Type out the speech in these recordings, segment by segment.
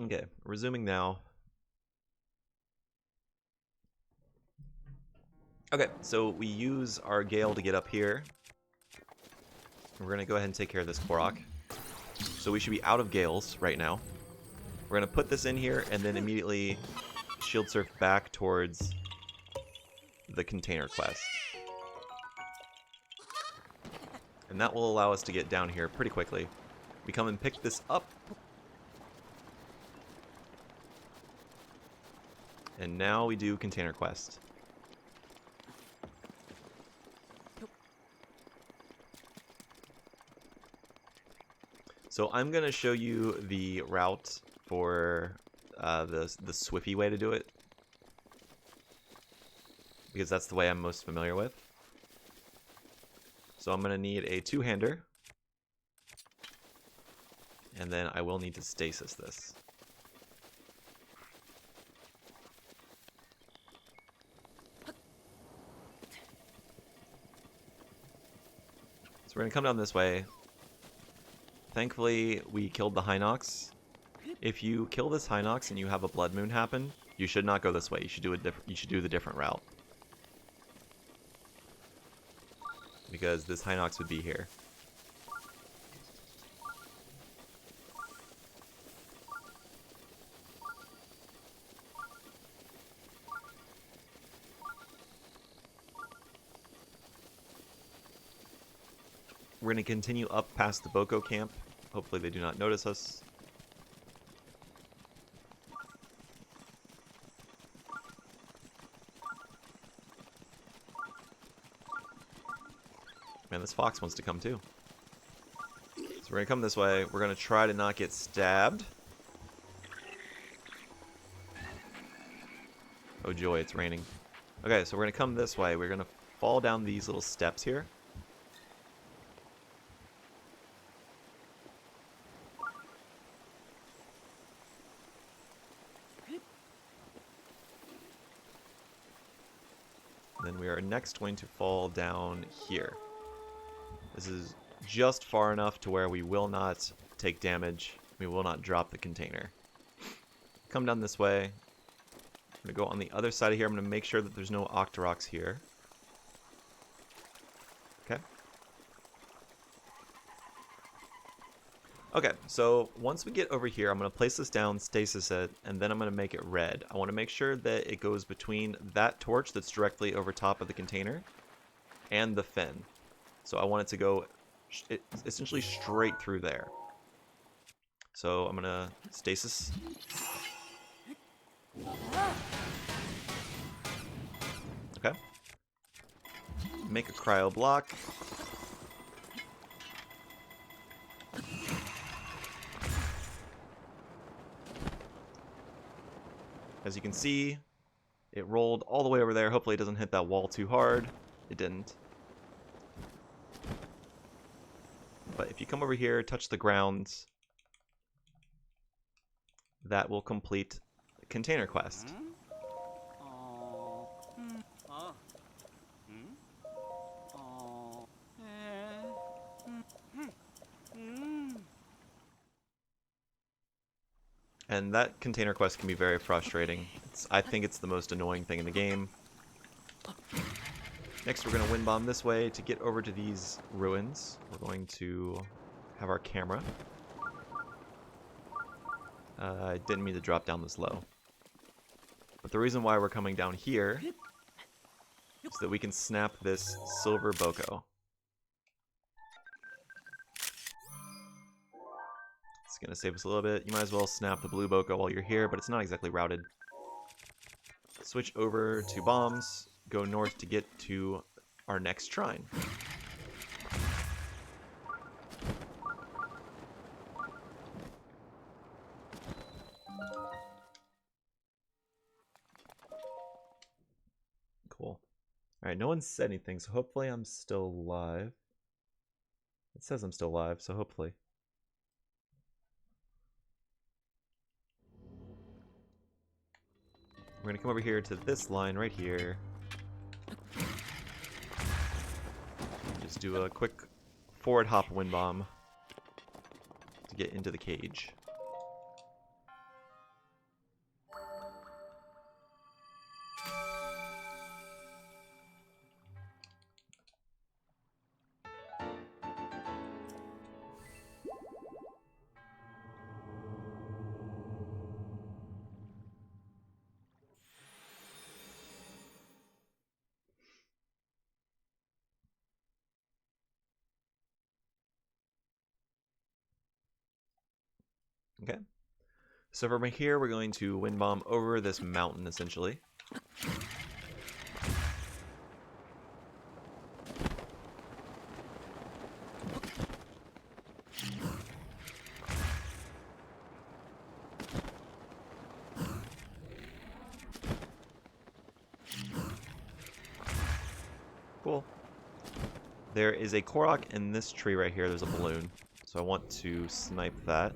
Okay, resuming now. Okay, so we use our Gale to get up here. We're going to go ahead and take care of this Korok. So we should be out of Gales right now. We're going to put this in here and then immediately shield surf back towards the container quest. And that will allow us to get down here pretty quickly. We come and pick this up. And now we do container quest. So I'm going to show you the route for the Swiffy way to do it, because that's the way I'm most familiar with. So I'm going to need a two-hander, and then I will need to stasis this. So we're going to come down this way. Thankfully, we killed the Hinox. If you kill this Hinox and you have a Blood Moon happen, you should not go this way. You should do the different route, because this Hinox would be here. We're going to continue up past the Boko camp. Hopefully they do not notice us. Man, this fox wants to come too. So we're going to come this way. We're going to try to not get stabbed. Oh joy, it's raining. Okay, so we're going to come this way. We're going to fall down these little steps here. Then we are next going to fall down here. This is just far enough to where we will not take damage. We will not drop the container. Come down this way. I'm going to go on the other side of here. I'm going to make sure that there's no Octoroks here. Okay. Okay, so once we get over here, I'm going to place this down, stasis it, and then I'm going to make it red. I want to make sure that it goes between that torch that's directly over top of the container and the fin. So I want it to go essentially straight through there. So I'm going to stasis. Okay. Make a cryo block. As you can see, it rolled all the way over there. Hopefully it doesn't hit that wall too hard. It didn't. But if you come over here, touch the ground, that will complete the container quest. And that container quest can be very frustrating. I think it's the most annoying thing in the game. Next, we're going to wind bomb this way to get over to these ruins. We're going to have our camera. I didn't mean to drop down this low. But the reason why we're coming down here is that we can snap this silver Boko. It's going to save us a little bit. You might as well snap the blue Boko while you're here, but it's not exactly routed. Switch over to bombs. Go north to get to our next shrine. Cool. Alright, no one said anything, so hopefully I'm still alive. It says I'm still alive, so hopefully. We're going to come over here to this line right here. Just do a quick forward hop wind bomb to get into the cage. Okay. So from here, we're going to wind bomb over this mountain, essentially. Cool. There is a Korok in this tree right here. There's a balloon. So I want to snipe that.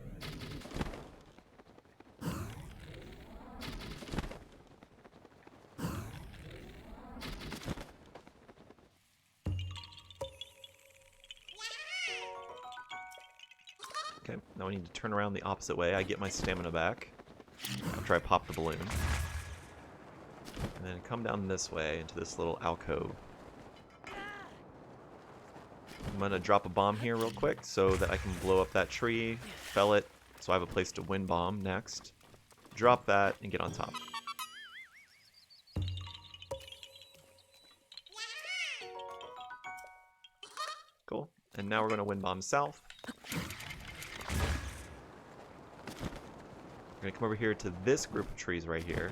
Okay, now I need to turn around the opposite way. I get my stamina back after I pop the balloon. And then come down this way into this little alcove. I'm going to drop a bomb here real quick so that I can blow up that tree, fell it, so I have a place to wind bomb next. Drop that and get on top. Cool. And now we're going to wind bomb south. We're going to come over here to this group of trees right here.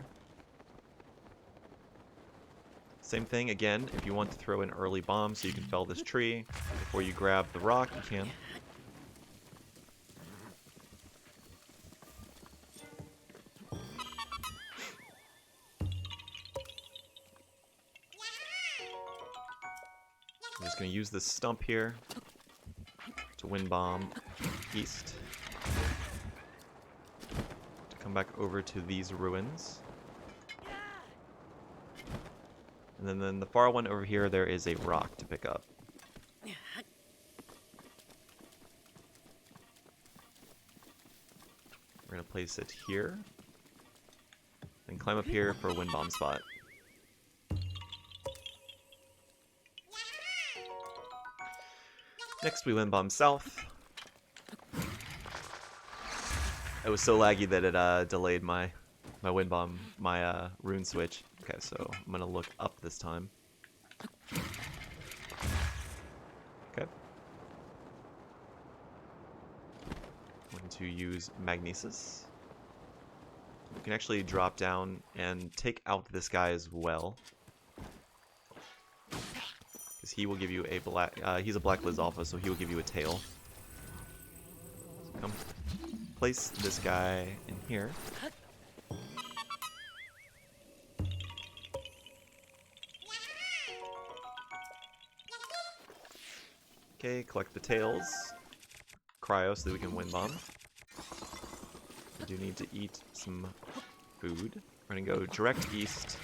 Same thing again, if you want to throw an early bomb so you can fell this tree before you grab the rock, you can. I'm just going to use this stump here to wind bomb east. To come back over to these ruins. And then the far one over here, there is a rock to pick up. We're going to place it here. And climb up here for a wind bomb spot. Next, we wind bomb south. It was so laggy that it delayed my wind bomb, my rune switch. Okay, so I'm gonna look up this time. Okay. I'm going to use magnesis. You can actually drop down and take out this guy as well. Because he will give you a black, he's a Black Liz Alpha, so he will give you a tail. So come place this guy in here. Okay, collect the tails. Cryo so that we can wind bomb. We do need to eat some food. We're gonna go direct east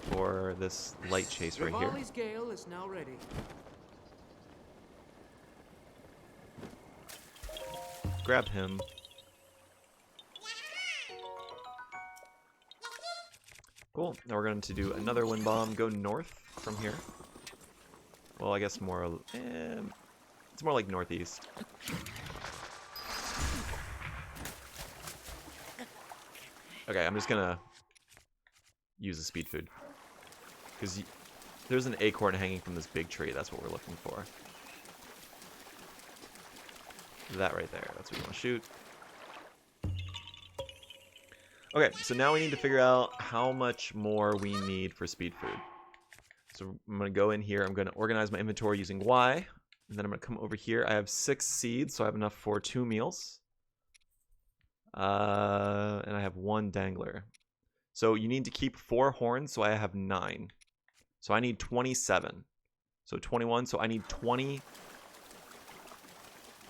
for this light chase right here. Rivali's Gale is now ready. Grab him. Cool. Now we're going to do another wind bomb. Go north from here. Well, I guess more. It's more like northeast. Okay, I'm just gonna use a speed food because there's an acorn hanging from this big tree. That's what we're looking for. That right there. That's what you want to shoot. Okay, so now we need to figure out how much more we need for speed food. So I'm going to go in here. I'm going to organize my inventory using Y. And then I'm going to come over here. I have 6 seeds, so I have enough for 2 meals. And I have 1 dangler. So you need to keep 4 horns, so I have 9. So I need 27. So 21, so I need 20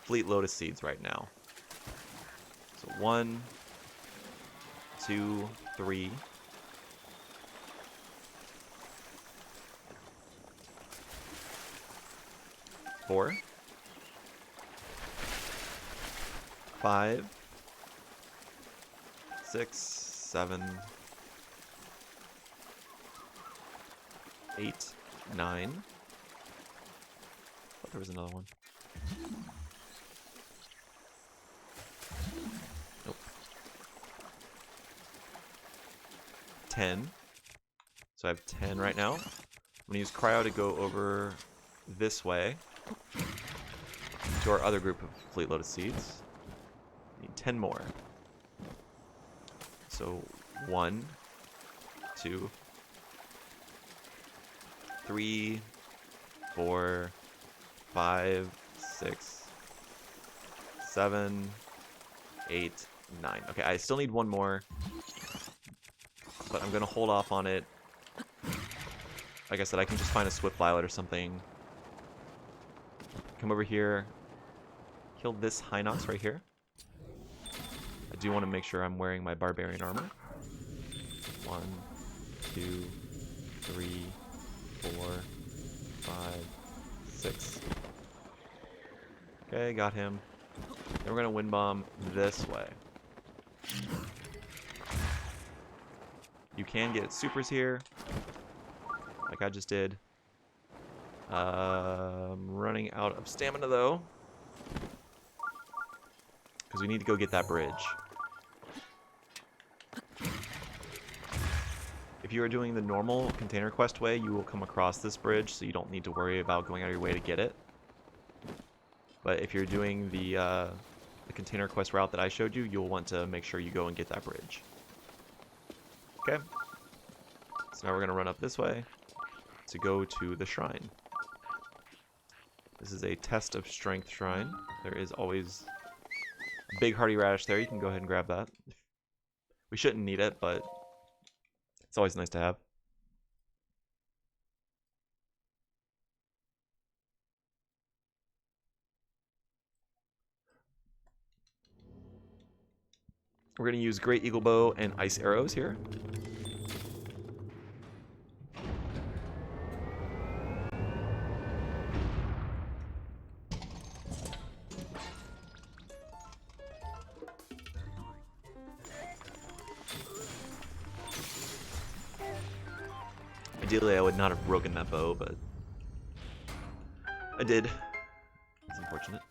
Fleet Lotus seeds right now. So 1, 2, 3. 4. 5. 6, 7. 8, 9. I thought there was another one. Nope. 10. So I have 10 right now. I'm gonna use cryo to go over this way to our other group of Fleet Lotus seeds. 10 more. So 1, 2, 3, 4, 5, 6, 7, 8, 9. Okay, I still need one more, but I'm gonna hold off on it. Like I said, I can just find a swift violet or something. Come over here, kill this Hinox right here. I do want to make sure I'm wearing my barbarian armor. 1, 2, 3, 4, 5, 6. Okay, got him. Then we're gonna wind bomb this way. You can get supers here, like I just did. I'm running out of stamina though, because we need to go get that bridge. If you are doing the normal container quest way, you will come across this bridge, so you don't need to worry about going out of your way to get it. But if you're doing the container quest route that I showed you, you'll want to make sure you go and get that bridge. Okay. So now we're going to run up this way to go to the shrine. This is a test of strength shrine. There is always a big hardy radish there. You can go ahead and grab that. We shouldn't need it, but it's always nice to have. We're going to use Great Eagle Bow and Ice Arrows here. Ideally, I would not have broken that bow, but I did. It's unfortunate.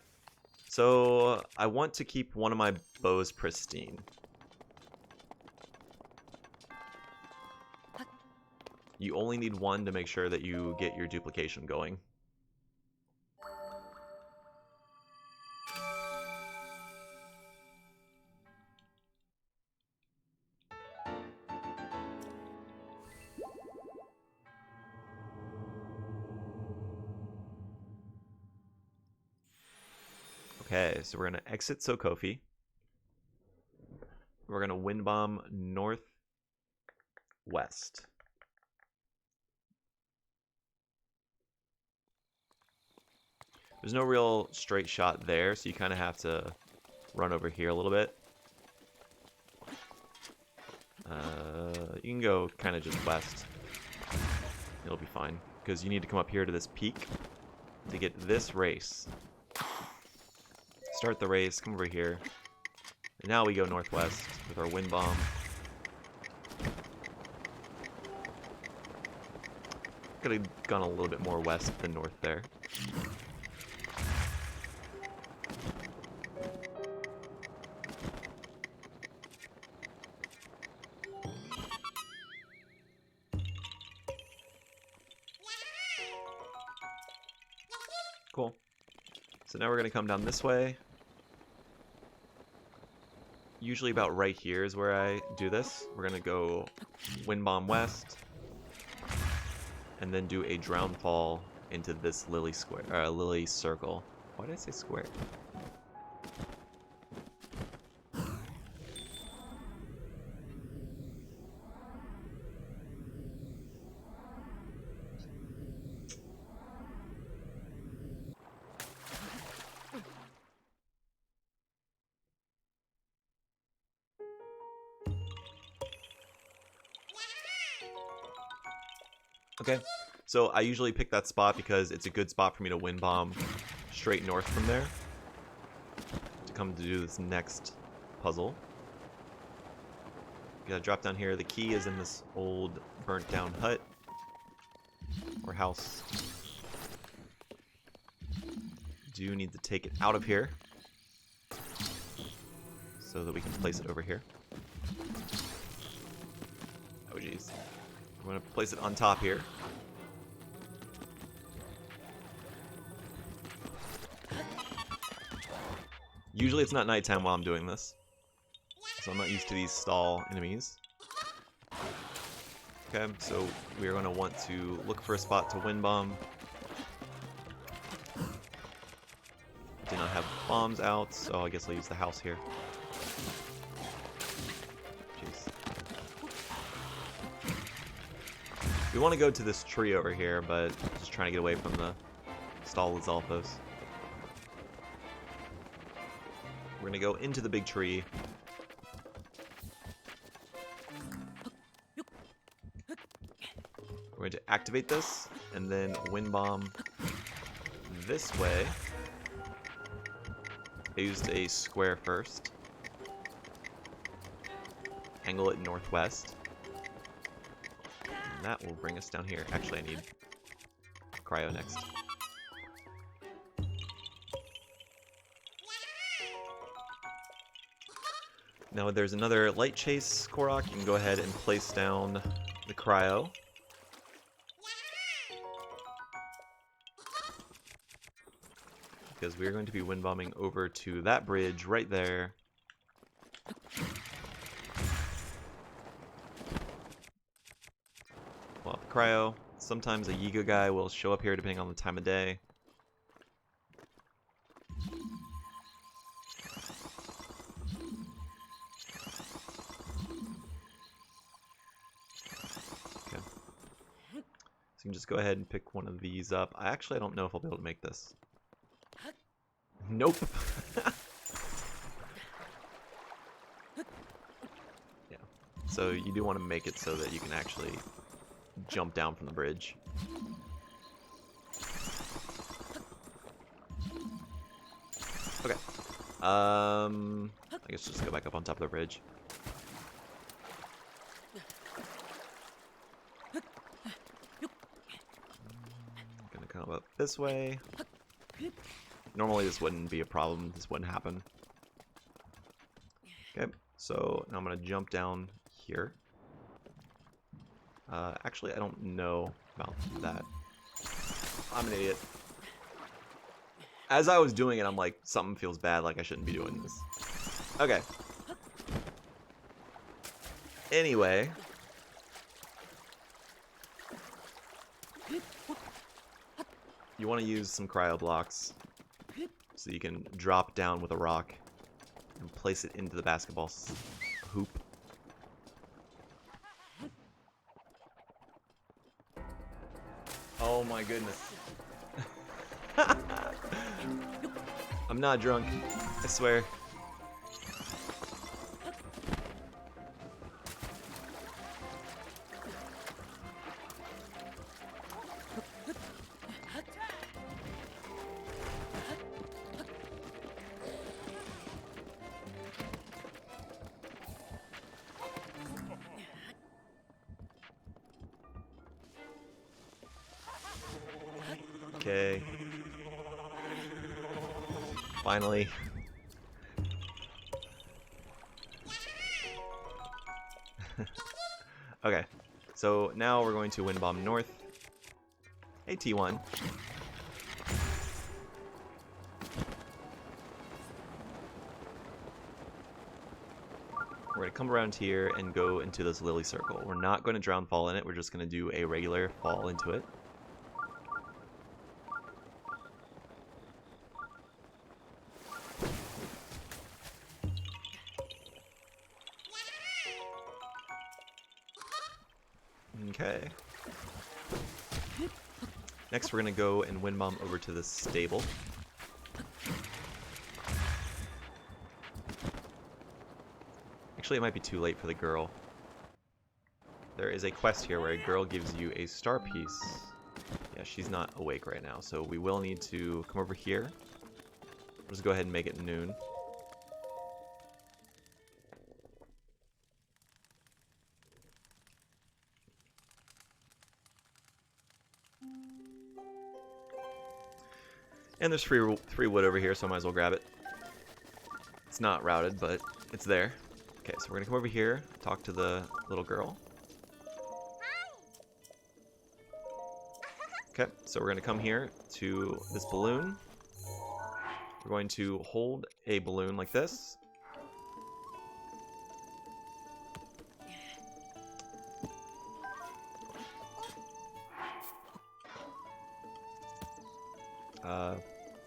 So, I want to keep one of my bows pristine. You only need one to make sure that you get your duplication going. Okay, so we're going to exit Sokofi. We're going to wind bomb northwest. There's no real straight shot there, so you kind of have to run over here a little bit. You can go kind of just west. It'll be fine, because you need to come up here to this peak to get this race. Start the race, come over here. And now we go northwest with our wind bomb. Could have gone a little bit more west than north there. Cool. So now we're going to come down this way. Usually about right here is where I do this. We're going to go wind bomb west. And then do a drown fall into this lily square, lily circle. Why did I say square? Okay, so I usually pick that spot because it's a good spot for me to wind bomb straight north from there to come to do this next puzzle. You gotta drop down here. The key is in this old burnt down hut or house. Do need to take it out of here so that we can place it over here. Oh geez. I'm going to place it on top here. Usually it's not nighttime while I'm doing this. so I'm not used to these stall enemies. Okay, so we are going to want to look for a spot to wind bomb. Do not have bombs out, so I guess I'll use the house here. Jeez. We want to go to this tree over here, but just trying to get away from the stall Lizalfos. We're going to go into the big tree. We're going to activate this, and then wind bomb this way. I used a square first. Angle it northwest. And that will bring us down here. Actually, I need cryo next. Now there's another light chase Korok. You can go ahead and place down the cryo. Because we're going to be wind bombing over to that bridge right there. Well, cryo. Sometimes a Yiga guy will show up here depending on the time of day. Okay. So you can just go ahead and pick one of these up. I don't know if I'll be able to make this. Nope. Yeah. So you do want to make it so that you can actually jump down from the bridge. Okay. I guess just go back up on top of the bridge. Gonna come up this way. Normally this wouldn't be a problem, this wouldn't happen. Okay, so now I'm going to jump down here. Actually, I don't know about that. I'm an idiot. As I was doing it, I'm like, something feels bad, like I shouldn't be doing this. Okay. Anyway. You want to use some cryo blocks. So you can drop down with a rock and place it into the basketball hoop. Oh my goodness. I'm not drunk, I swear. Okay. Finally. Okay. So now we're going to wind bomb north. Hey, T1. We're going to come around here and go into this lily circle. We're not going to drown fall in it. We're just going to do a regular fall into it. Okay. Next, we're going to go and wind bomb over to the stable. Actually, it might be too late for the girl. There is a quest here where a girl gives you a star piece. Yeah, she's not awake right now, so we will need to come over here. We'll just go ahead and make it noon. And there's free wood over here, so I might as well grab it. It's not routed, but it's there. Okay, so we're gonna come over here, talk to the little girl. Okay, so we're gonna come here to this balloon. We're going to hold a balloon like this.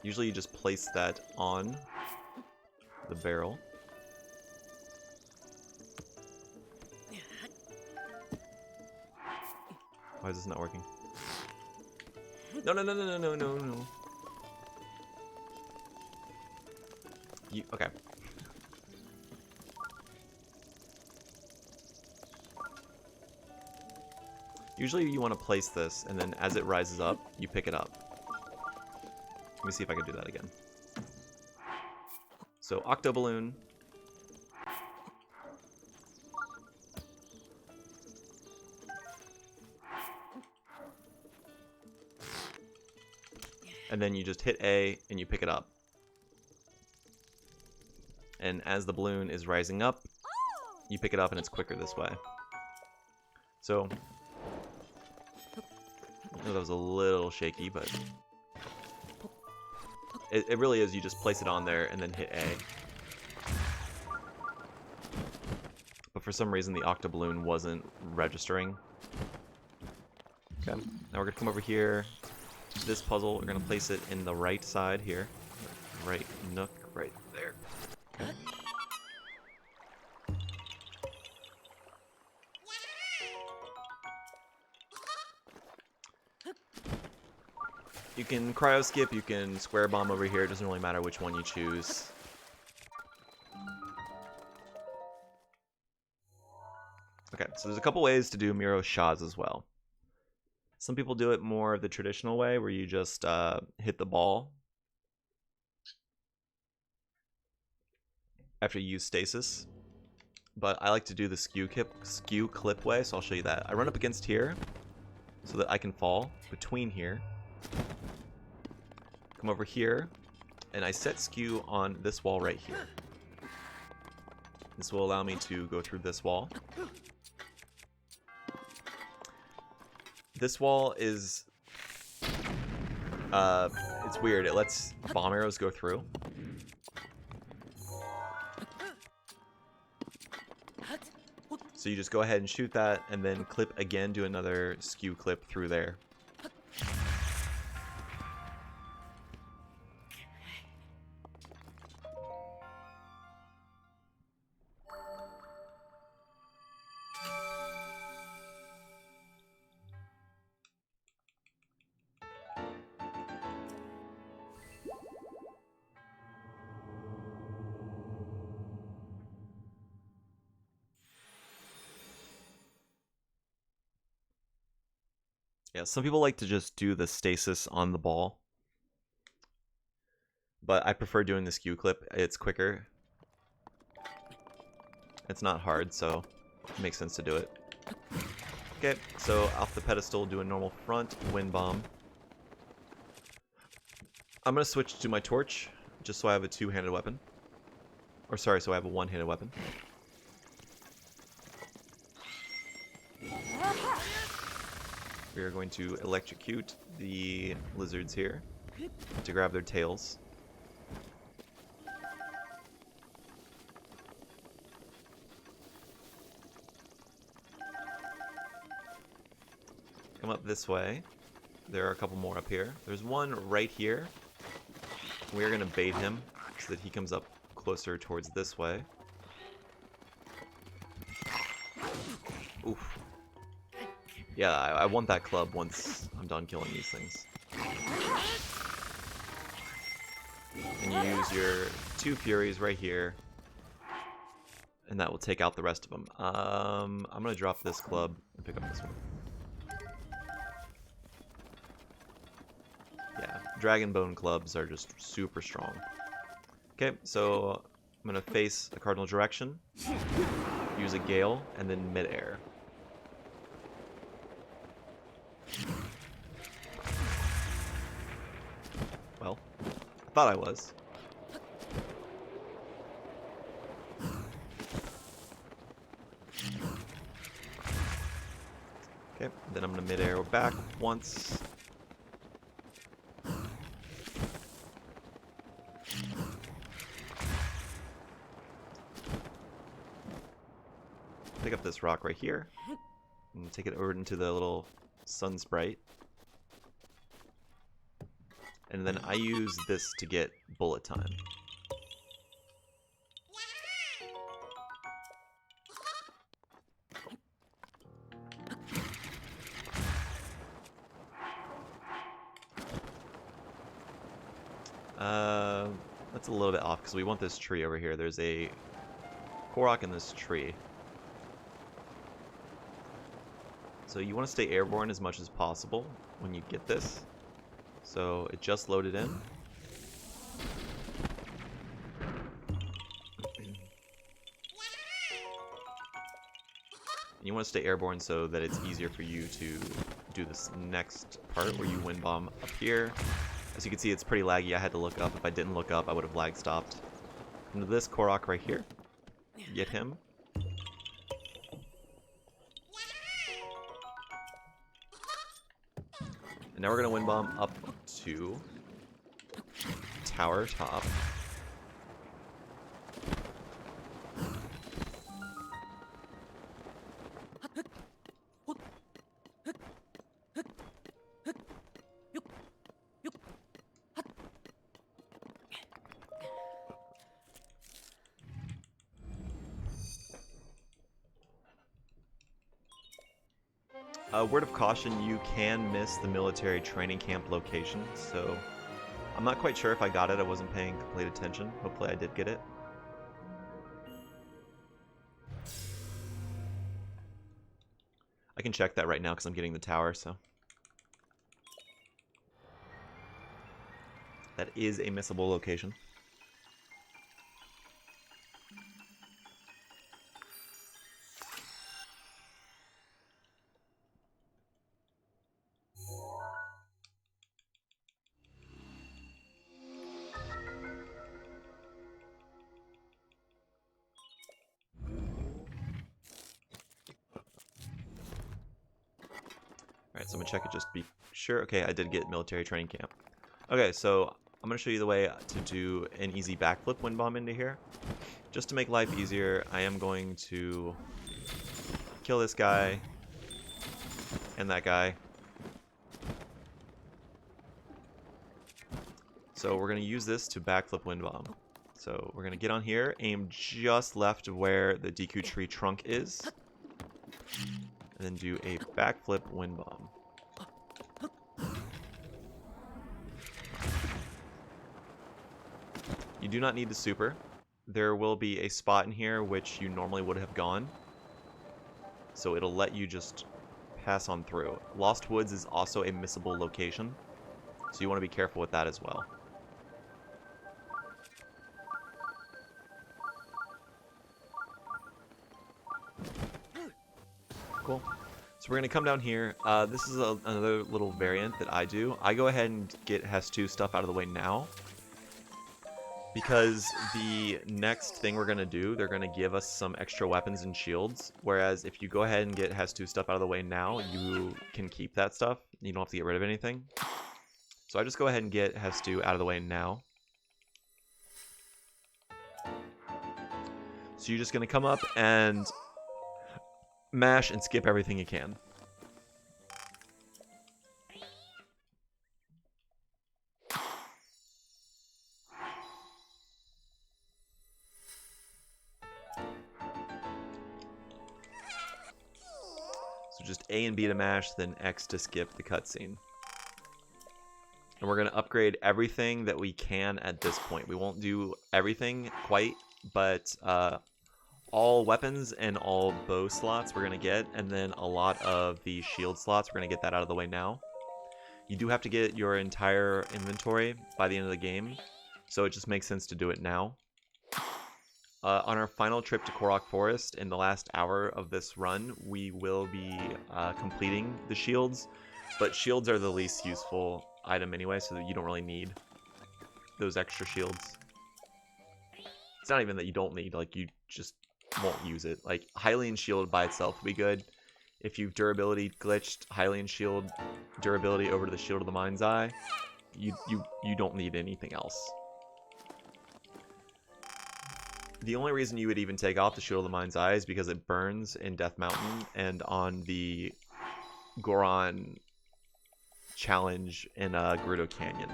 Usually you just place that on the barrel. Why is this not working? No, no, no, no, no, no, no, no. Okay. Usually you want to place this, and then as it rises up, you pick it up. Let me see if I can do that again. So, octo balloon. And then you just hit A, and you pick it up. And as the balloon is rising up, you pick it up, and it's quicker this way. So, I know that was a little shaky, but it really is. You just place it on there and then hit A. But for some reason, the octoballoon wasn't registering. Okay, now we're going to come over here to this puzzle. We're going to place it in the right side here. Right nook, right there. Okay. You can cryo skip, you can square bomb over here, it doesn't really matter which one you choose. Okay, so there's a couple ways to do Miro shots as well. Some people do it more the traditional way, where you just hit the ball after you use stasis. But I like to do the skew clip way, so I'll show you that. I run up against here so that I can fall between here. Come over here, and I set skew on this wall right here. This will allow me to go through this wall. This wall is, it's weird. It lets bomb arrows go through. So you just go ahead and shoot that, and then clip again, do another skew clip through there. Yeah, some people like to just do the stasis on the ball, but I prefer doing the skew clip. It's quicker. It's not hard, so it makes sense to do it. Okay, so off the pedestal, do a normal front wind bomb. I'm going to switch to my torch, just so I have a two-handed weapon. Or sorry, so I have a one-handed weapon. We are going to electrocute the lizards here to grab their tails. Come up this way. There are a couple more up here. There's one right here. We're going to bait him so that he comes up closer towards this way. Oof. Yeah, I want that club once I'm done killing these things. And you use your two Furies right here, and that will take out the rest of them. I'm going to drop this club and pick up this one. Yeah, Dragon Bone clubs are just super strong. Okay, so I'm going to face a cardinal direction, use a gale, and then mid-air. Well, I thought I was. Okay, then I'm going to mid-air back once. Pick up this rock right here and take it over into the little sun sprite. And then I use this to get bullet time. That's a little bit off because we want this tree over here. There's a Korok in this tree. So you want to stay airborne as much as possible when you get this. So it just loaded in. And you want to stay airborne so that it's easier for you to do this next part where you wind bomb up here. As you can see, it's pretty laggy. I had to look up. If I didn't look up, I would have lag stopped. Into this Korok right here. Get him. And now we're going to wind bomb up to tower top. Word of caution, you can miss the military training camp location, so I'm not quite sure if I got it. I wasn't paying complete attention. Hopefully I did get it. I can check that right now because I'm getting the tower, so. That is a missable location. Alright, so I'm gonna check it just to be sure. Okay, I did get military training camp. Okay, so I'm gonna show you the way to do an easy backflip wind bomb into here. Just to make life easier, I am going to kill this guy and that guy. So we're gonna use this to backflip wind bomb. So we're gonna get on here, aim just left of where the Deku tree trunk is, and then do a backflip wind bomb. You do not need the super. There will be a spot in here which you normally would have gone, so it'll let you just pass on through. Lost Woods is also a missable location, so you want to be careful with that as well. Cool. So we're going to come down here. This is another little variant that I do. I go ahead and get HES2 stuff out of the way now, because the next thing we're going to do, they're going to give us some extra weapons and shields. Whereas if you go ahead and get HES2 stuff out of the way now, you can keep that stuff. You don't have to get rid of anything. So I just go ahead and get HES2 out of the way now. So you're just going to come up and mash and skip everything you can. So just A and B to mash, then X to skip the cutscene. And we're going to upgrade everything that we can at this point. We won't do everything quite, but all weapons and all bow slots we're going to get, and then a lot of the shield slots, we're going to get that out of the way now. You do have to get your entire inventory by the end of the game, so it just makes sense to do it now. On our final trip to Korok Forest, in the last hour of this run, we will be completing the shields, but shields are the least useful item anyway, so that you don't really need those extra shields. It's not even that you don't need, like, you just won't use it. Like, Hylian Shield by itself will be good. If you've durability glitched Hylian Shield durability over to the Shield of the Mind's Eye, you don't need anything else. The only reason you would even take off the Shield of the Mind's Eye is because it burns in Death Mountain and on the Goron challenge in Gerudo Canyon.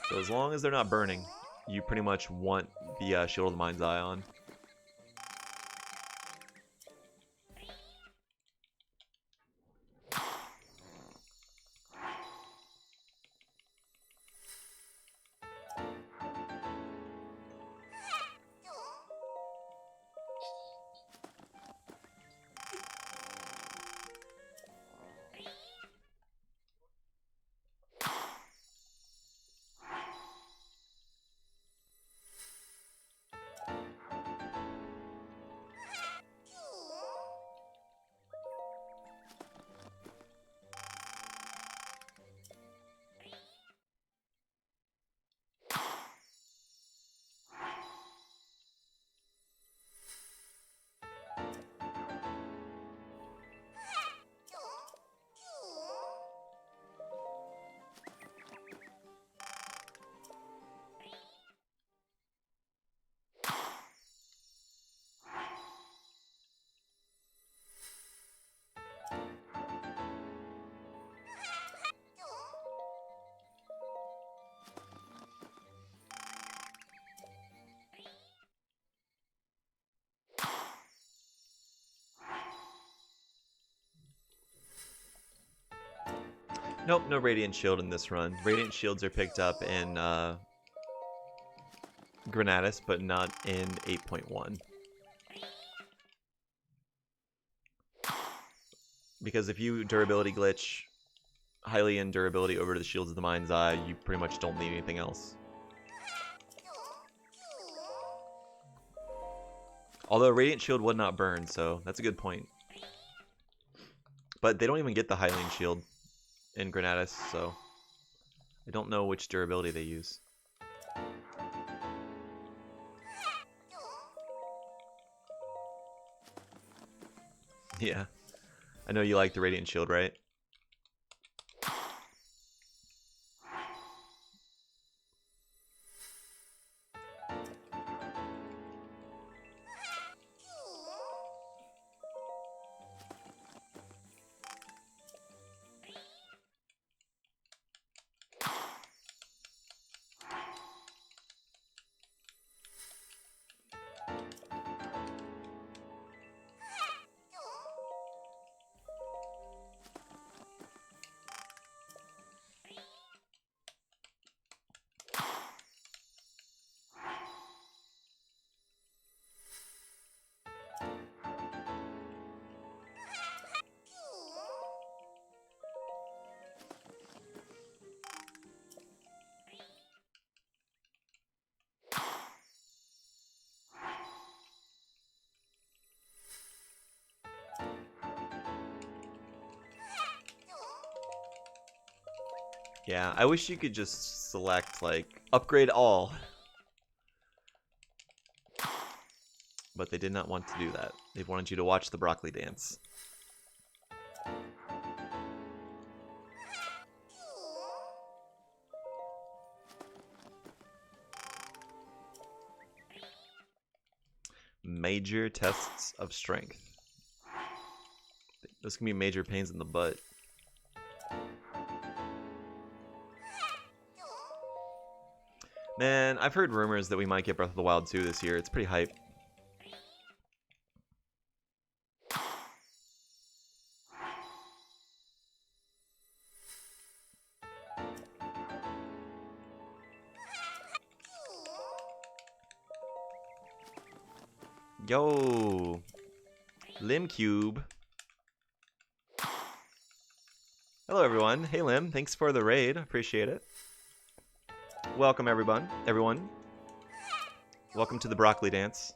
So as long as they're not burning, you pretty much want the Shield of the Mind's Eye on. Nope, no Radiant Shield in this run. Radiant Shields are picked up in Granatus, but not in 8.1. Because if you durability glitch Hylian durability over to the Shields of the Mind's Eye, you pretty much don't need anything else. Although Radiant Shield would not burn, so that's a good point. But they don't even get the Hylian Shield in Granatus, so I don't know which durability they use. Yeah. I know you like the Radiant Shield, right? Yeah, I wish you could just select, like, upgrade all. But they did not want to do that. They wanted you to watch the broccoli dance. Major tests of strength. Those can be major pains in the butt. Man, I've heard rumors that we might get Breath of the Wild 2 this year. It's pretty hype. Yo! Lim Cube. Hello, everyone. Hey, Lim. Thanks for the raid. Appreciate it. Welcome, everyone. Welcome to the broccoli dance.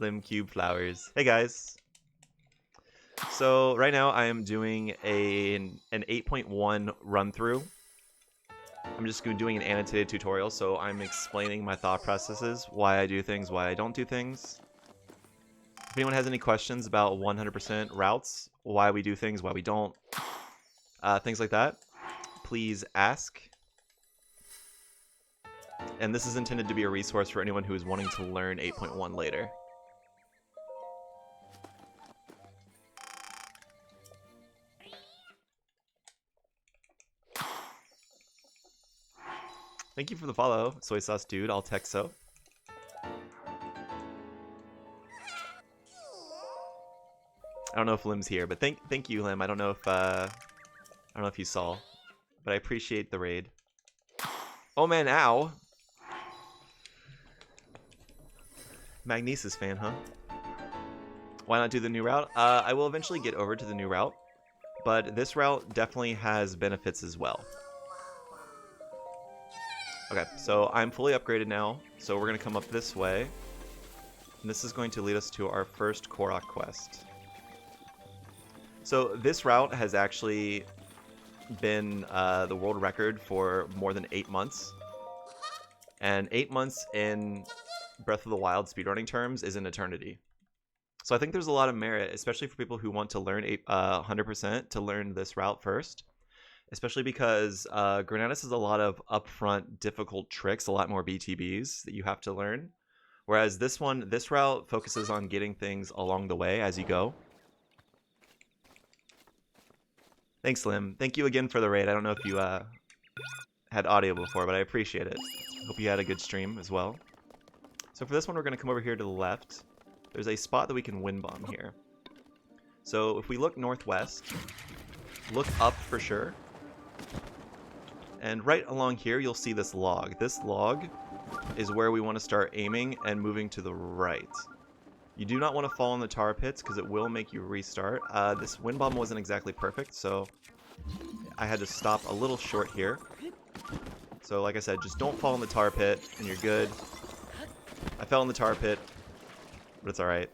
Lim Cube Flowers. Hey, guys. So, right now, I am doing an 8.1 run-through. I'm just doing an annotated tutorial, so I'm explaining my thought processes, why I do things, why I don't do things. If anyone has any questions about 100% routes, why we do things, why we don't, things like that, please ask. And this is intended to be a resource for anyone who is wanting to learn 8.1 later. Thank you for the follow, Soy Sauce Dude. I'll text so. I don't know if Lim's here, but thank you, Lim. I don't know if you saw, but I appreciate the raid. Oh man, ow! Magnesis fan, huh? Why not do the new route? I will eventually get over to the new route, but this route definitely has benefits as well. Okay, so I'm fully upgraded now, so we're going to come up this way, and this is going to lead us to our first Korok quest. So this route has actually been the world record for more than 8 months, and 8 months in Breath of the Wild speedrunning terms is an eternity. So I think there's a lot of merit, especially for people who want to learn 100% to learn this route first, especially because Granatus has a lot of upfront difficult tricks, a lot more BTBs that you have to learn. Whereas this route focuses on getting things along the way as you go. Thanks, Slim. Thank you again for the raid. I don't know if you had audio before, but I appreciate it. Hope you had a good stream as well. So for this one, we're going to come over here to the left. There's a spot that we can wind bomb here. So if we look northwest, look up for sure. And right along here, you'll see this log. This log is where we want to start aiming and moving to the right. You do not want to fall in the tar pits because it will make you restart. This wind bomb wasn't exactly perfect, so I had to stop a little short here. So like I said, just don't fall in the tar pit and you're good. I fell in the tar pit, but it's alright.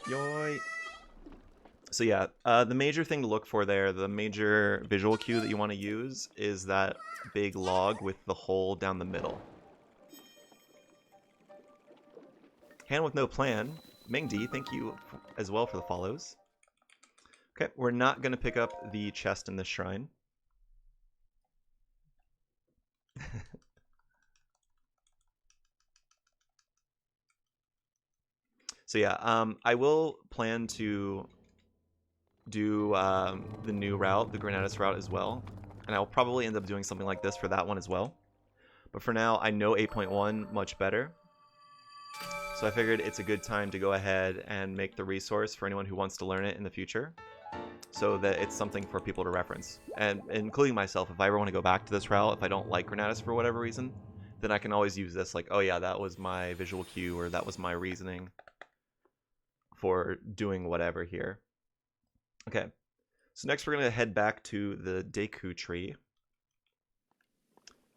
Yoy! So yeah, the major thing to look for there, the major visual cue that you want to use is that big log with the hole down the middle. Hand with no plan. Mingdi, thank you as well for the follows. Okay, we're not going to pick up the chest in this shrine. So yeah, I will plan to do the new route, the Granatus route as well. And I'll probably end up doing something like this for that one as well. But for now, I know 8.1 much better. So I figured it's a good time to go ahead and make the resource for anyone who wants to learn it in the future, so that it's something for people to reference. And including myself, if I ever want to go back to this route, if I don't like Granatus for whatever reason, then I can always use this like, oh yeah, that was my visual cue, or that was my reasoning for doing whatever here. Okay, so next we're going to head back to the Deku tree.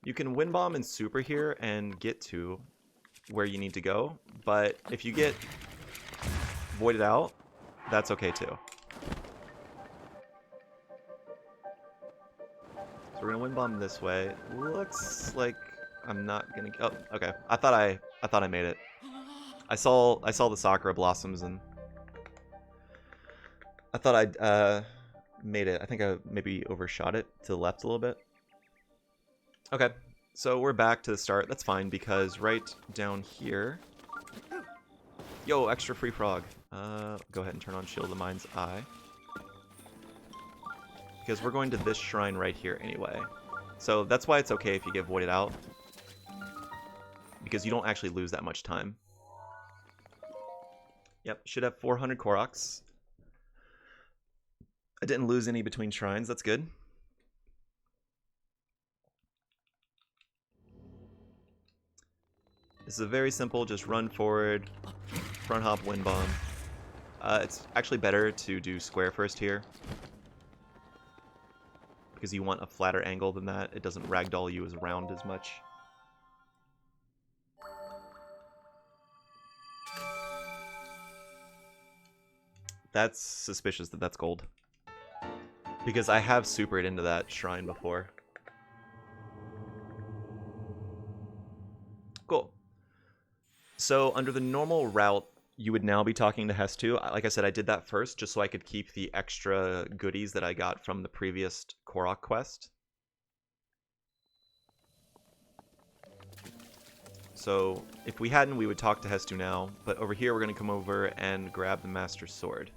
You can wind bomb and super here and get to where you need to go, but if you get voided out, that's okay too. So we're gonna wind bomb this way. Looks like I'm not gonna. Oh, okay. I thought I made it. I saw the Sakura blossoms and I thought I'd made it. I think I maybe overshot it to the left a little bit. Okay. So we're back to the start. That's fine because right down here... Yo, extra free frog. Go ahead and turn on Shield of the Mind's Eye. Because we're going to this shrine right here anyway. So that's why it's okay if you get voided out. Because you don't actually lose that much time. Yep, should have 400 Koroks. I didn't lose any between shrines, that's good. This is a very simple, just run forward, front hop, wind bomb. It's actually better to do square first here, because you want a flatter angle than that. It doesn't ragdoll you as around as much. That's suspicious that that's gold, because I have supered into that shrine before. Cool. So under the normal route, you would now be talking to Hestu. Like I said, I did that first just so I could keep the extra goodies that I got from the previous Korok quest. So if we hadn't, we would talk to Hestu now. But over here, we're going to come over and grab the Master Sword.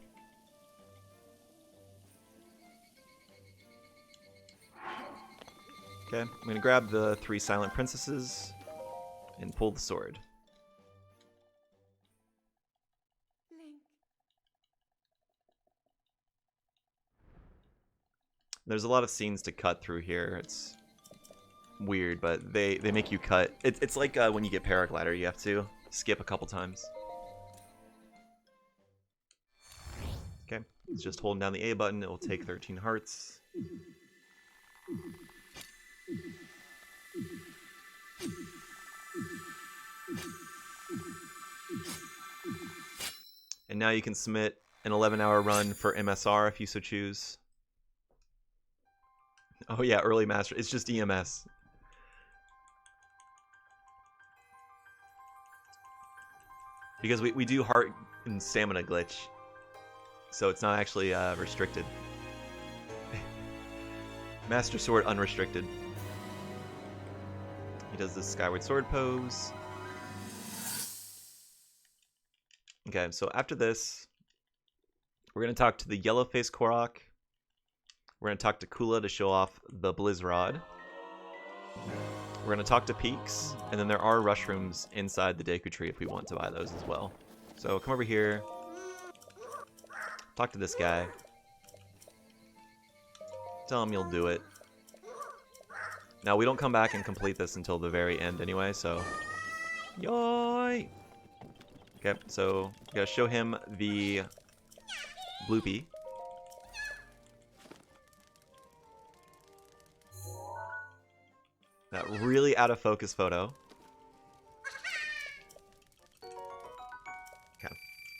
Okay, I'm going to grab the 3 silent princesses and pull the sword. There's a lot of scenes to cut through here. It's weird, but they make you cut. It's like when you get paraglider, you have to skip a couple times. Okay, it's just holding down the A button. It will take 13 hearts. And now you can submit an 11-hour run for MSR if you so choose. Oh yeah, early master. It's just EMS. Because we do heart and stamina glitch. So it's not actually restricted. Master Sword unrestricted. He does this Skyward Sword pose. Okay, so after this, we're going to talk to the Yellow-Faced Korok. We're going to talk to Kula to show off the Blizz Rod. We're going to talk to Peaks, and then there are rush rooms inside the Deku Tree if we want to buy those as well. So come over here. Talk to this guy. Tell him you'll do it. Now, we don't come back and complete this until the very end anyway, so... Yoy! Okay, so we gotta show him the Bloopy. That really out of focus photo. Okay.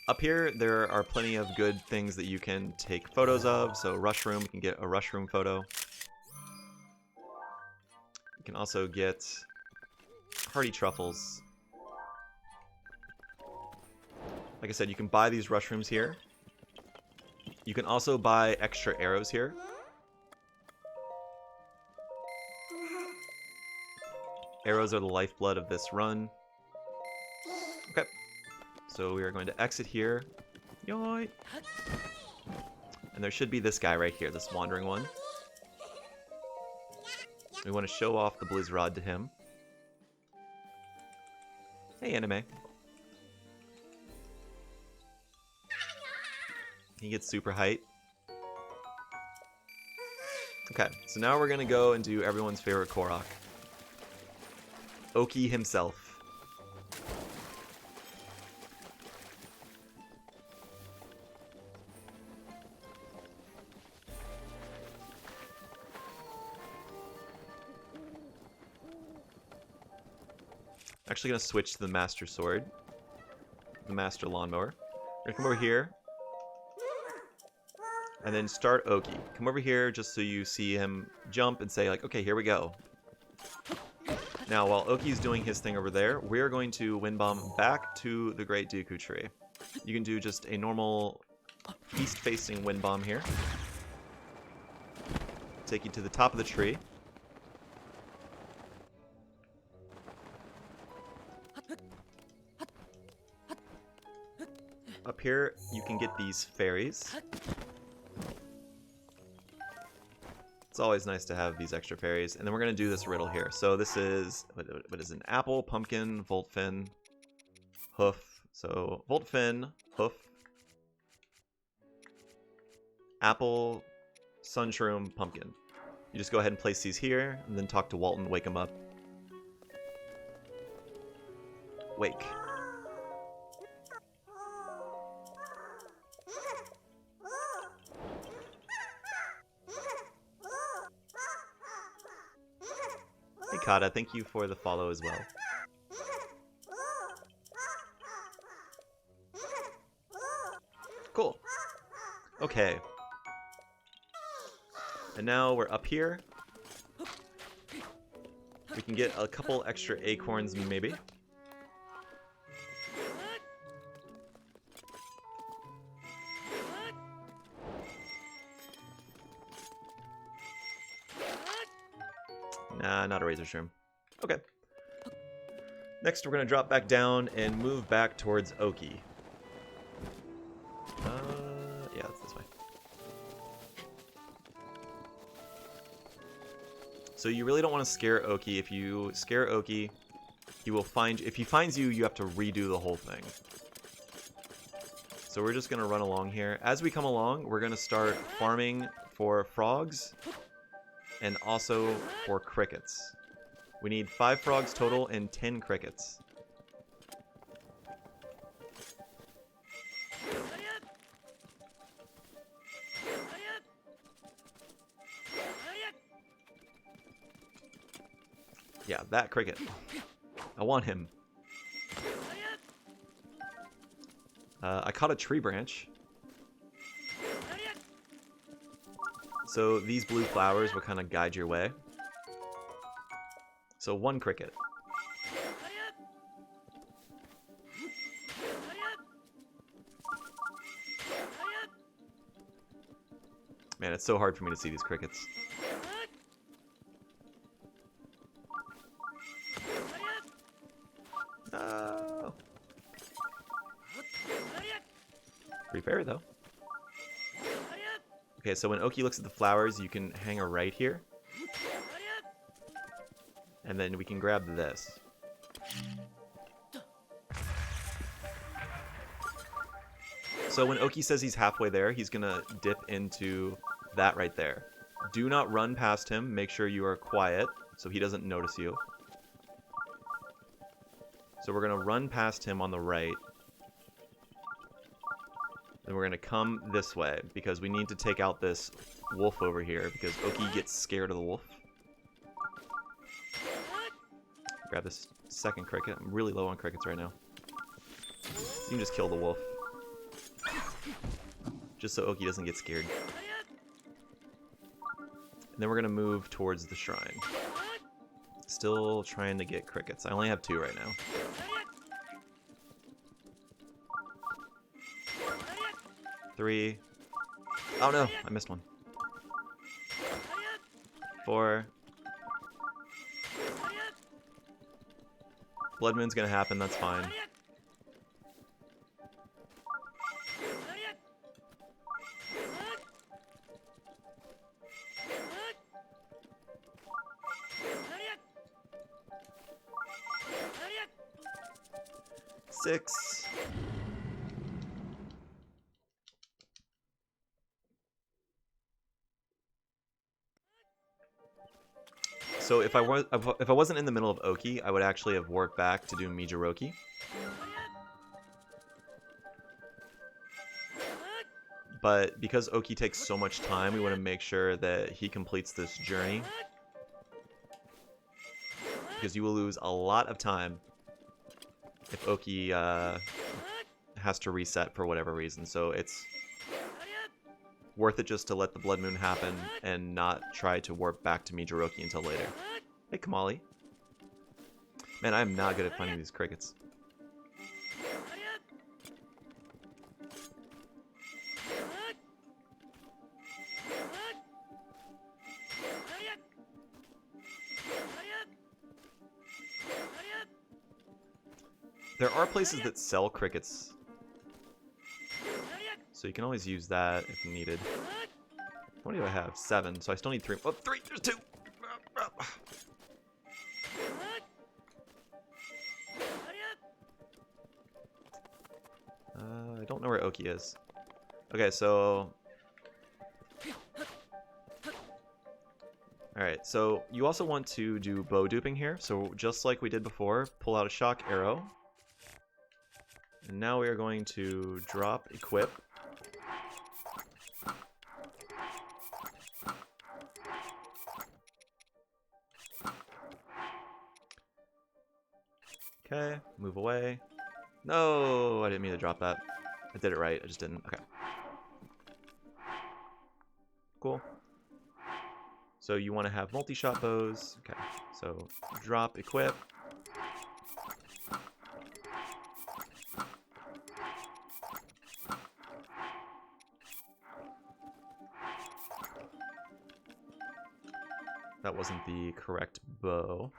Up here, there are plenty of good things that you can take photos of. So rush room, you can get a rush room photo. You can also get hearty truffles. Like I said, you can buy these rush rooms here. You can also buy extra arrows here. Arrows are the lifeblood of this run. Okay. So we are going to exit here. Yoy! And there should be this guy right here, this wandering one. We want to show off the Blizz Rod to him. Hey, anime. He gets super height. Okay, so now we're going to go and do everyone's favorite Korok. Oki himself. Actually going to switch to the Master Sword. The Master Lawnmower. We're going to come over here. And then start Oki. Come over here just so you see him jump and say like, okay, here we go. Now, while Oki's doing his thing over there, we're going to wind bomb back to the Great Deku Tree. You can do just a normal east-facing wind bomb here. Take you to the top of the tree. Up here, you can get these fairies. It's always nice to have these extra fairies. And then we're going to do this riddle here. So this is, what is an apple, pumpkin, Voltfin, hoof. So Voltfin, hoof, apple, sunshroom, pumpkin. You just go ahead and place these here, and then talk to Walton, wake him up. Wake. Hey Kata, thank you for the follow as well. Cool. Okay. And now we're up here. We can get a couple extra acorns maybe. Nah, not a razor shroom. Okay. Next, we're going to drop back down and move back towards Oki. Yeah, it's this way. So you really don't want to scare Oki. If you scare Oki, he will find... If he finds you, you have to redo the whole thing. So we're just going to run along here. As we come along, we're going to start farming for frogs and also for crickets. We need 5 frogs total and 10 crickets. Yeah, that cricket. I want him. I caught a tree branch. So these blue flowers will kind of guide your way. So 1 cricket. Man, it's so hard for me to see these crickets. No! Free fairy, though. Okay, so when Oki looks at the flowers, you can hang a right here. And then we can grab this. So when Oki says he's halfway there, he's going to dip into that right there. Do not run past him. Make sure you are quiet so he doesn't notice you. So we're going to run past him on the right. Then we're going to come this way because we need to take out this wolf over here because Oki gets scared of the wolf. Grab this second cricket. I'm really low on crickets right now. You can just kill the wolf. Just so Oki doesn't get scared. And then we're going to move towards the shrine. Still trying to get crickets. I only have 2 right now. Three. Oh no, I missed one. 4. Blood Moon's gonna happen, that's fine. Six. So if I wasn't in the middle of Oki, I would actually have worked back to do Mijiroki. But because Oki takes so much time, we want to make sure that he completes this journey. Because you will lose a lot of time if Oki has to reset for whatever reason. So it's worth it just to let the Blood Moon happen and not try to warp back to Mijiroki until later. Hey, Kamali. Man, I'm not good at finding these crickets. There are places that sell crickets, so you can always use that if needed. What do I have? 7, so I still need 3. Oh, 3! There's 2! I don't know where Oki is. Okay, so... Alright, so you also want to do bow duping here. So just like we did before, pull out a shock arrow. And now we are going to drop equip. Okay, move away. No, I didn't mean to drop that. I did it right, I just didn't. Okay. Cool. So you want to have multi-shot bows. Okay, so drop equip. That wasn't the correct bow.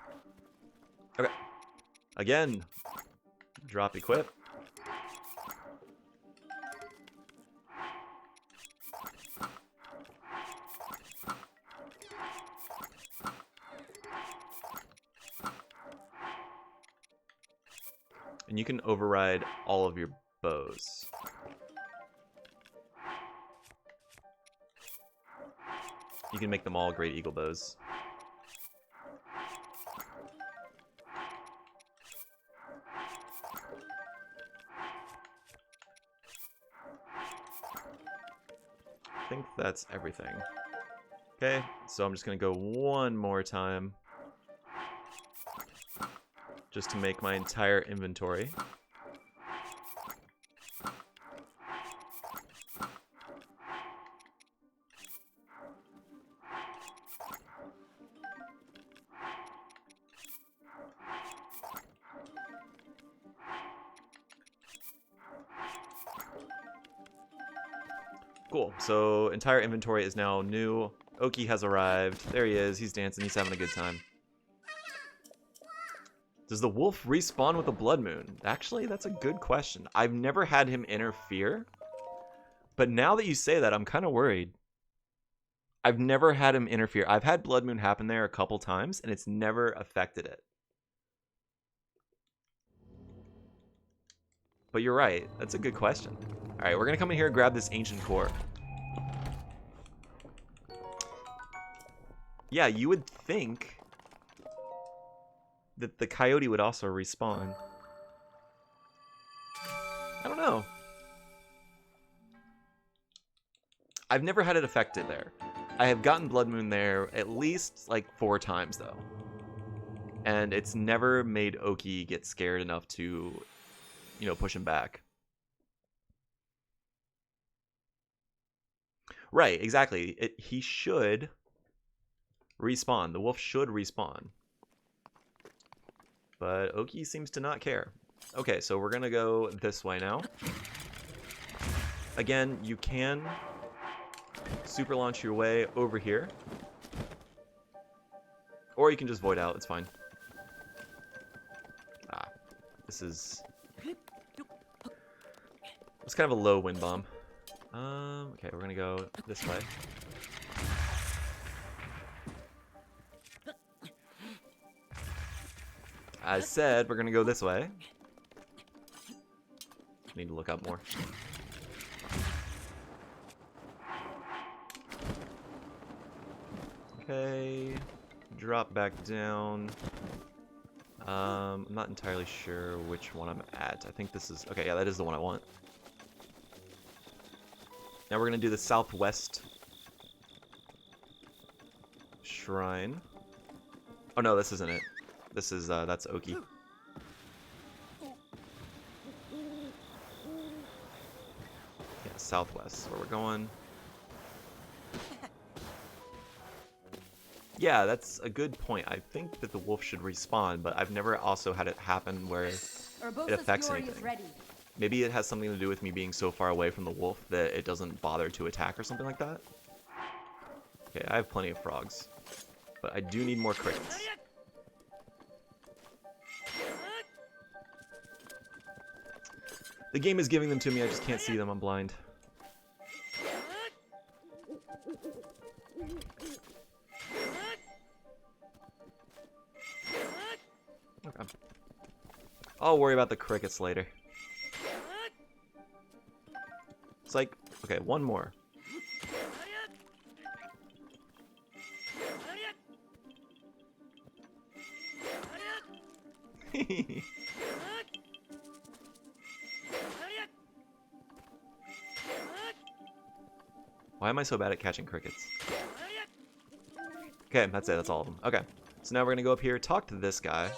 Okay. Again. Drop equip. And you can override all of your bows. You can make them all Great Eagle bows. I think that's everything. Okay, so I'm just gonna go one more time just to make my entire inventory. Cool, so entire inventory is now new. Oki has arrived. There he is, he's dancing, he's having a good time. Does the wolf respawn with a blood moon? Actually, that's a good question. I've never had him interfere, but now that you say that, I'm kind of worried. I've never had him interfere. I've had blood moon happen there a couple times, and it's never affected it. But you're right, that's a good question. Alright, we're gonna come in here and grab this ancient core. Yeah, you would think that the coyote would also respawn. I don't know. I've never had it affected there. I have gotten blood moon there at least like 4 times though. And it's never made Oki get scared enough to, you know, push him back. Right, exactly. He should respawn. The wolf should respawn. But Oki seems to not care. Okay, so we're gonna go this way now. Again, you can super launch your way over here. Or you can just void out, it's fine. Ah, this is... It's kind of a low wind bomb. Okay, we're gonna go this way. As said, we're gonna go this way. Need to look up more. Okay, drop back down. I'm not entirely sure which one I'm at. I think this is... Okay, yeah, that is the one I want. Now we're going to do the southwest shrine. Oh no, this isn't it. This is, that's Oki. Yeah, southwest is where we're going. Yeah, that's a good point. I think that the wolf should respawn, but I've never also had it happen where it affects anything. Maybe it has something to do with me being so far away from the wolf that it doesn't bother to attack or something like that. Okay, I have plenty of frogs, but I do need more crickets. The game is giving them to me, I just can't see them, I'm blind. Okay. I'll worry about the crickets later. It's like, okay, one more. Why am I so bad at catching crickets? Okay, that's it, that's all of them. Okay, so now we're gonna go up here, talk to this guy.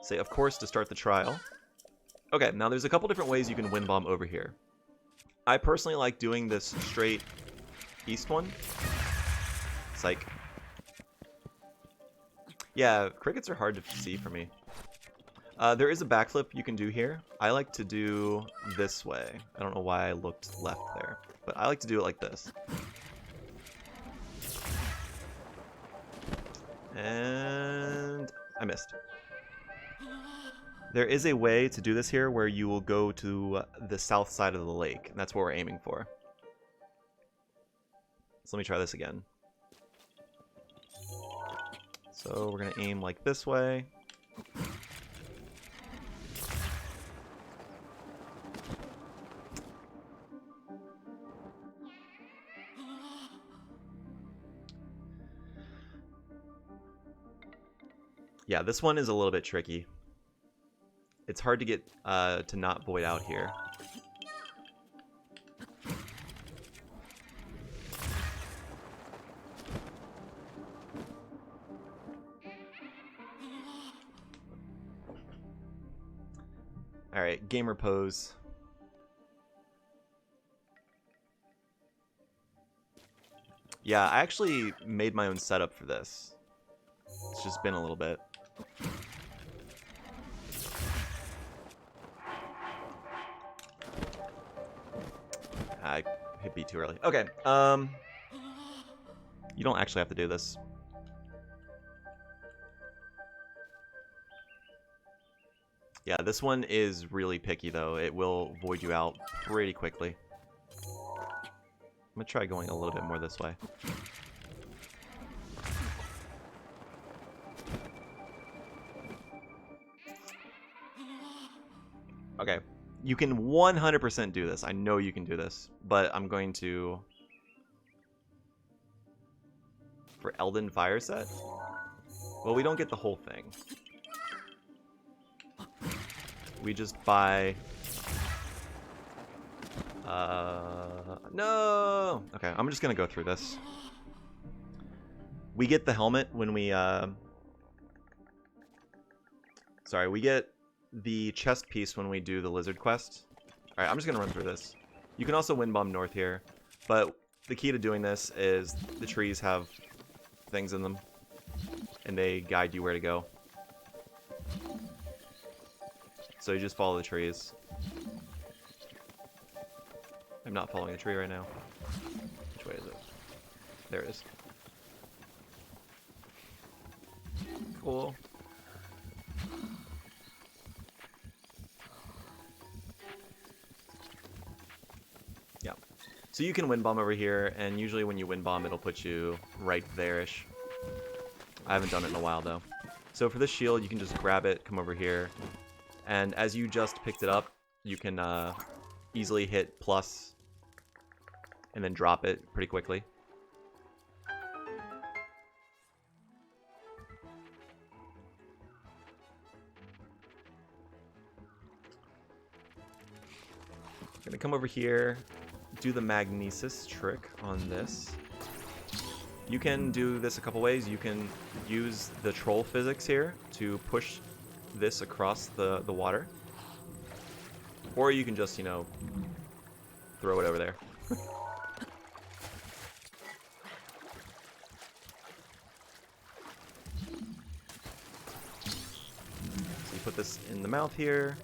Say, of course, to start the trial. Okay, now there's a couple different ways you can wind bomb over here. I personally like doing this straight east one. It's like... Yeah, crickets are hard to see for me. There is a backflip you can do here. I like to do this way. I don't know why I looked left there, but I like to do it like this. And I missed. There is a way to do this here where you will go to the south side of the lake, and that's what we're aiming for. So let me try this again. So we're going to aim like this way. Yeah, this one is a little bit tricky. It's hard to get to not void out here. Alright, gamer pose. Yeah, I actually made my own setup for this. It's just been a little bit. I hit B too early. Okay, you don't actually have to do this. Yeah, this one is really picky, though. It will void you out pretty quickly. I'm going to try going a little bit more this way. Okay, you can 100% do this. I know you can do this, but I'm going to... For Elden Fire Set? Well, we don't get the whole thing. We just buy... No! Okay, I'm just gonna go through this. We get the helmet when we, Sorry, we get the chest piece when we do the lizard quest. Alright, I'm just gonna run through this. You can also wind bomb north here, but the key to doing this is the trees have things in them, and they guide you where to go. So you just follow the trees. I'm not following the tree right now. Which way is it? There it is. Cool. Yeah. So you can wind bomb over here, and usually when you wind bomb, it'll put you right there-ish. I haven't done it in a while, though. So for this shield, you can just grab it, come over here, and as you just picked it up, you can easily hit plus and then drop it pretty quickly. I'm gonna come over here, do the magnesis trick on this. You can do this a couple ways. You can use the troll physics here to push this across the water. Or you can just, you know, throw it over there. So you put this in the mouth here.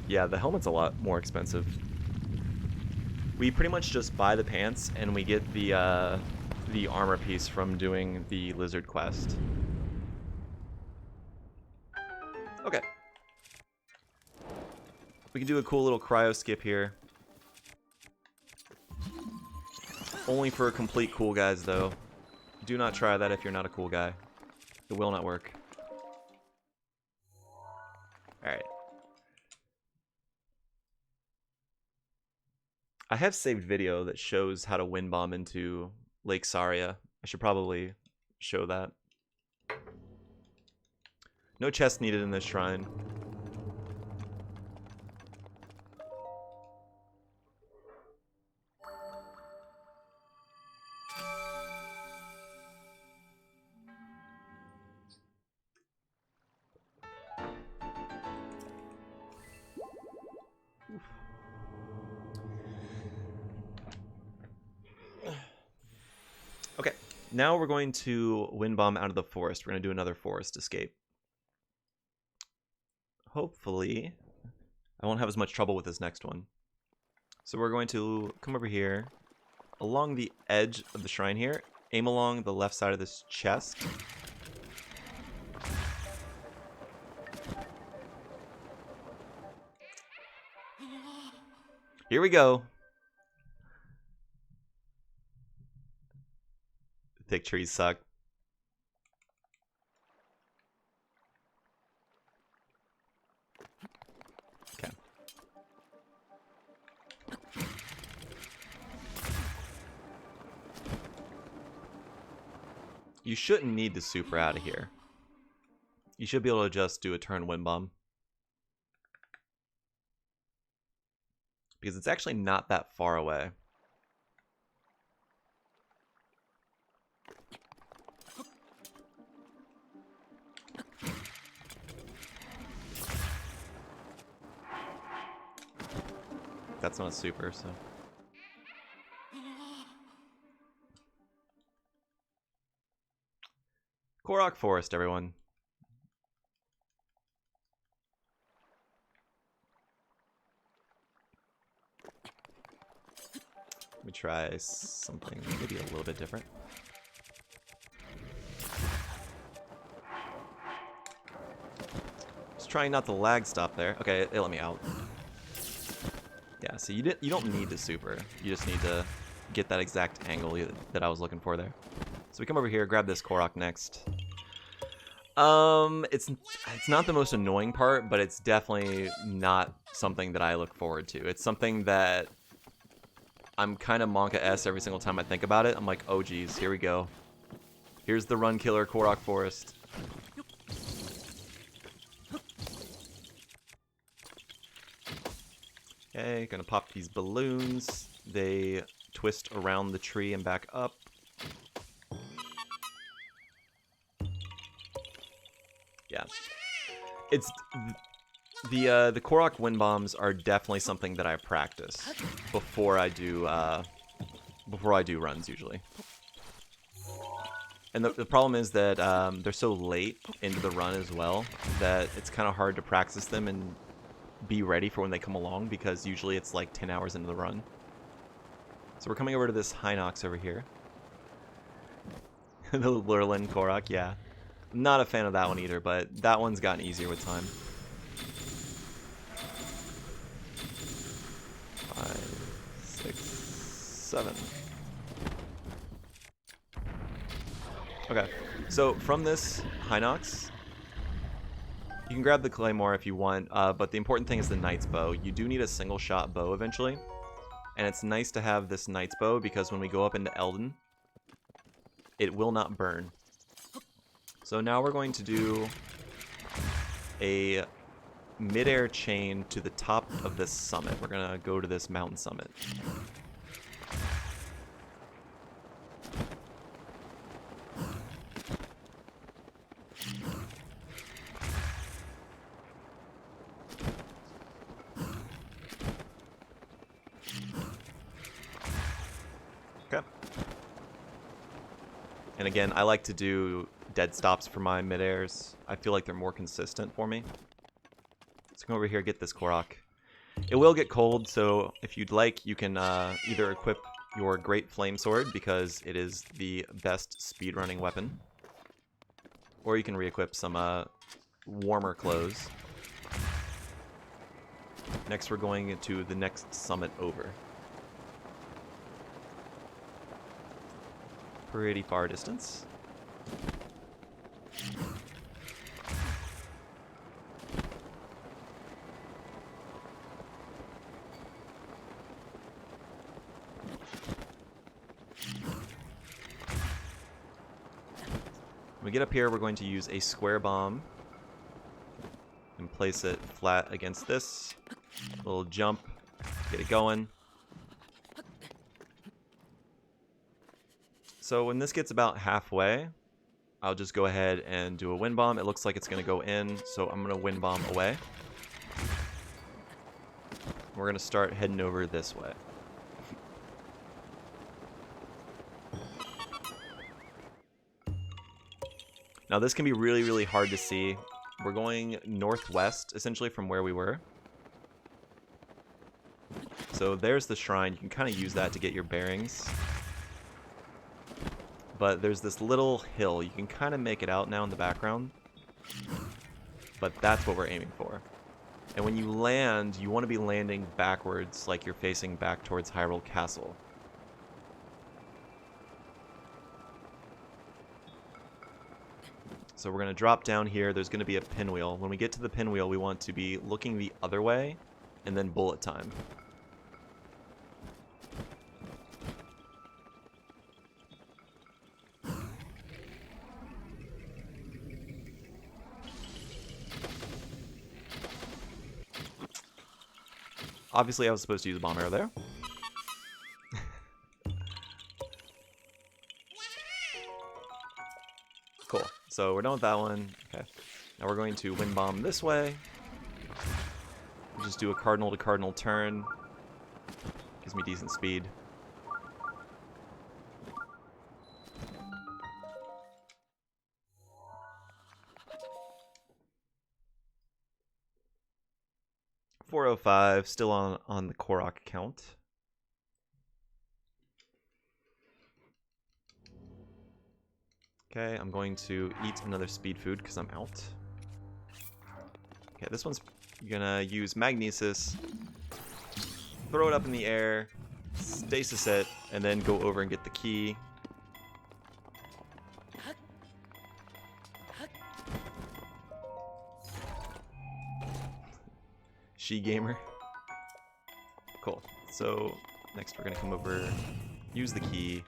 Yeah, the helmet's a lot more expensive. We pretty much just buy the pants, and we get the armor piece from doing the lizard quest. Okay. We can do a cool little cryo skip here. Only for complete cool guys, though. Do not try that if you're not a cool guy. It will not work. Alright. I have saved video that shows how to wind bomb into Lake Saria. I should probably show that. No chest needed in this shrine. Okay, now we're going to wind bomb out of the forest. We're going to do another forest escape. Hopefully, I won't have as much trouble with this next one. So we're going to come over here, along the edge of the shrine here, aim along the left side of this chest. Here we go. Thick trees suck. Okay. You shouldn't need to super out of here. You should be able to just do a turn wind bomb. Because it's actually not that far away. That's not a super, so... Korok Forest, everyone. Let me try something maybe a little bit different. Just trying not to lag stop there. Okay, it let me out. Yeah, so you don't need the super. You just need to get that exact angle that I was looking for there. So we come over here, grab this Korok next. It's not the most annoying part, but it's definitely not something that I look forward to. It's something that I'm kind of Monka-S every single time I think about it. I'm like, oh geez, here we go. Here's the run killer Korok Forest. Okay, gonna pop these balloons. They twist around the tree and back up. Yeah. It's... The Korok wind bombs are definitely something that I practice before I do runs usually. And the problem is that they're so late into the run as well that it's kind of hard to practice them and be ready for when they come along, because usually it's like 10 hours into the run. So we're coming over to this Hinox over here. The Lurlin Korok, yeah. Not a fan of that one either, but that one's gotten easier with time. 5, 6, 7. Okay, so from this Hinox, you can grab the Claymore if you want, but the important thing is the Knight's Bow. You do need a single shot bow eventually, and it's nice to have this Knight's Bow because when we go up into Eldin, it will not burn. So now we're going to do a mid-air chain to the top of this summit. We're going to go to this mountain summit. Okay. And again, I like to do dead stops for my mid-airs. I feel like they're more consistent for me. Let's come over here, get this Korok. It will get cold, so if you'd like, you can either equip your Great Flame Sword, because it is the best speedrunning weapon. Or you can re-equip some warmer clothes. Next, we're going to the next summit over. Pretty far distance. When we get up here, we're going to use a square bomb and place it flat against this. Little jump, get it going. So when this gets about halfway, I'll just go ahead and do a wind bomb. It looks like it's going to go in, so I'm going to wind bomb away. We're going to start heading over this way. Now this can be really, really hard to see. We're going northwest, essentially, from where we were. So there's the shrine. You can kind of use that to get your bearings. But there's this little hill. You can kind of make it out now in the background. But that's what we're aiming for. And when you land, you want to be landing backwards, like you're facing back towards Hyrule Castle. So we're going to drop down here. There's going to be a pinwheel. When we get to the pinwheel, we want to be looking the other way, and then bullet time. Obviously, I was supposed to use a bomb arrow there. Cool. So we're done with that one. Okay. Now we're going to wind bomb this way. We'll just do a cardinal to cardinal turn. Gives me decent speed. $405, still on the Korok account. Okay, I'm going to eat another speed food because I'm out. Okay, this one's gonna use Magnesis, throw it up in the air, stasis it, and then go over and get the key. She-gamer. Cool. So next we're gonna come over, use the key.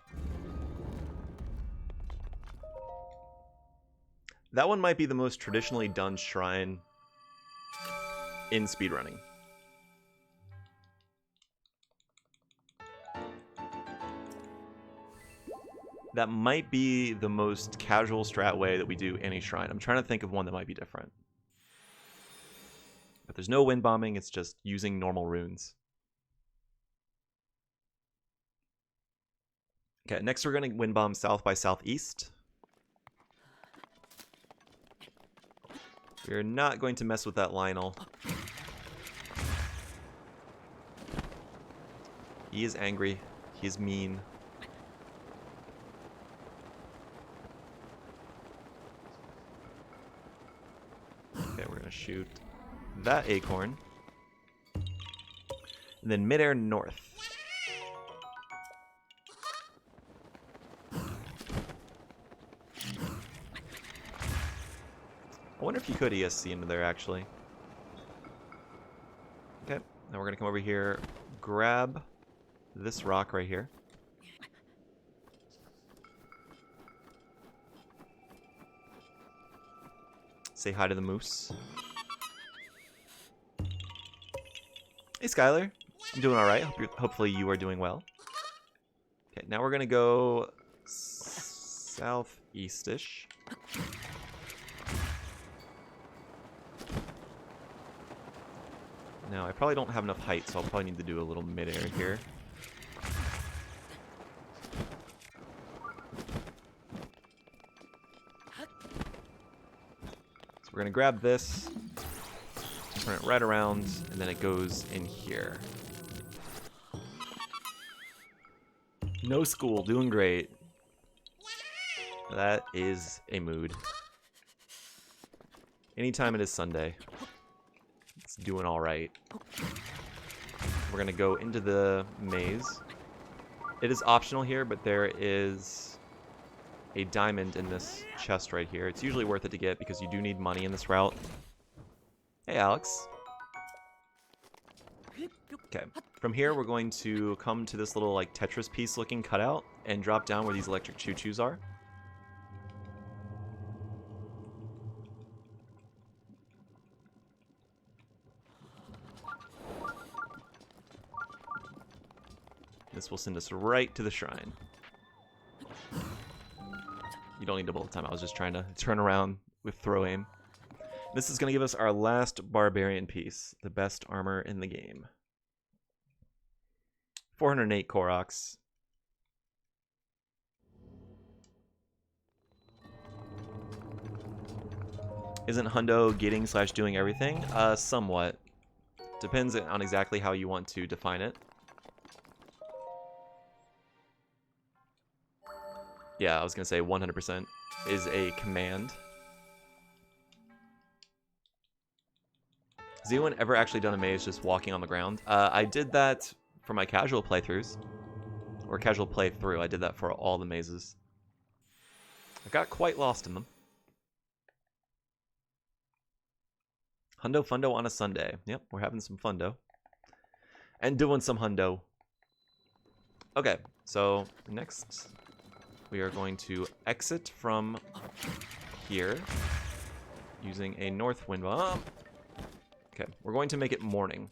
That one might be the most traditionally done shrine in speedrunning. That might be the most casual strat way that we do any shrine. I'm trying to think of one that might be different. But there's no wind bombing, it's just using normal runes. Okay, next we're going to wind bomb south by southeast. We're not going to mess with that Lionel. He is angry. He is mean. Okay, we're going to shoot that acorn. And then midair north. I wonder if you could ESC into there, actually. Okay, now we're going to come over here, grab this rock right here. Say hi to the moose. Hey, Skylar. I'm doing all right. Hopefully you are doing well. Okay, now we're going to go southeast-ish. Now, I probably don't have enough height, so I'll probably need to do a little mid-air here. So we're going to grab this, turn it right around, and then it goes in here. No school, doing great. That is a mood. Anytime it is Sunday. It's doing all right. We're gonna go into the maze. It is optional here, but there is a diamond in this chest right here. It's usually worth it to get because you do need money in this route. Hey, Alex. Okay, from here we're going to come to this little like Tetris piece looking cutout and drop down where these electric choo-choos are. This will send us right to the shrine. You don't need to bullet time. I was just trying to turn around with throw aim. This is going to give us our last barbarian piece, the best armor in the game. 408 Koroks. Isn't Hundo getting / doing everything? Somewhat. Depends on exactly how you want to define it. Yeah, I was going to say 100% is a command. Has anyone ever actually done a maze just walking on the ground? I did that for my casual playthroughs. Or casual playthrough. I did that for all the mazes. I got quite lost in them. Hundo Fundo on a Sunday. Yep, we're having some Fundo. And doing some Hundo. Okay, so next we are going to exit from here using a north wind bomb. Okay, we're going to make it morning.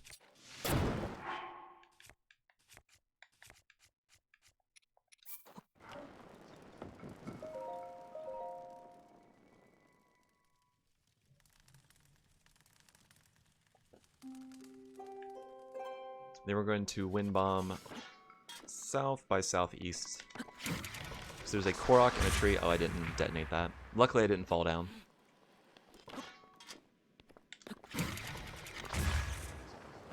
Then we're going to wind bomb south by southeast. So there's a Korok and a tree. Oh, I didn't detonate that. Luckily, I didn't fall down.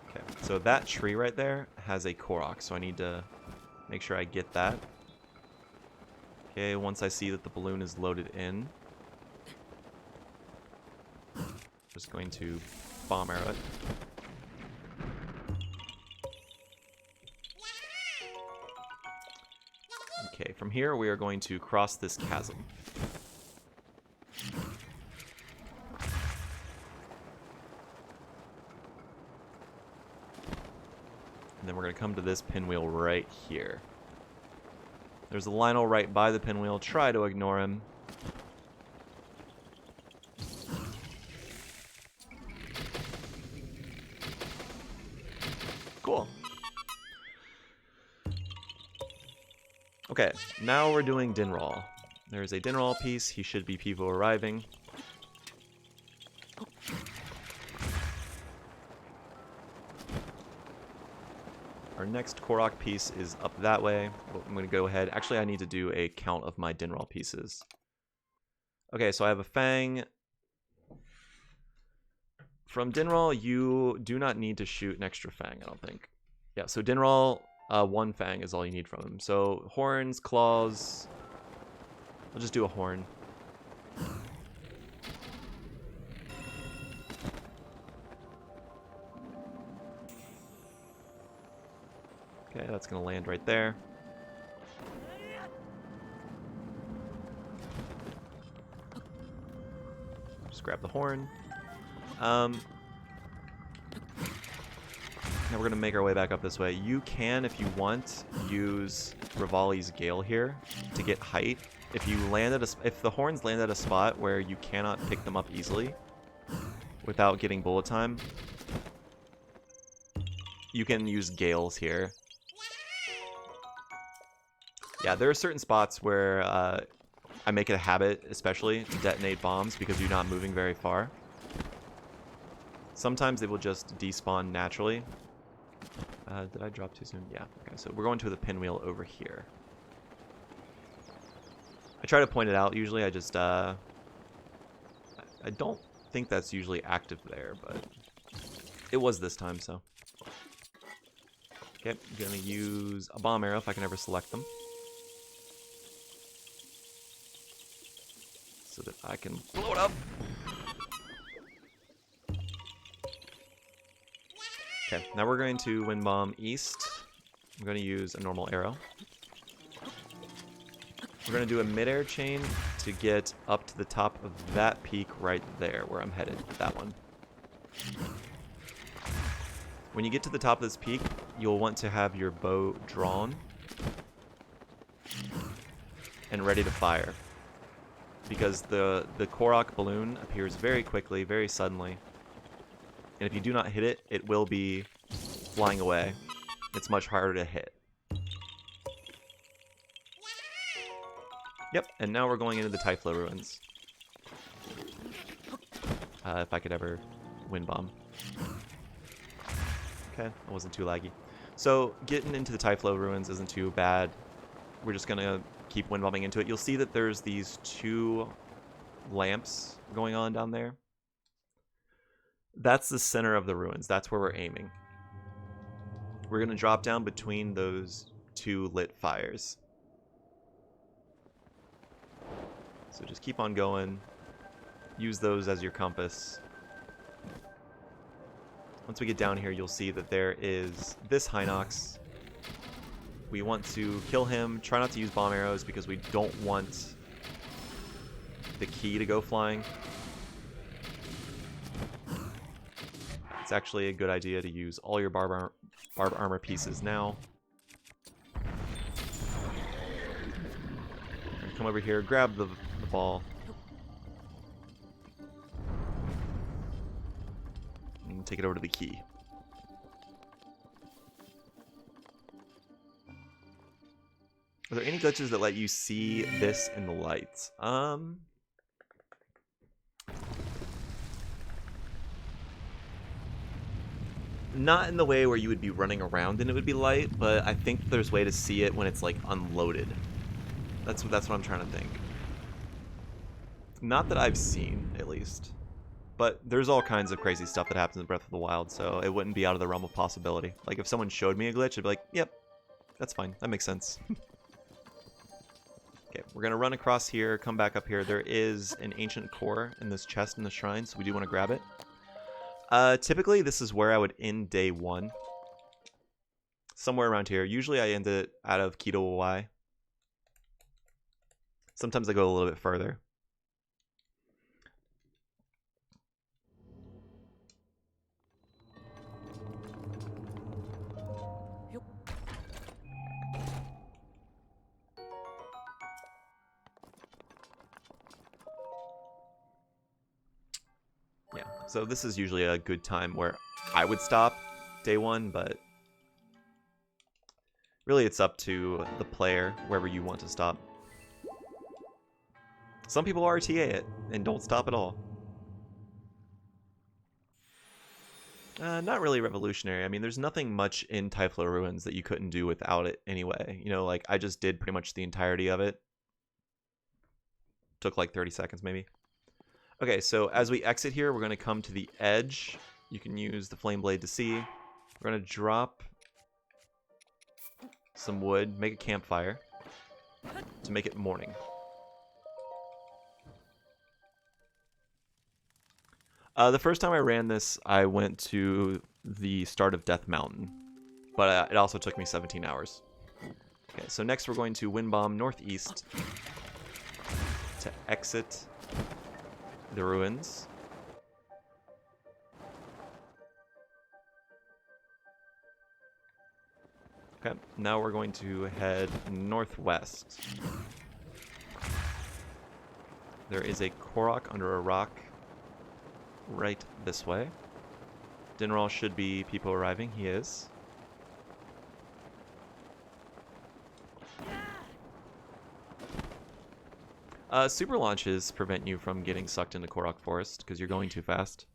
Okay, so that tree right there has a Korok, so I need to make sure I get that. Okay, once I see that the balloon is loaded in, just going to bomb arrow it. Okay, from here we are going to cross this chasm. And then we're going to come to this pinwheel right here. There's a Lionel right by the pinwheel. Try to ignore him. Cool. Okay, now we're doing Dinral. There's a Dinral piece. He should be Pivo arriving. Our next Korok piece is up that way. I'm going to go ahead. Actually, I need to do a count of my Dinral pieces. Okay, so I have a Fang. From Dinral, you do not need to shoot an extra Fang, I don't think. Yeah, so Dinral, one Fang is all you need from him. So horns, claws. I'll just do a horn. Okay, that's going to land right there. Just grab the horn. Now we're going to make our way back up this way. You can, if you want, use Rivali's Gale here to get height. If you land at if the horns land at a spot where you cannot pick them up easily without getting bullet time, you can use Gales here. Yeah, there are certain spots where I make it a habit, especially, to detonate bombs because you're not moving very far. Sometimes they will just despawn naturally. Did I drop too soon? Yeah. Okay, so we're going to the pinwheel over here. I try to point it out. Usually I just... I don't think that's usually active there, but it was this time, so... Okay, I'm going to use a bomb arrow if I can ever select them. So that I can blow it up. Okay, now we're going to wind bomb east. I'm going to use a normal arrow. We're going to do a mid-air chain to get up to the top of that peak right there where I'm headed, that one. When you get to the top of this peak, you'll want to have your bow drawn and ready to fire. Because the Korok balloon appears very quickly, very suddenly. And if you do not hit it, it will be flying away. It's much harder to hit. Yep, and now we're going into the Typhlo Ruins. If I could ever wind bomb. Okay, that wasn't too laggy. So, getting into the Typhlo Ruins isn't too bad. We're just gonna keep wind bombing into it. You'll see that there's these two lamps going on down there. That's the center of the ruins. That's where we're aiming. We're going to drop down between those two lit fires. So just keep on going. Use those as your compass. Once we get down here, you'll see that there is this Hinox. We want to kill him. Try not to use bomb arrows because we don't want the key to go flying. It's actually a good idea to use all your barb armor pieces now. And come over here, grab the ball. And take it over to the key. Are there any glitches that let you see this in the lights? Not in the way where you would be running around and it would be light, but I think there's a way to see it when it's like unloaded. That's what I'm trying to think. Not that I've seen, at least. But there's all kinds of crazy stuff that happens in Breath of the Wild, so it wouldn't be out of the realm of possibility. Like, if someone showed me a glitch, I'd be like, yep, that's fine. That makes sense. Okay, we're going to run across here, come back up here. There is an ancient core in this chest in the shrine, so we do want to grab it. Typically, this is where I would end day 1. Somewhere around here. Usually I end it out of Keto Y. Sometimes I go a little bit further. Yeah, so this is usually a good time where I would stop day 1, but really it's up to the player wherever you want to stop. Some people RTA it and don't stop at all. Not really revolutionary. I mean, there's nothing much in Typhlo Ruins that you couldn't do without it anyway. You know, like, I just did pretty much the entirety of it. Took like 30 seconds maybe. Okay, so as we exit here, we're going to come to the edge. You can use the flame blade to see. We're going to drop some wood, make a campfire to make it morning. The first time I ran this, I went to the start of Death Mountain, but it also took me 17 hours. Okay, so next we're going to Wind Bomb northeast to exit the ruins. Okay, now we're going to head northwest. There is a Korok under a rock right this way. Dinral should be people arriving. He is. Super launches prevent you from getting sucked into Korok Forest because you're going too fast.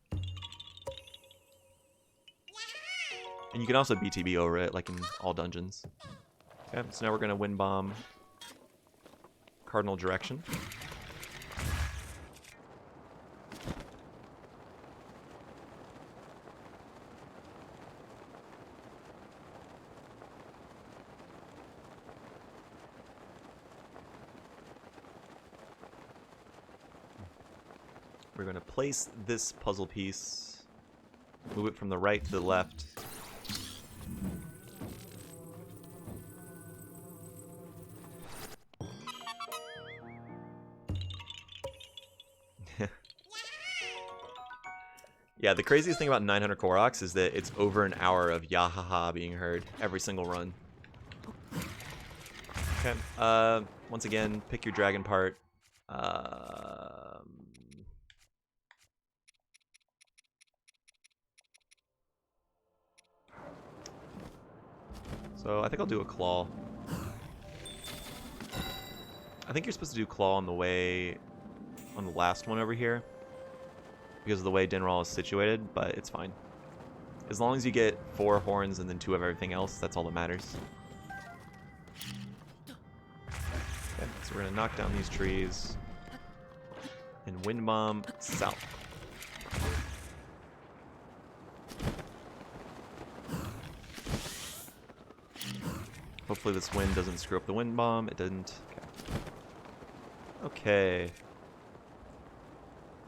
And you can also BTB over it, like in all dungeons. Okay, so now we're going to Wind Bomb cardinal direction. We're going to place this puzzle piece, move it from the right to the left. Yeah, the craziest thing about 900 Koroks is that it's over an hour of yahaha being heard every single run. Okay, once again, pick your dragon part. So I think I'll do a claw. I think you're supposed to do claw on the way, on the last one over here, because of the way Dinral is situated, but it's fine. As long as you get 4 horns and then 2 of everything else, that's all that matters. Okay, so we're gonna knock down these trees and Wind Bomb south. Hopefully this wind doesn't screw up the Wind Bomb. It didn't. Okay.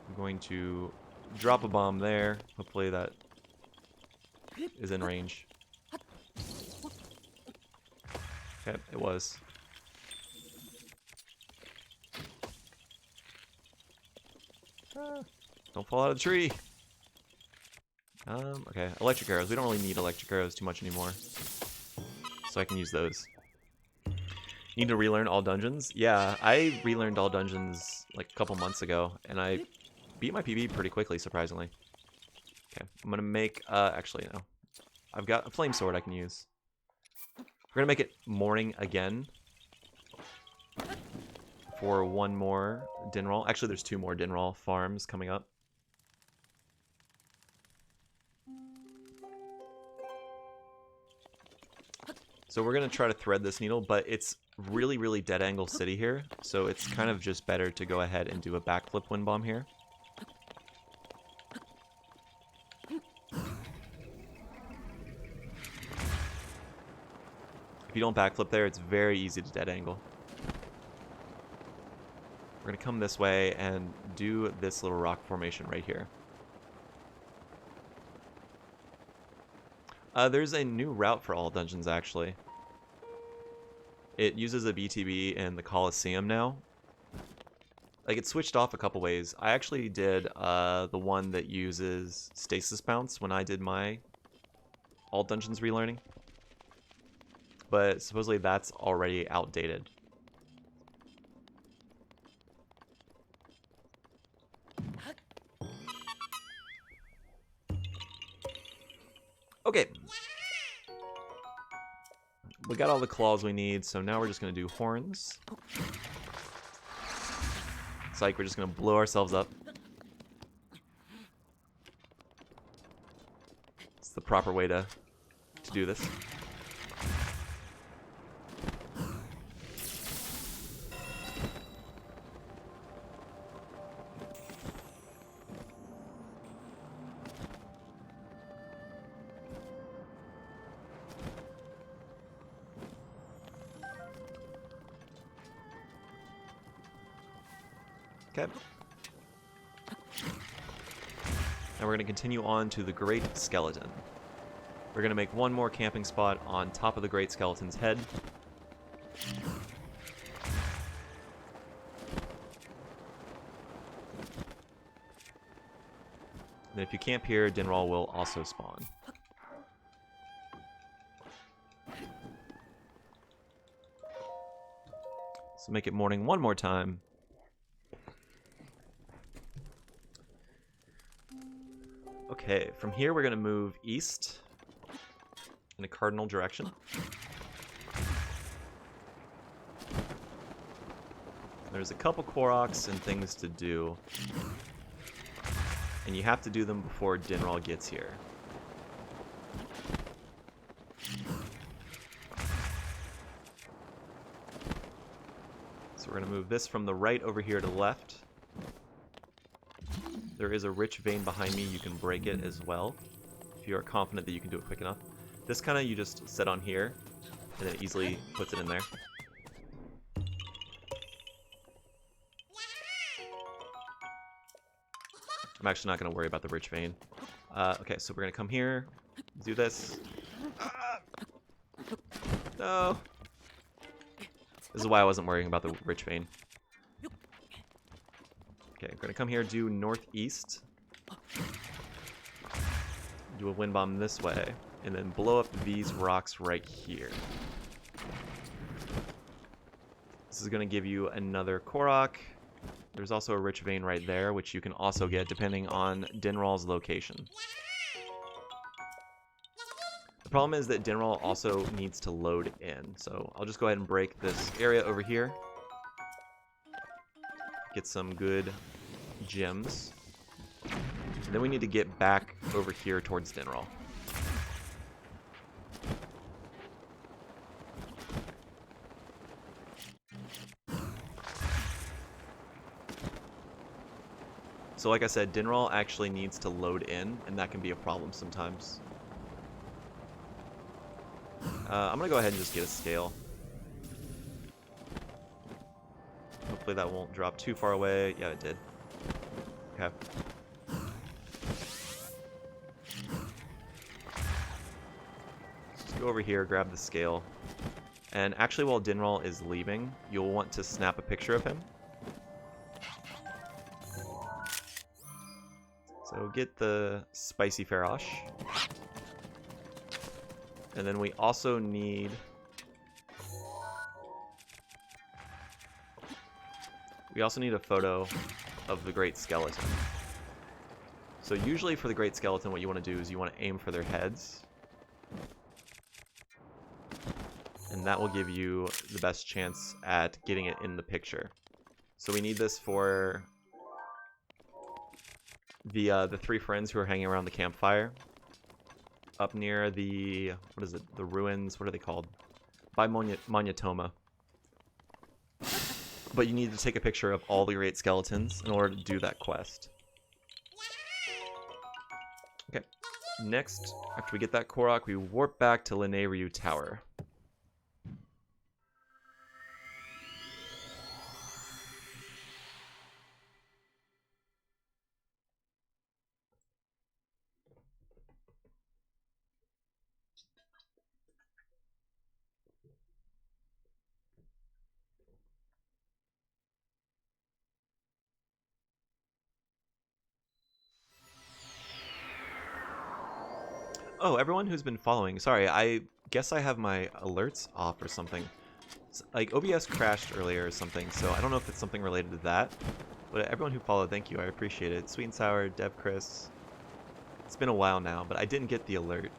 I'm going to drop a bomb there. Hopefully that is in range. Okay, it was. Don't fall out of the tree. Okay, electric arrows. We don't really need electric arrows too much anymore, so I can use those. Need to relearn all dungeons? Yeah, I relearned all dungeons like a couple months ago, and I beat my PB pretty quickly, surprisingly. Okay, I'm gonna make, actually, no. I've got a flame sword I can use. We're gonna make it morning again for 1 more Dinral. Actually, there's 2 more Dinral farms coming up. So we're going to try to thread this needle, but it's really, really dead angle city here. So it's kind of just better to go ahead and do a backflip wind bomb here. If you don't backflip there, it's very easy to dead angle. We're going to come this way and do this little rock formation right here. There's a new route for all dungeons, actually. It uses a BTB in the Coliseum now. Like, it switched off a couple ways. I actually did the one that uses stasis bounce when I did my all dungeons relearning. But supposedly that's already outdated. Okay. We got all the claws we need, so now we're just going to do horns. It's like we're just going to blow ourselves up. It's the proper way to do this. Okay. Now we're going to continue on to the Great Skeleton. We're going to make one more camping spot on top of the Great Skeleton's head. And if you camp here, Dinral will also spawn. So make it morning one more time. Okay, from here we're going to move east in a cardinal direction. There's a couple Koroks and things to do. And you have to do them before Dinral gets here. So we're going to move this from the right over here to the left. There is a rich vein behind me. You can break it as well if you are confident that you can do it quick enough. This kind of you just set on here and it easily puts it in there. I'm actually not going to worry about the rich vein. Okay, so we're going to come here, do this. No. This is why I wasn't worrying about the rich vein. Okay, I'm going to come here, do northeast. Do a wind bomb this way, and then blow up these rocks right here. This is going to give you another Korok. There's also a rich vein right there, which you can also get depending on Dinral's location. The problem is that Dinral also needs to load in, so I'll just go ahead and break this area over here. Get some good gems. And then we need to get back over here towards Dinral. So like I said, Dinral actually needs to load in, and that can be a problem sometimes. I'm going to go ahead and just get a scale. Hopefully that won't drop too far away. Yeah, it did. Okay. Just go over here, grab the scale. And actually while Dinral is leaving, you'll want to snap a picture of him. So get the spicy Farosh. And then we also need... a photo of the Great Skeleton. So usually for the Great Skeleton, what you want to do is you want to aim for their heads. And that will give you the best chance at getting it in the picture. So we need this for the three friends who are hanging around the campfire. Up near the, what is it, the ruins, what are they called? by Monyetoma. But you need to take a picture of all the great skeletons in order to do that quest. Okay, next, after we get that Korok, we warp back to Linneiryu Tower. Oh, everyone who's been following, sorry, I guess I have my alerts off or something. Like, OBS crashed earlier or something, so I don't know if it's something related to that. But everyone who followed, thank you, I appreciate it. Sweet and Sour, Dev Chris. It's been a while now, but I didn't get the alert.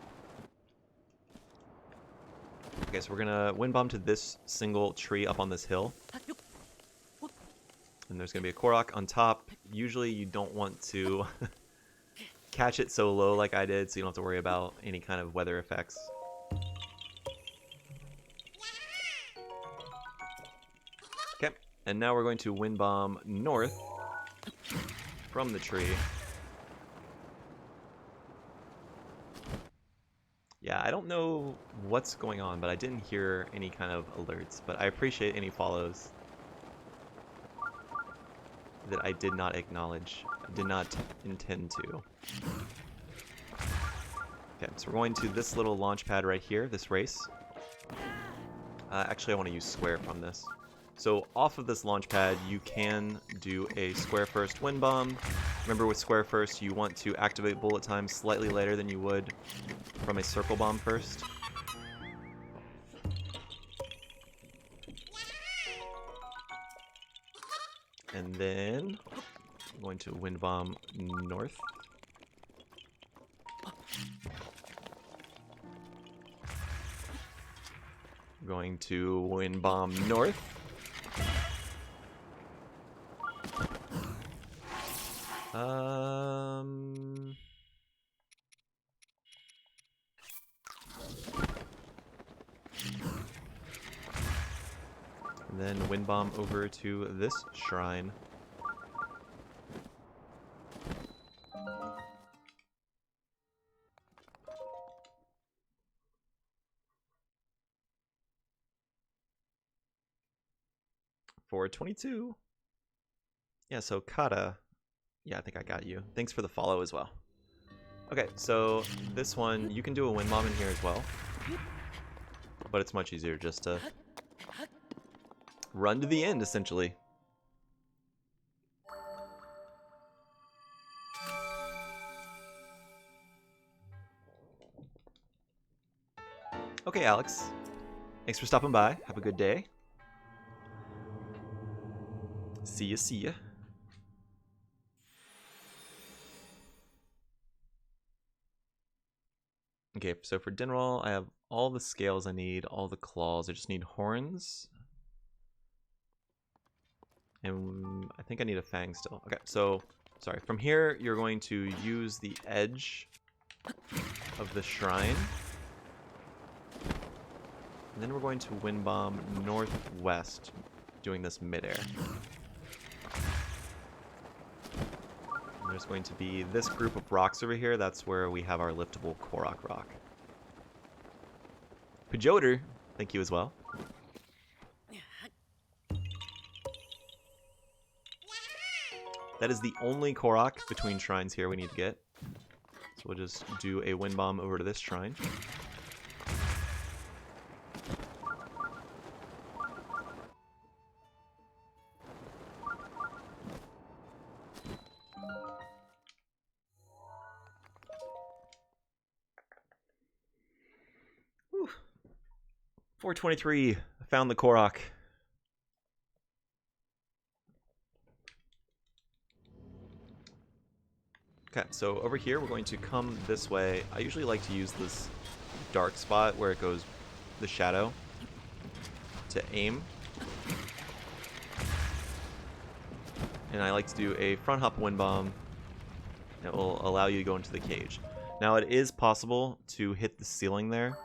Okay, so we're gonna wind bomb to this single tree up on this hill. And there's gonna be a Korok on top. Usually you don't want to catch it so low like I did, so you don't have to worry about any kind of weather effects. Okay, and now we're going to wind bomb north from the tree. Yeah, I don't know what's going on, but I didn't hear any kind of alerts, but I appreciate any follows that I did not acknowledge. I did not intend to. Okay, so we're going to this little launch pad right here, this race. Actually, I want to use square from this. So off of this launch pad, you can do a square first wind bomb. Remember, with square first, you want to activate bullet time slightly later than you would from a circle bomb first. And then I'm going to wind bomb north. I'm going to wind bomb north. And then wind bomb over to this shrine. For 22. Yeah, so Kata. Yeah, I think I got you. Thanks for the follow as well. Okay, so this one, you can do a wind bomb in here as well. But it's much easier just to run to the end, essentially. Okay, Alex. Thanks for stopping by. Have a good day. See ya, see ya. Okay, so for Dinroll, I have all the scales I need, all the claws. I just need horns. And I think I need a fang still. Okay, so, sorry. From here, you're going to use the edge of the shrine. And then we're going to wind bomb northwest, doing this midair. And there's going to be this group of rocks over here. That's where we have our liftable Korok rock. Pajodr, thank you as well. That is the only Korok between shrines here we need to get. So we'll just do a wind bomb over to this shrine. Whew. 423. I found the Korok. Okay, so over here we're going to come this way. I usually like to use this dark spot where it goes the shadow to aim. And I like to do a front hop wind bomb that will allow you to go into the cage. Now it is possible to hit the ceiling there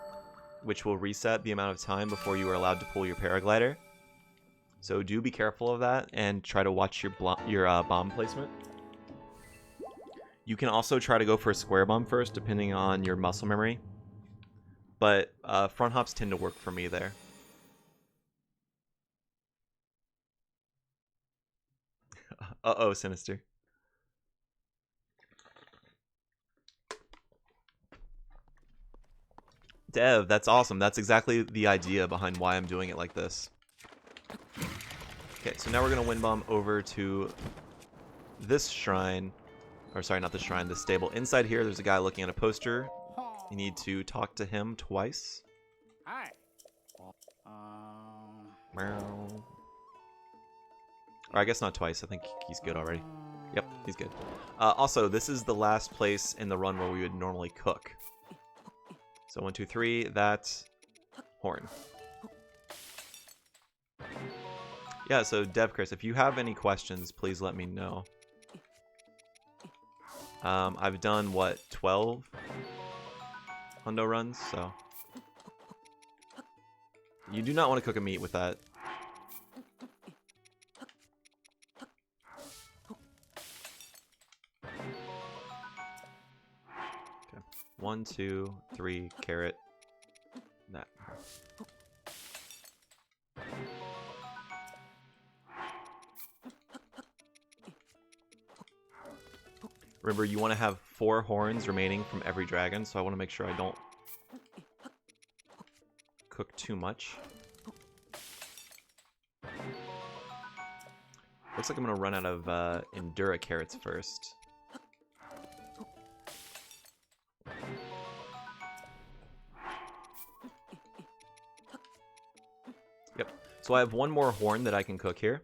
which will reset the amount of time before you are allowed to pull your paraglider. So do be careful of that and try to watch your bomb placement. You can also try to go for a square bomb first, depending on your muscle memory. But front hops tend to work for me there. Uh-oh, Sinister. Dev, that's awesome. That's exactly the idea behind why I'm doing it like this. Okay, so now we're going to wind bomb over to this shrine. Or sorry, not the shrine, the stable. Inside here, there's a guy looking at a poster. You need to talk to him twice. Hi. Or I guess not twice. I think he's good already. Yep, he's good. Also, this is the last place in the run where we would normally cook. So 1, 2, 3, that's horn. Yeah, so Dev Chris, if you have any questions, please let me know. I've done, what, 12 hundo runs, so... You do not want to cook a meat with that. Okay. 1, 2, 3, carrot. That. Remember, you want to have 4 horns remaining from every dragon, so I want to make sure I don't cook too much. Looks like I'm going to run out of Endura carrots first. Yep. So I have 1 more horn that I can cook here.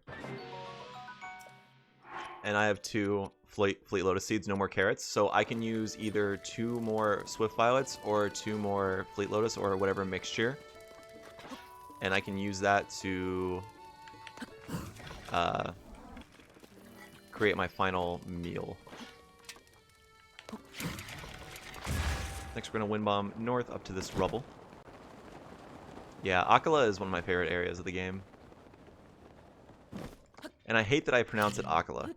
And I have 2 Fleet Lotus Seeds, no more carrots. So I can use either 2 more Swift Violets or 2 more Fleet Lotus or whatever mixture. And I can use that to create my final meal. Next we're going to wind bomb north up to this rubble. Yeah, Akala is one of my favorite areas of the game. And I hate that I pronounce it Akala.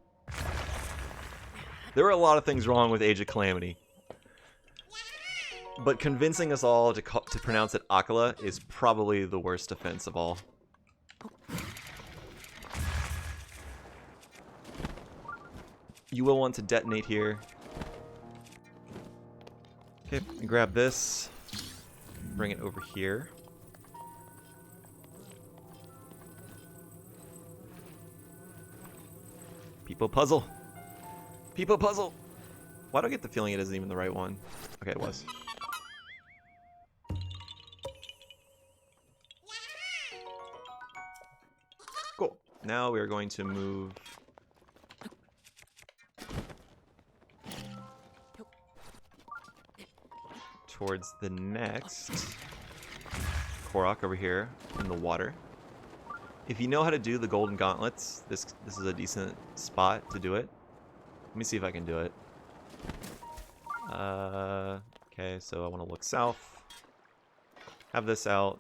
There are a lot of things wrong with Age of Calamity. But convincing us all to pronounce it Akala is probably the worst offense of all. You will want to detonate here. Okay, and grab this. Bring it over here. People puzzle. People puzzle. Why do I get the feeling it isn't even the right one? Okay, it was. Cool. Now we are going to move towards the next Korok over here in the water. If you know how to do the golden gauntlets, this is a decent spot to do it. Let me see if I can do it. Okay, so I want to look south. Have this out.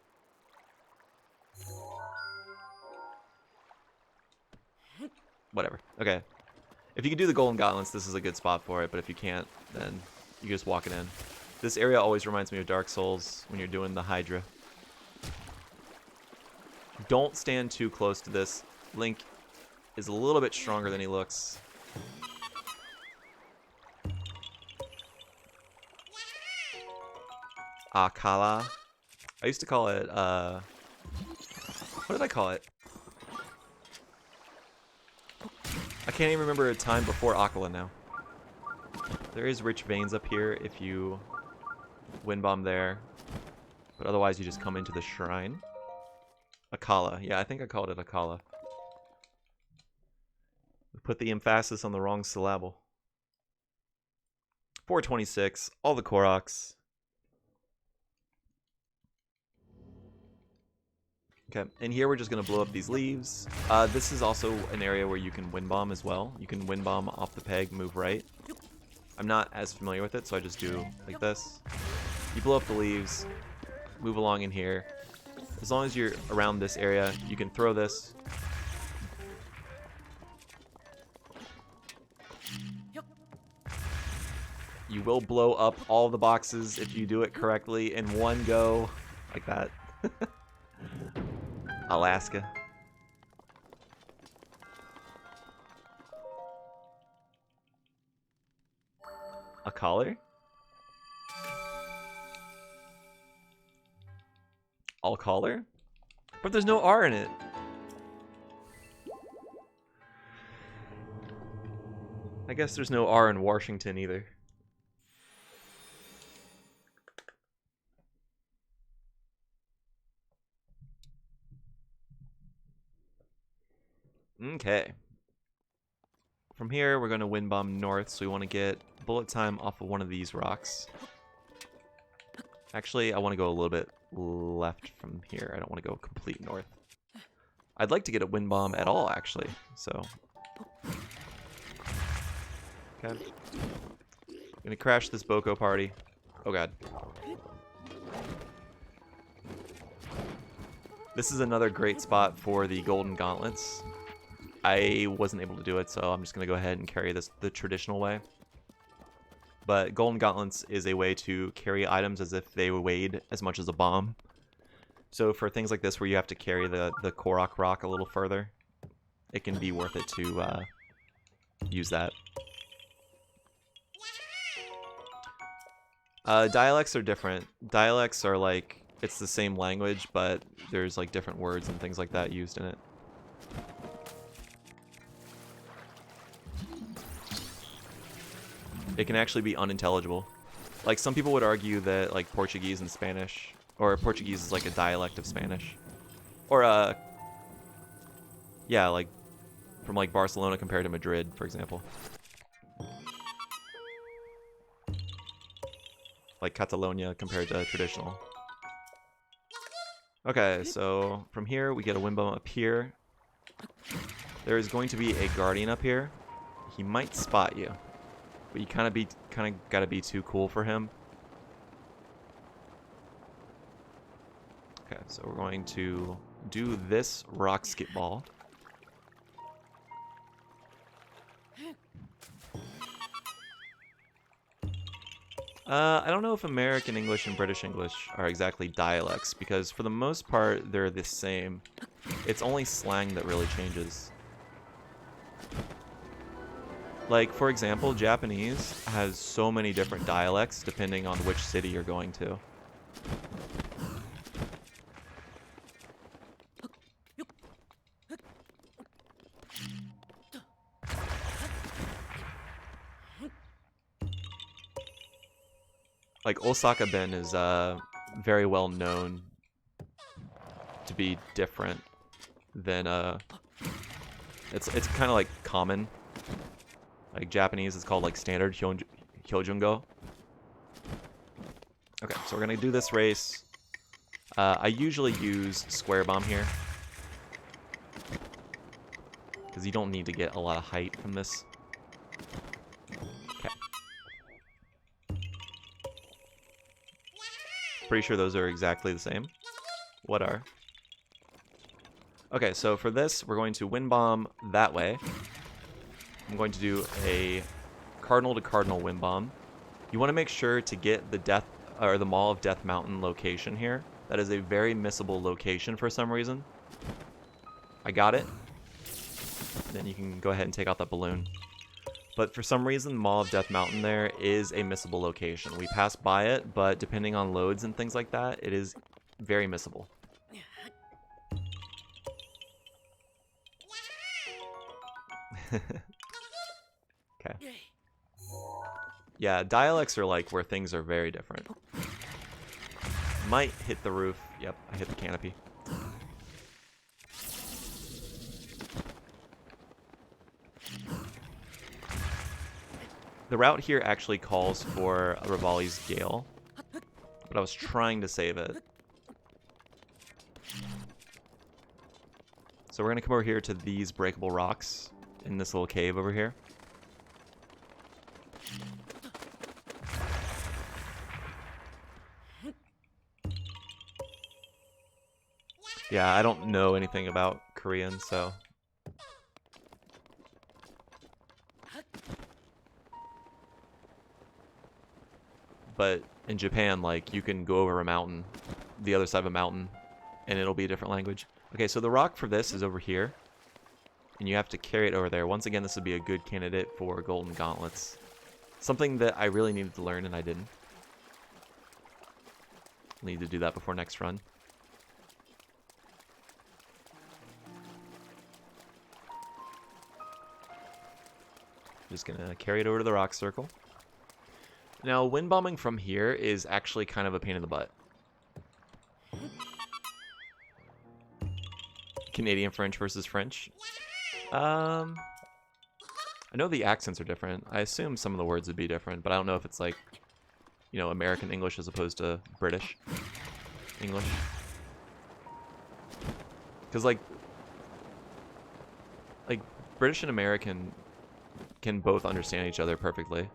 Whatever. Okay. If you can do the golden gauntlets, this is a good spot for it, but if you can't, then you just walk it in. This area always reminds me of Dark Souls when you're doing the Hydra. Don't stand too close to this. Link is a little bit stronger than he looks. Akala. I used to call it, what did I call it? I can't even remember a time before Akala now. There is rich veins up here if you wind bomb there. But otherwise you just come into the shrine. Akala. Yeah, I think I called it Akala. We put the emphasis on the wrong syllable. 426. All the Koroks. Okay, and here we're just going to blow up these leaves. This is also an area where you can wind bomb as well. You can wind bomb off the peg, move right. I'm not as familiar with it, so I just do like this. You blow up the leaves, move along in here. As long as you're around this area, you can throw this. You will blow up all the boxes if you do it correctly in one go, like that. Alaska. A collar? All collar? But there's no R in it. I guess there's no R in Washington either. Okay. From here, we're going to wind bomb north, so we want to get bullet time off of one of these rocks. Actually, I want to go a little bit left from here. I don't want to go complete north. I'd like to get a wind bomb at all, actually, so... Okay. Gonna crash this Boko party. Oh god. This is another great spot for the golden gauntlets. I wasn't able to do it, so I'm just gonna go ahead and carry this the traditional way. But golden gauntlets is a way to carry items as if they weighed as much as a bomb. So for things like this where you have to carry the Korok rock a little further, it can be worth it to use that. Dialects are different. Dialects are like, it's the same language, but there's like different words and things like that used in it. It can actually be unintelligible. Like, some people would argue that like Portuguese and Spanish, or Portuguese is like a dialect of Spanish. Or yeah, like from like Barcelona compared to Madrid, for example. Like Catalonia compared to traditional. Okay, so from here we get a wind bomb up here. There is going to be a guardian up here. He might spot you, but you kind of gotta be too cool for him. Okay, so we're going to do this rock skip ball. I don't know if American English and British English are exactly dialects, because for the most part, they're the same. It's only slang that really changes. Like, for example, Japanese has so many different dialects depending on which city you're going to. Like, Osaka Ben is very well known to be different than it's kind of like common. Like Japanese is called like standard Hyojungo. Okay, so we're gonna do this race. I usually use square bomb here because you don't need to get a lot of height from this. Okay. Pretty sure those are exactly the same. What are? Okay, so for this, we're going to wind bomb that way. I'm going to do a cardinal to cardinal wind bomb. You want to make sure to get the the Mall of Death Mountain location here. That is a very missable location for some reason. I got it. Then you can go ahead and take out that balloon. But for some reason, Mall of Death Mountain there is a missable location. We pass by it, but depending on loads and things like that, it is very missable. Okay. Yeah, dialects are like where things are very different. Might hit the roof. Yep, I hit the canopy. The route here actually calls for a Rivali's Gale, but I was trying to save it. So we're going to come over here to these breakable rocks in this little cave over here. Yeah, I don't know anything about Korean, so... But in Japan, like, you can go over a mountain, the other side of a mountain, and it'll be a different language. Okay, so the rock for this is over here, and you have to carry it over there. Once again, this would be a good candidate for golden gauntlets. Something that I really needed to learn, and I didn't. Need to do that before next run. Just gonna carry it over to the rock circle. Now, wind bombing from here is actually kind of a pain in the butt. Canadian French versus French. I know the accents are different. I assume some of the words would be different, but I don't know if it's like, you know, American English as opposed to British English. Because like British and American can both understand each other perfectly.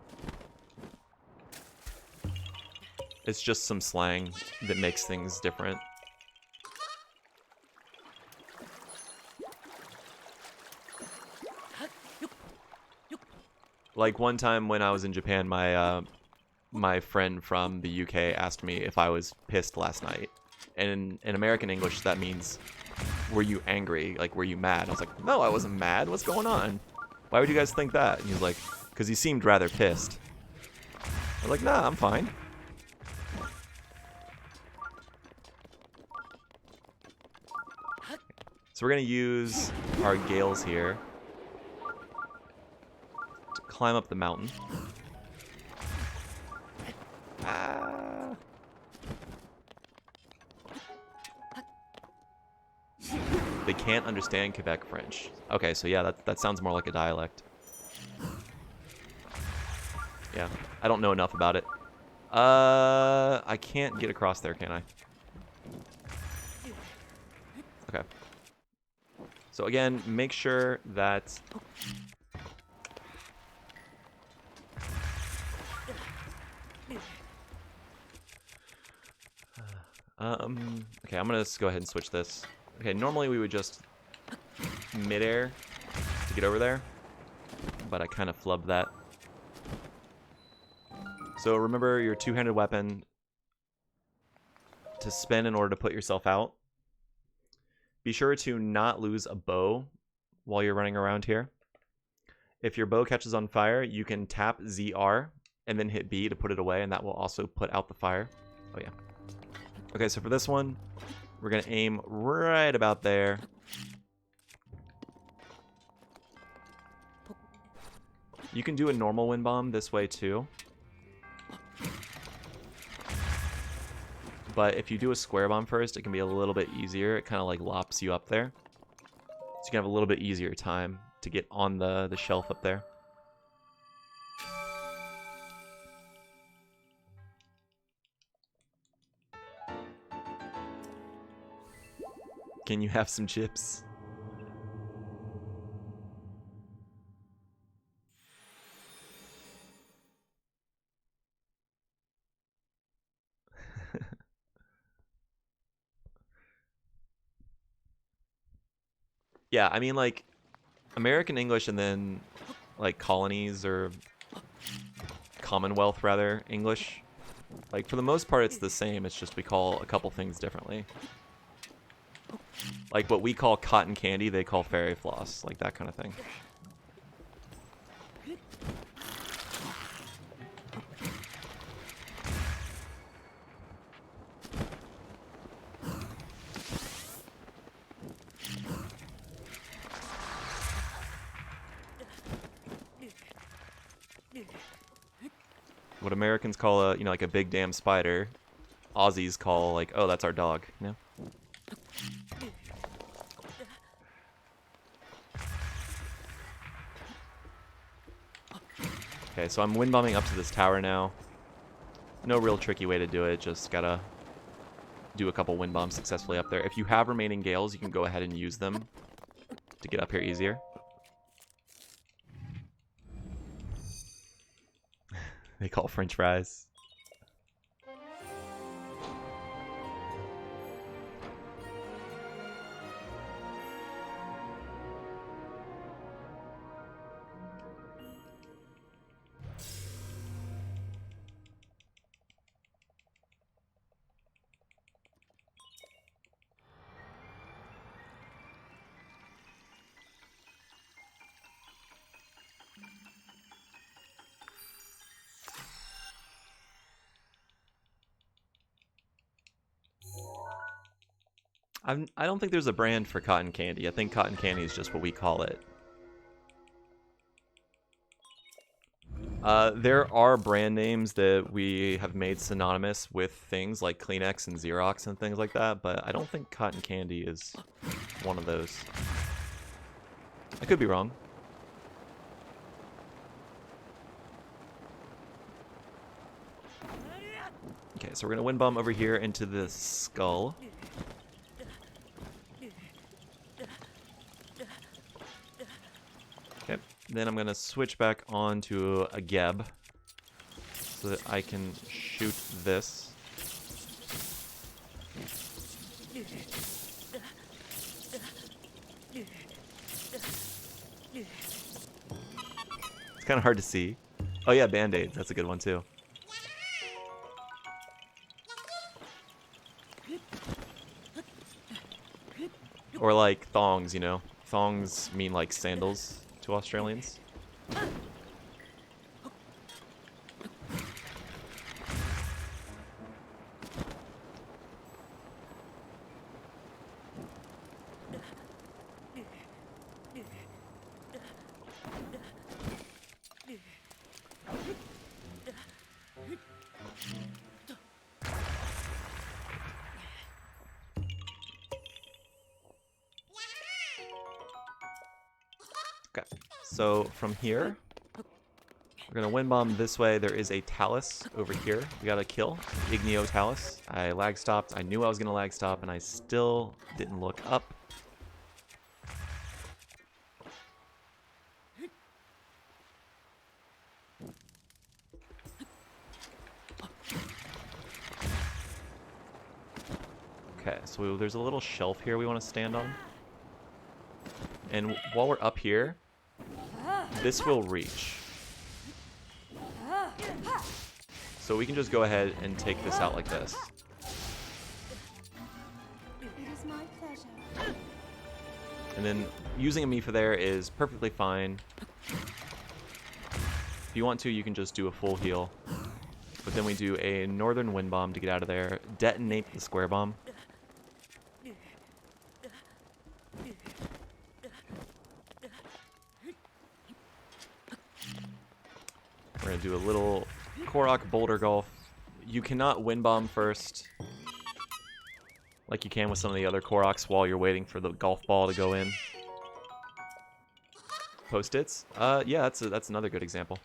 It's just some slang that makes things different. Like one time when I was in Japan, my friend from the UK asked me if I was pissed last night. And in American English, that means, were you angry? Like, were you mad? I was like, no, I wasn't mad. What's going on? Why would you guys think that? And he was like, because he seemed rather pissed. I was like, nah, I'm fine. So we're going to use our gales here to climb up the mountain. Ah. They can't understand Quebec French. Okay, so yeah, that sounds more like a dialect. Yeah, I don't know enough about it. I can't get across there, can I? Okay. So again, make sure that... okay, I'm gonna just go ahead and switch this. Okay, normally we would just mid-air to get over there, but I kind of flubbed that. So remember your two-handed weapon to spin in order to put yourself out. Be sure to not lose a bow while you're running around here. If your bow catches on fire, you can tap ZR and then hit B to put it away, and that will also put out the fire. Oh yeah. Okay, so for this one, we're going to aim right about there. You can do a normal wind bomb this way too. But if you do a square bomb first, it can be a little bit easier. It kind of like lops you up there. So you can have a little bit easier time to get on the shelf up there. Can you have some chips? Yeah, I mean, like, American English and then, like, colonies or Commonwealth, rather, English. Like, for the most part, it's the same. It's just we call a couple things differently. Like, what we call cotton candy, they call fairy floss. Like, that kind of thing. What Americans call a, you know, like a big damn spider, Aussies call like, oh, that's our dog, you know? Okay, so I'm wind bombing up to this tower now. No real tricky way to do it, just gotta do a couple wind bombs successfully up there. If you have remaining gales, you can go ahead and use them to get up here easier. They call French fries. I don't think there's a brand for cotton candy. I think cotton candy is just what we call it. There are brand names that we have made synonymous with things like Kleenex and Xerox and things like that, but I don't think cotton candy is one of those. I could be wrong. Okay, so we're gonna wind bomb over here into the skull. Okay, then I'm gonna switch back onto a Geb so that I can shoot this. It's kind of hard to see. Oh yeah, Band-Aid. That's a good one too. Or like thongs, you know. Thongs mean like sandals to Australians. Okay, so from here, we're gonna wind bomb this way. There is a Talus over here. We got a kill, Igneo Talus. I lag stopped. I knew I was gonna lag stop, and I still didn't look up. Okay, so there's a little shelf here we want to stand on. And while we're up here, this will reach. So we can just go ahead and take this out like this. It is my pleasure. And then using a Mifa there is perfectly fine. If you want to, you can just do a full heal. But then we do a Northern Wind Bomb to get out of there. Detonate the Square Bomb. We're going to do a little Korok Boulder Golf. You cannot Wind Bomb first, like you can with some of the other Koroks while you're waiting for the golf ball to go in. Post-its? Yeah, that's another good example.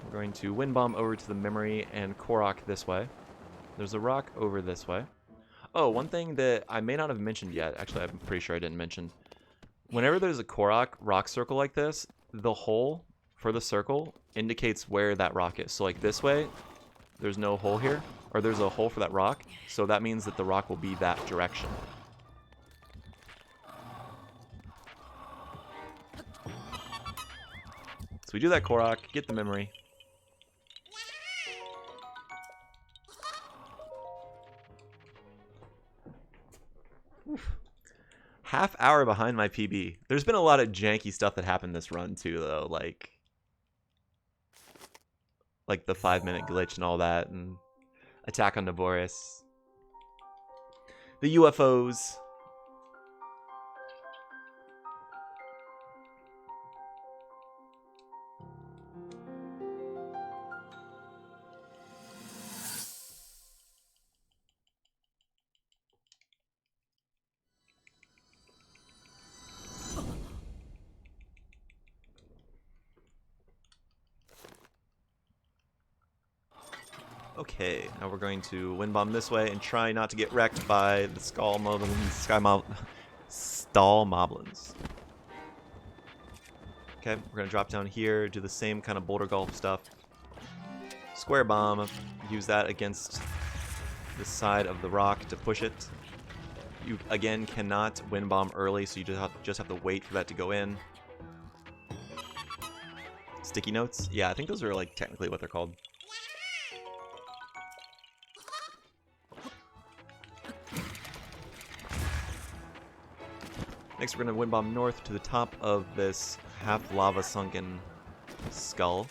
We're going to Wind Bomb over to the memory and Korok this way. There's a rock over this way. Oh, one thing that I may not have mentioned yet, actually I'm pretty sure I didn't mention. Whenever there's a Korok rock circle like this, the hole for the circle indicates where that rock is. So like this way, there's no hole here, or there's a hole for that rock, so that means that the rock will be that direction. So we do that Korok, get the memory. Oof. Half hour behind my PB. There's been a lot of janky stuff that happened this run too, though, like the 5-minute glitch and all that, and attack on Naboris, the UFOs. Okay, now we're going to Wind Bomb this way and try not to get wrecked by the Stall Moblins. Okay, we're going to drop down here, do the same kind of Boulder Golf stuff. Square Bomb, use that against the side of the rock to push it. You, again, cannot Wind Bomb early, so you just have to wait for that to go in. Sticky Notes? Yeah, I think those are like technically what they're called. Next, we're going to Wind Bomb north to the top of this half lava sunken skull.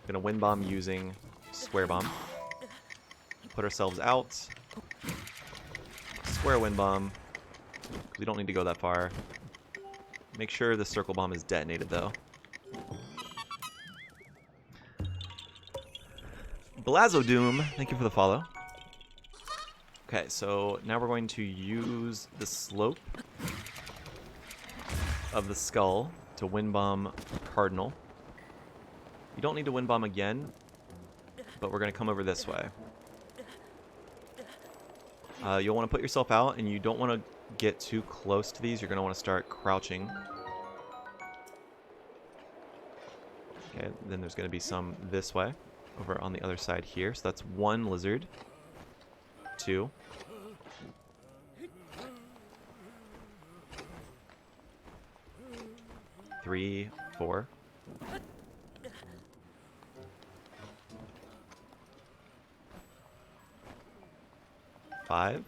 Going to Wind Bomb using Square Bomb. put ourselves out. Square wind bomb. We don't need to go that far. Make sure the circle bomb is detonated, though. Blazo Doom, thank you for the follow. Okay, so now we're going to use the slope of the skull to wind bomb Cardinal. You don't need to wind bomb again, but we're going to come over this way. You'll want to put yourself out, and you don't want to get too close to these. You're going to want to start crouching. Okay, then there's going to be some this way, over on the other side here. So that's 1 lizard. 2. 3, 4. 5.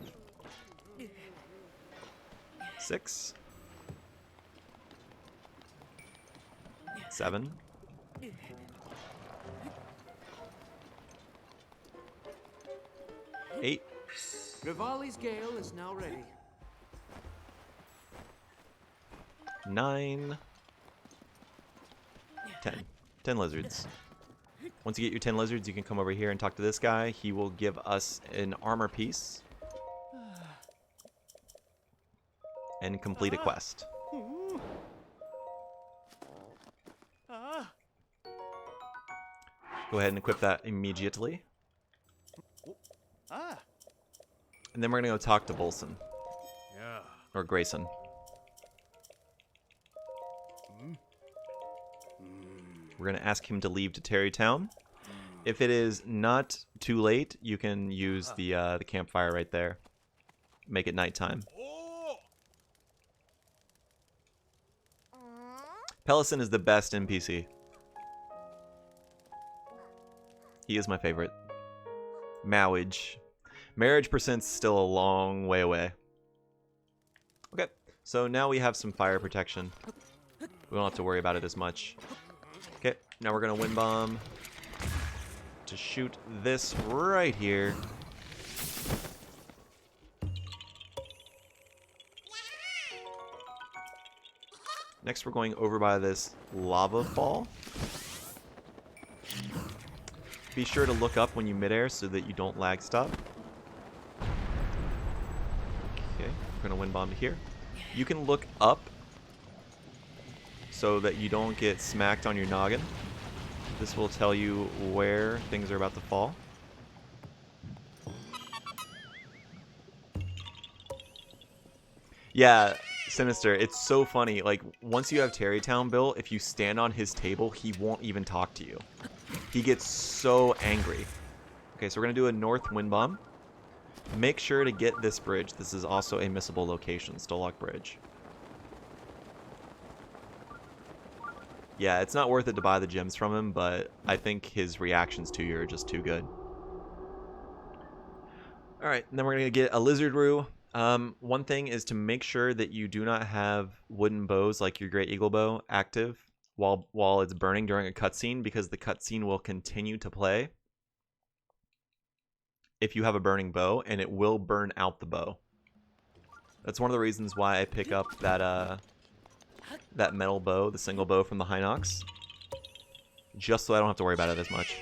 6. 7. 8. Rivali's gale is now ready. 9. 10. 10 lizards. Once you get your 10 lizards, you can come over here and talk to this guy. He will give us an armor piece and complete a quest. Go ahead and equip that immediately. And then we're going to go talk to Bolson. Or Grayson. We're going to ask him to leave to Terrytown. If it is not too late, you can use the campfire right there. Make it nighttime. Pellison is the best NPC. He is my favorite. Marriage. Marriage percent's still a long way away. Okay, so now we have some fire protection. We don't have to worry about it as much. Okay, now we're going to wind bomb to shoot this right here. Next, we're going over by this lava fall. Be sure to look up when you midair so that you don't lag stop. Okay, we're going to wind bomb to here. You can look up so that you don't get smacked on your noggin. This will tell you where things are about to fall. Yeah, Sinister, it's so funny. Like, once you have Terrytown built, if you stand on his table, he won't even talk to you. He gets so angry. Okay, so we're going to do a north wind bomb. Make sure to get this bridge. This is also a missable location, Stolock Bridge. Yeah, it's not worth it to buy the gems from him, but I think his reactions to you are just too good. Alright, and then we're going to get a Lizard Roo. One thing is to make sure that you do not have wooden bows like your Great Eagle Bow active while it's burning during a cutscene, because the cutscene will continue to play if you have a burning bow, and it will burn out the bow. That's one of the reasons why I pick up that that metal bow, the single bow from the Hinox, just so I don't have to worry about it as much.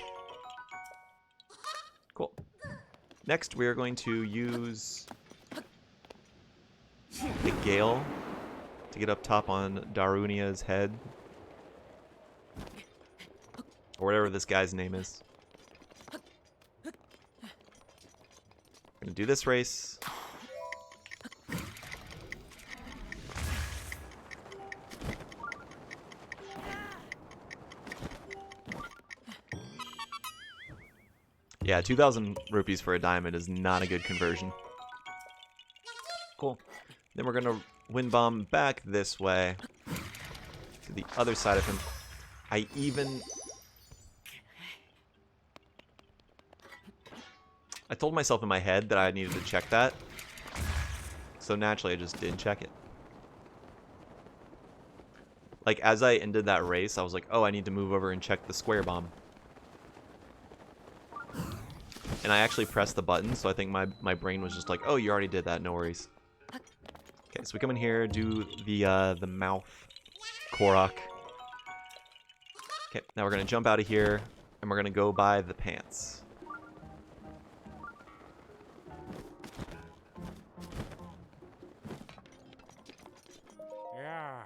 Cool. Next, we are going to use the Gale to get up top on Darunia's head. Or whatever this guy's name is. I'm gonna do this race. Yeah, 2,000 rupees for a diamond is not a good conversion. Cool. Then we're gonna wind bomb back this way to the other side of him. I told myself in my head that I needed to check that, so naturally I just didn't check it. Like, as I ended that race, I was like, oh, I need to move over and check the square bomb. And I actually pressed the button, so I think my brain was just like, oh, you already did that, no worries. Okay, so we come in here, do the mouth Korok. Okay, now we're gonna jump out of here, and we're gonna go by the pants. Yeah.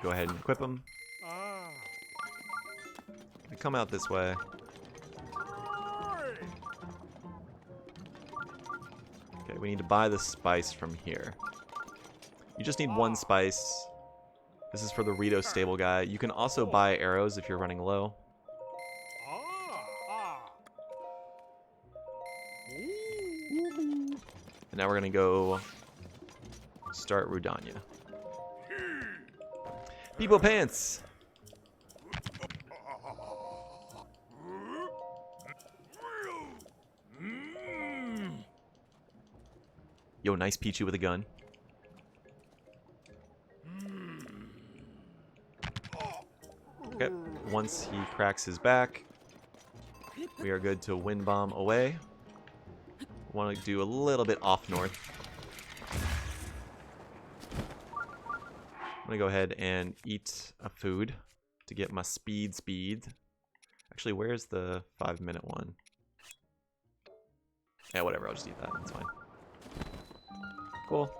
Go ahead and equip them. Ah. We come out this way. Okay, we need to buy the spice from here. You just need one spice. This is for the Rito stable guy. You can also buy arrows if you're running low. And now we're gonna go start Rudanya. People pants! Yo, nice Pichu with a gun. Okay, once he cracks his back, we are good to wind bomb away. Want to do a little bit off north. I'm gonna go ahead and eat a food to get my speed. Actually, where's the 5-minute one? Yeah, whatever, I'll just eat that, that's fine. Cool.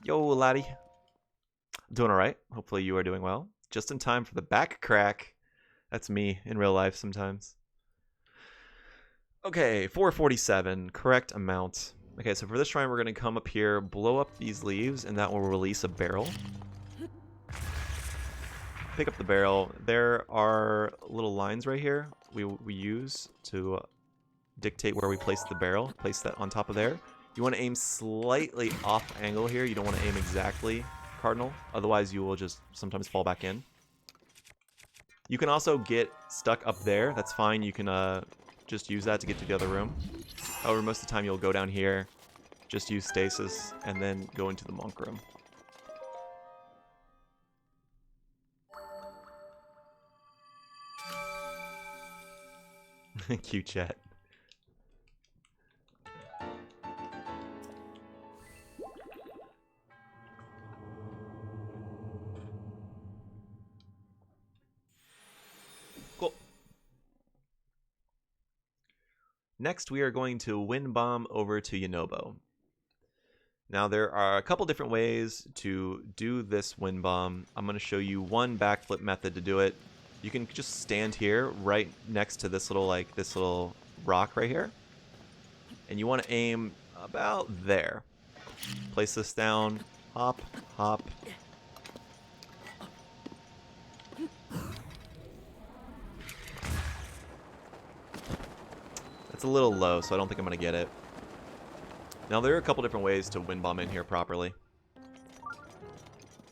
Yo, laddie. Doing alright. Hopefully you are doing well. Just in time for the back crack. That's me in real life sometimes. Okay, 447. Correct amount. Okay, so for this shrine, we're going to come up here, blow up these leaves, and that will release a barrel. Pick up the barrel. There are little lines right here we use to dictate where we place the barrel. Place that on top of there. You want to aim slightly off angle here. You don't want to aim exactly cardinal. Otherwise, you will just sometimes fall back in. You can also get stuck up there. That's fine. You can just use that to get to the other room. However, most of the time you'll go down here, just use stasis, and then go into the monk room. Cute chat. Cool. Next, we are going to wind bomb over to Yunobo. Now, there are a couple different ways to do this wind bomb. I'm going to show you one backflip method to do it. You can just stand here right next to this little rock right here. And you want to aim about there. Place this down, hop, hop. It's a little low, so I don't think I'm going to get it. Now, there are a couple different ways to wind bomb in here properly.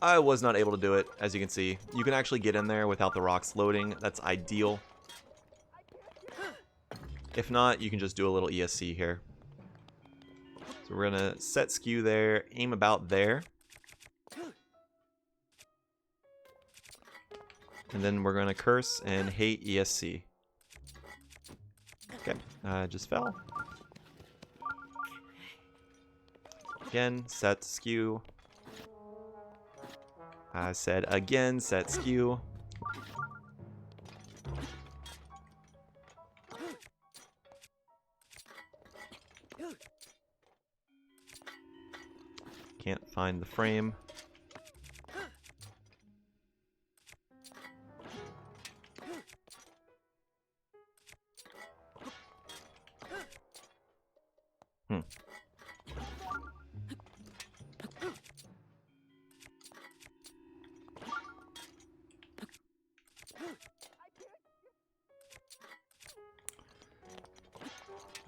I was not able to do it, as you can see. You can actually get in there without the rocks loading. That's ideal. If not, you can just do a little ESC here. So we're going to set skew there, aim about there. And then we're going to curse and hate ESC. Okay, just fell. Again, set skew. I said again, set skew. Can't find the frame.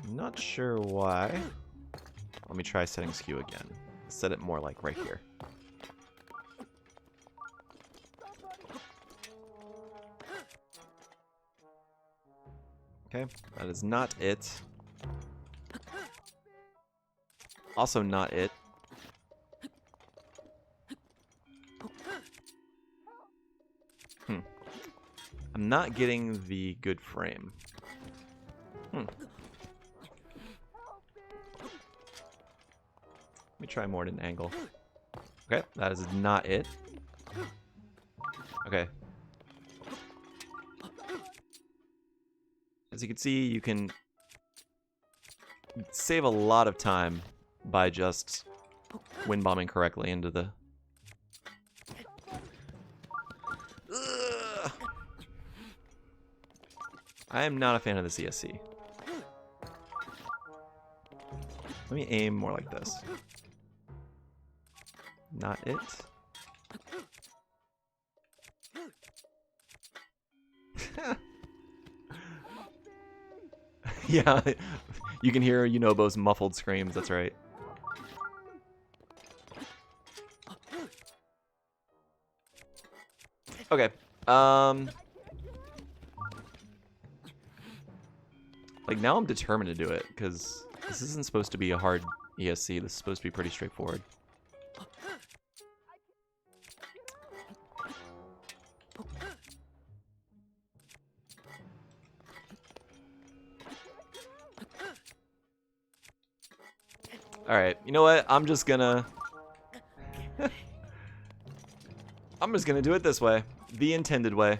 Not sure why. Let me try setting skew again. Set it more like right here. Okay, that is not it. Also not it. I'm not getting the good frame. Let me try more at an angle. Okay, that is not it. Okay. As you can see, you can save a lot of time by just wind bombing correctly into the... Ugh. I am not a fan of the CSC. Let me aim more like this. Not it. Yeah, you can hear Yunobo's muffled screams, that's right. Okay, like, now I'm determined to do it, because this isn't supposed to be a hard ESC, this is supposed to be pretty straightforward. Alright, you know what? I'm just gonna do it this way. The intended way.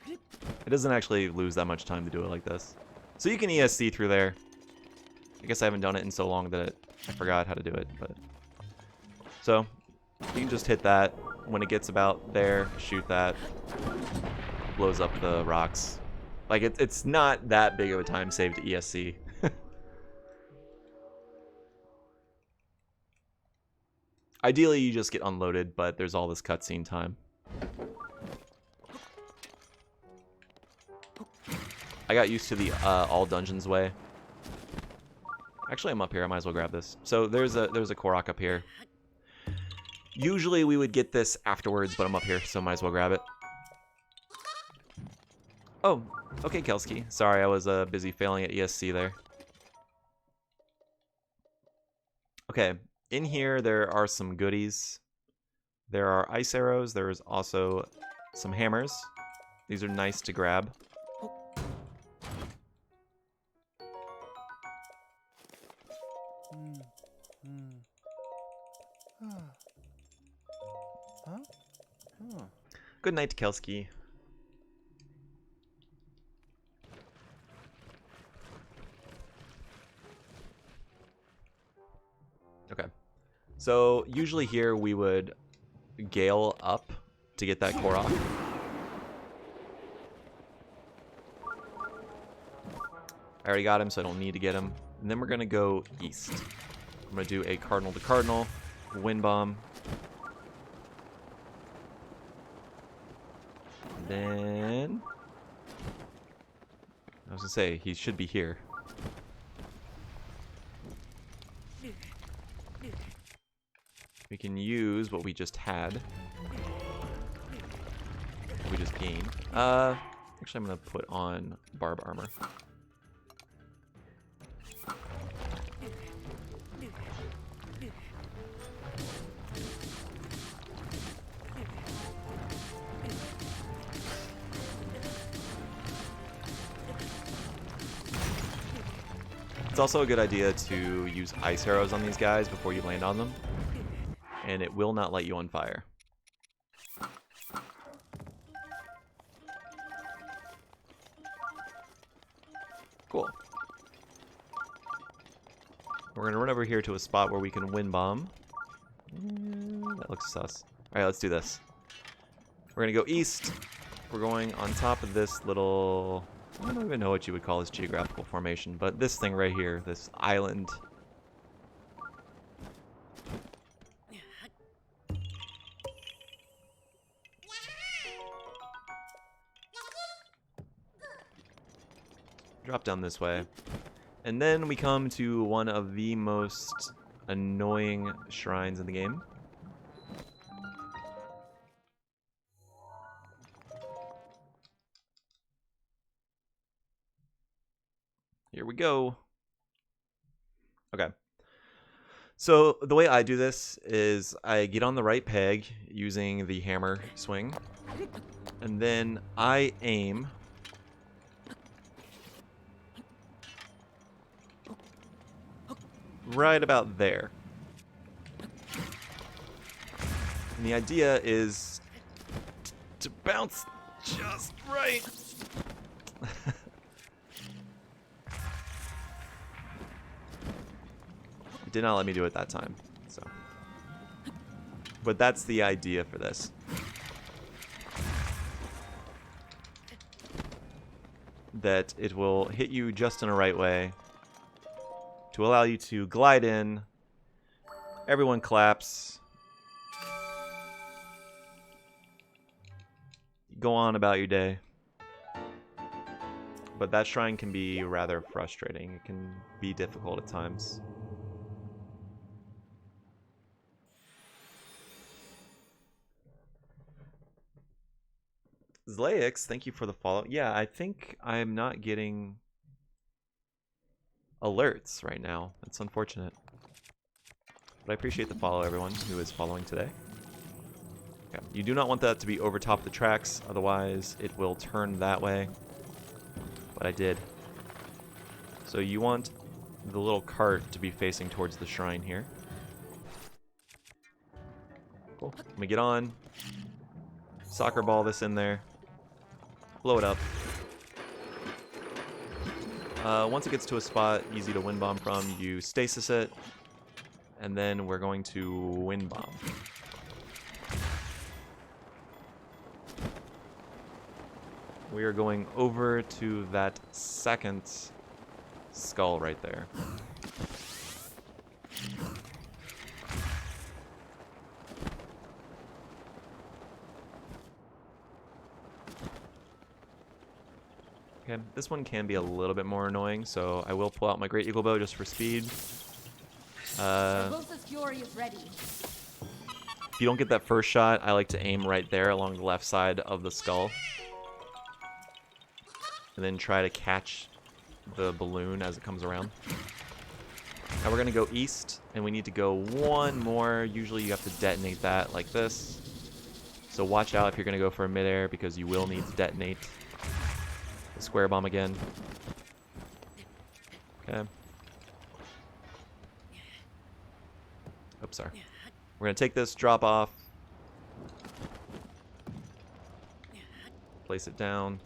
It doesn't actually lose that much time to do it like this. So you can ESC through there. I guess I haven't done it in so long that I forgot how to do it, but... So, you can just hit that. When it gets about there, shoot that. Blows up the rocks. Like, it's not that big of a time save to ESC. Ideally, you just get unloaded, but there's all this cutscene time. I got used to the all dungeons way. Actually, I'm up here. I might as well grab this. So there's a Korok up here. Usually we would get this afterwards, but I'm up here, so might as well grab it. Oh, okay, Kelsky. Sorry, I was busy failing at ESC there. Okay, in here there are some goodies. There are ice arrows. There's also some hammers. These are nice to grab. Good night, Kelsky. Okay. So, usually here we would gale up to get that Korok. I already got him, so I don't need to get him. And then we're going to go east. I'm going to do a cardinal to cardinal, wind bomb. Then... I was going to say, he should be here. We can use what we just had. What we just gained. Actually, I'm going to put on barb armor. It's also a good idea to use ice arrows on these guys before you land on them. And it will not light you on fire. Cool. We're going to run over here to a spot where we can wind bomb. That looks sus. Alright, let's do this. We're going to go east. We're going on top of this little... I don't even know what you would call this geographical formation, but this thing right here, this island. Drop down this way. And then we come to one of the most annoying shrines in the game. Here we go. Okay. So the way I do this is I get on the right peg using the hammer swing, and then I aim right about there. And the idea is to bounce just right. It did not let me do it that time. So, but that's the idea for this. That it will hit you just in a right way to allow you to glide in. Everyone claps. Go on about your day. But that shrine can be rather frustrating. It can be difficult at times. Zlaix, thank you for the follow. Yeah, I think I'm not getting alerts right now. That's unfortunate. But I appreciate the follow, everyone who is following today. Okay. You do not want that to be over top of the tracks, otherwise it will turn that way. But I did. So you want the little cart to be facing towards the shrine here. Cool. Let me get on. Soccer ball this in there. Blow it up. Once it gets to a spot easy to wind bomb from, you stasis it. And then we're going to wind bomb. We are going over to that second skull right there. Okay, this one can be a little bit more annoying, so I will pull out my Great Eagle Bow just for speed. If you don't get that first shot, I like to aim right there along the left side of the skull. And then try to catch the balloon as it comes around. Now we're going to go east, and we need to go one more. Usually you have to detonate that like this. So watch out if you're going to go for a midair, because you will need to detonate the square bomb again. Okay. Oops, sorry. We're going to take this, drop off. Place it down.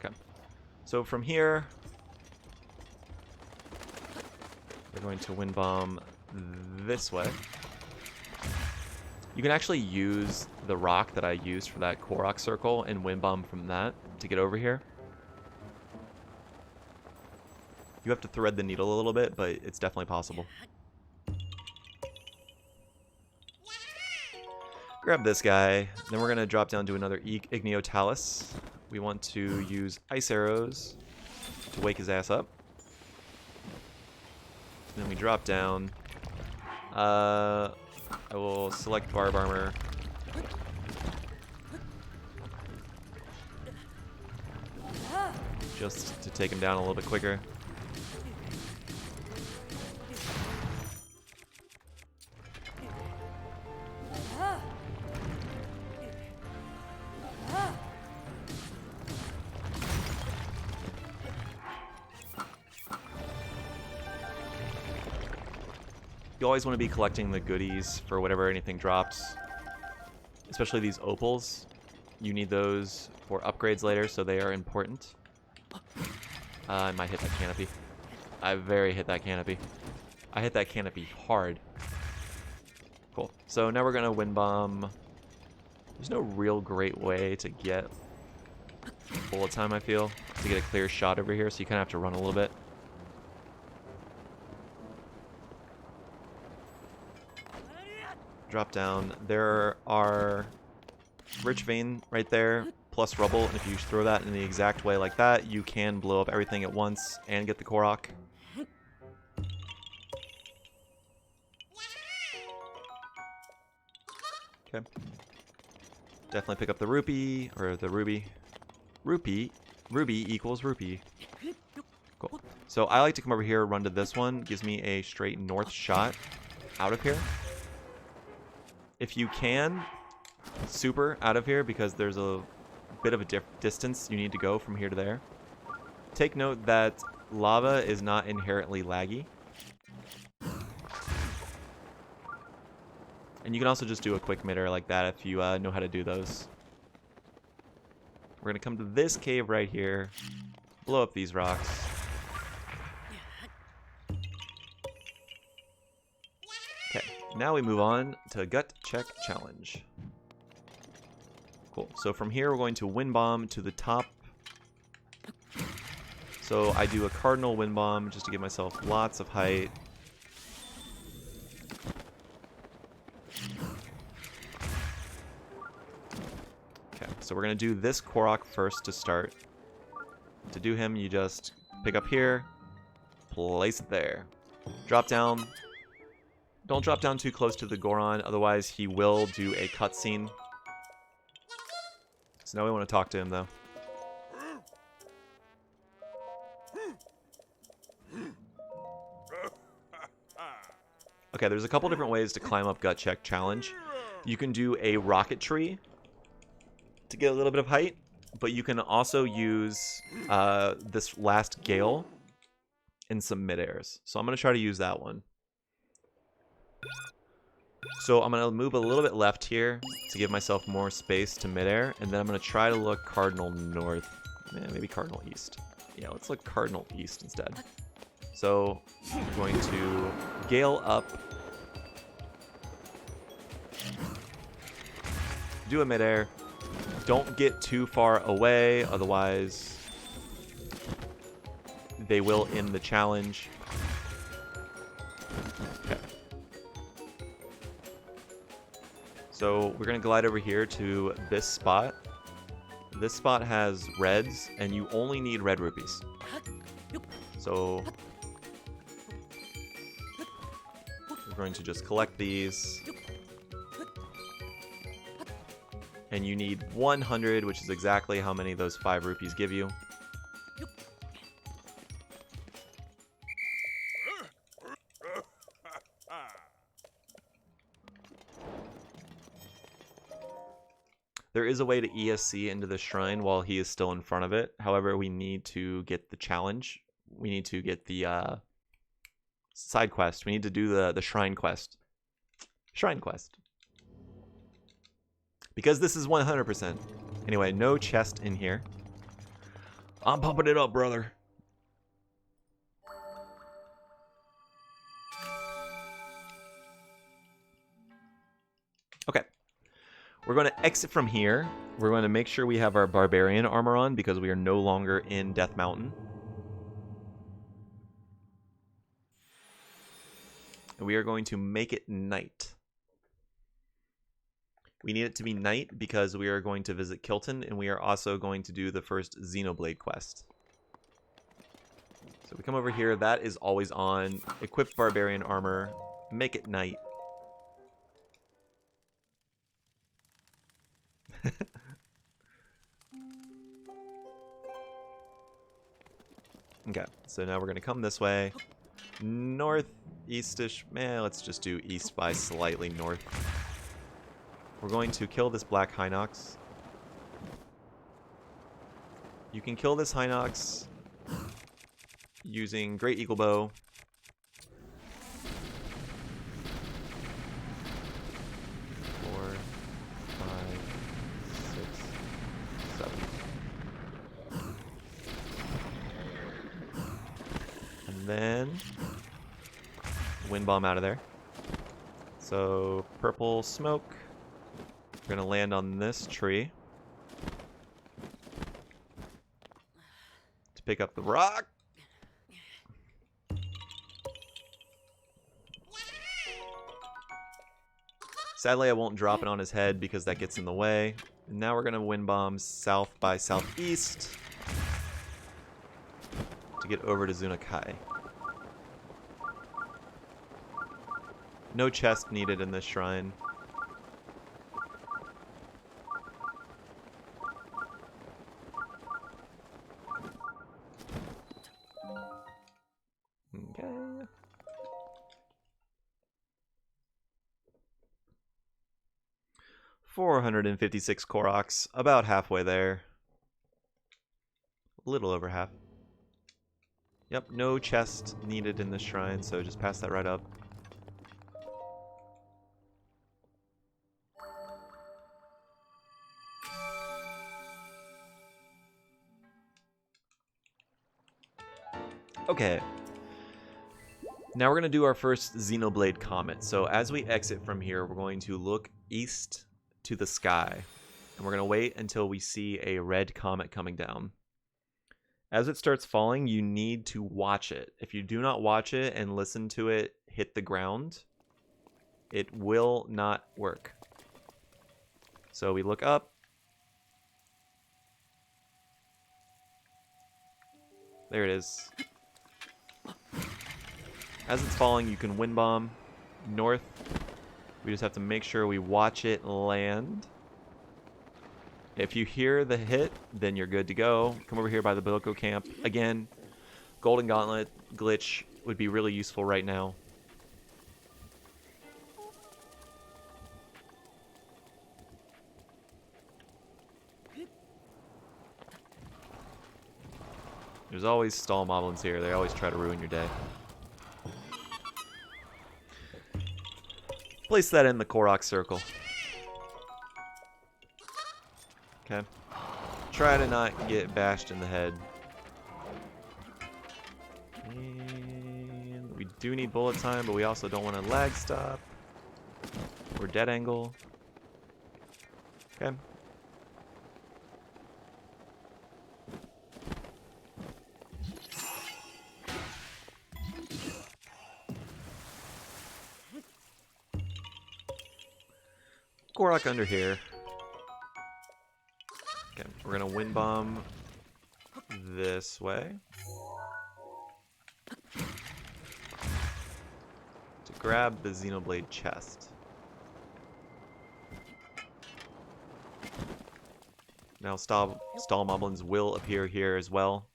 Okay. So from here, we're going to wind bomb this way. You can actually use the rock that I used for that Korok circle and wind bomb from that to get over here. You have to thread the needle a little bit, but it's definitely possible. Grab this guy. Then we're going to drop down to another Igneo Talus. We want to use ice arrows to wake his ass up. Then we drop down. I will select Barb Armor. Just to take him down a little bit quicker. You always want to be collecting the goodies for whatever anything drops. Especially these opals. You need those for upgrades later, so they are important. I might hit that canopy. I very hit that canopy. I hit that canopy hard. Cool. So now we're going to wind bomb. There's no real great way to get bullet time, I feel, to get a clear shot over here, so you kind of have to run a little bit. Drop down. There are rich vein right there, plus rubble, and if you throw that in the exact way like that, you can blow up everything at once and get the Korok. Okay. Definitely pick up the rupee, or the ruby. Ruby equals rupee. Cool. So I like to come over here, run to this one. Gives me a straight north shot out of here. If you can, super out of here because there's a bit of a distance you need to go from here to there. Take note that lava is not inherently laggy. And you can also just do a quick midair like that if you know how to do those. We're going to come to this cave right here, blow up these rocks. Okay, now we move on to gut check challenge. Cool, so from here we're going to wind bomb to the top. So I do a cardinal wind bomb just to give myself lots of height. Okay, so we're going to do this Korok first to start. To do him, you just pick up here, place it there. Drop down. Don't drop down too close to the Goron, otherwise he will do a cutscene. So now we want to talk to him, though. Okay, there's a couple different ways to climb up Gut Check Challenge. You can do a rocket tree to get a little bit of height, but you can also use this last gale in some mid-airs. So I'm going to try to use that one. So I'm going to move a little bit left here to give myself more space to mid-air, and then I'm going to try to look cardinal north. Maybe cardinal east. Yeah, let's look cardinal east instead. So I'm going to gale up, do a mid-air. Don't get too far away, otherwise they will end the challenge. Okay. So we're going to glide over here to this spot. This spot has reds, and you only need red rupees. So we're going to just collect these. And you need 100, which is exactly how many those 5 rupees give you. There is a way to ESC into the shrine while he is still in front of it. However, we need to get the challenge. We need to get the side quest. We need to do the shrine quest. Shrine quest. Because this is 100%. Anyway, no chest in here. I'm pumping it up, brother. Okay. We're going to exit from here. We're going to make sure we have our barbarian armor on because we are no longer in Death Mountain. And we are going to make it night. We need it to be night because we are going to visit Kilton, and we are also going to do the first Xenoblade quest. So we come over here. That is always on. Equip barbarian armor. Make it night. Okay, so now we're going to come this way. Northeastish. Let's just do east by slightly north. We're going to kill this black Hinox. You can kill this Hinox using Great Eagle Bow. Four, 5, 6, 7. And then wind bomb out of there. So purple smoke. We're going to land on this tree to pick up the rock. Sadly, I won't drop it on his head because that gets in the way. And now we're going to wind bomb south by southeast to get over to Zunakai. No chest needed in this shrine. 456 Koroks, about halfway there. A little over half. Yep, no chest needed in this shrine, so just pass that right up. Okay. Now we're going to do our first Xenoblade Comet. So as we exit from here, we're going to look east to the sky. And we're going to wait until we see a red comet coming down. As it starts falling, you need to watch it. If you do not watch it and listen to it hit the ground, it will not work. So we look up. There it is. As it's falling, you can wind bomb north. We just have to make sure we watch it land. If you hear the hit, then you're good to go. Come over here by the Bilko camp. Again, Golden Gauntlet glitch would be really useful right now. There's always stall moblins here. They always try to ruin your day. Place that in the Korok circle. Okay. Try to not get bashed in the head. And we do need bullet time, but we also don't want to lag stop. Or dead angle. Okay. Korok under here. Okay, we're gonna wind bomb this way to grab the Xenoblade chest. Now stall moblins will appear here as well.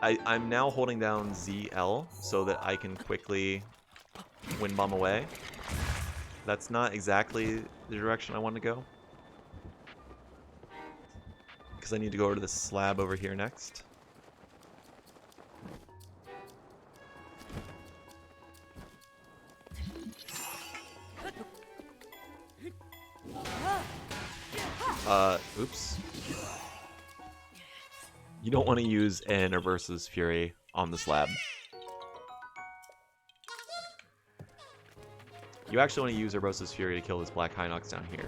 I'm now holding down ZL so that I can quickly wind bomb away. That's not exactly the direction I want to go, because I need to go over to this slab over here next. Oops. You don't want to use an Versus Fury on the slab. You actually want to use Urbosa's Fury to kill this Black Hinox down here.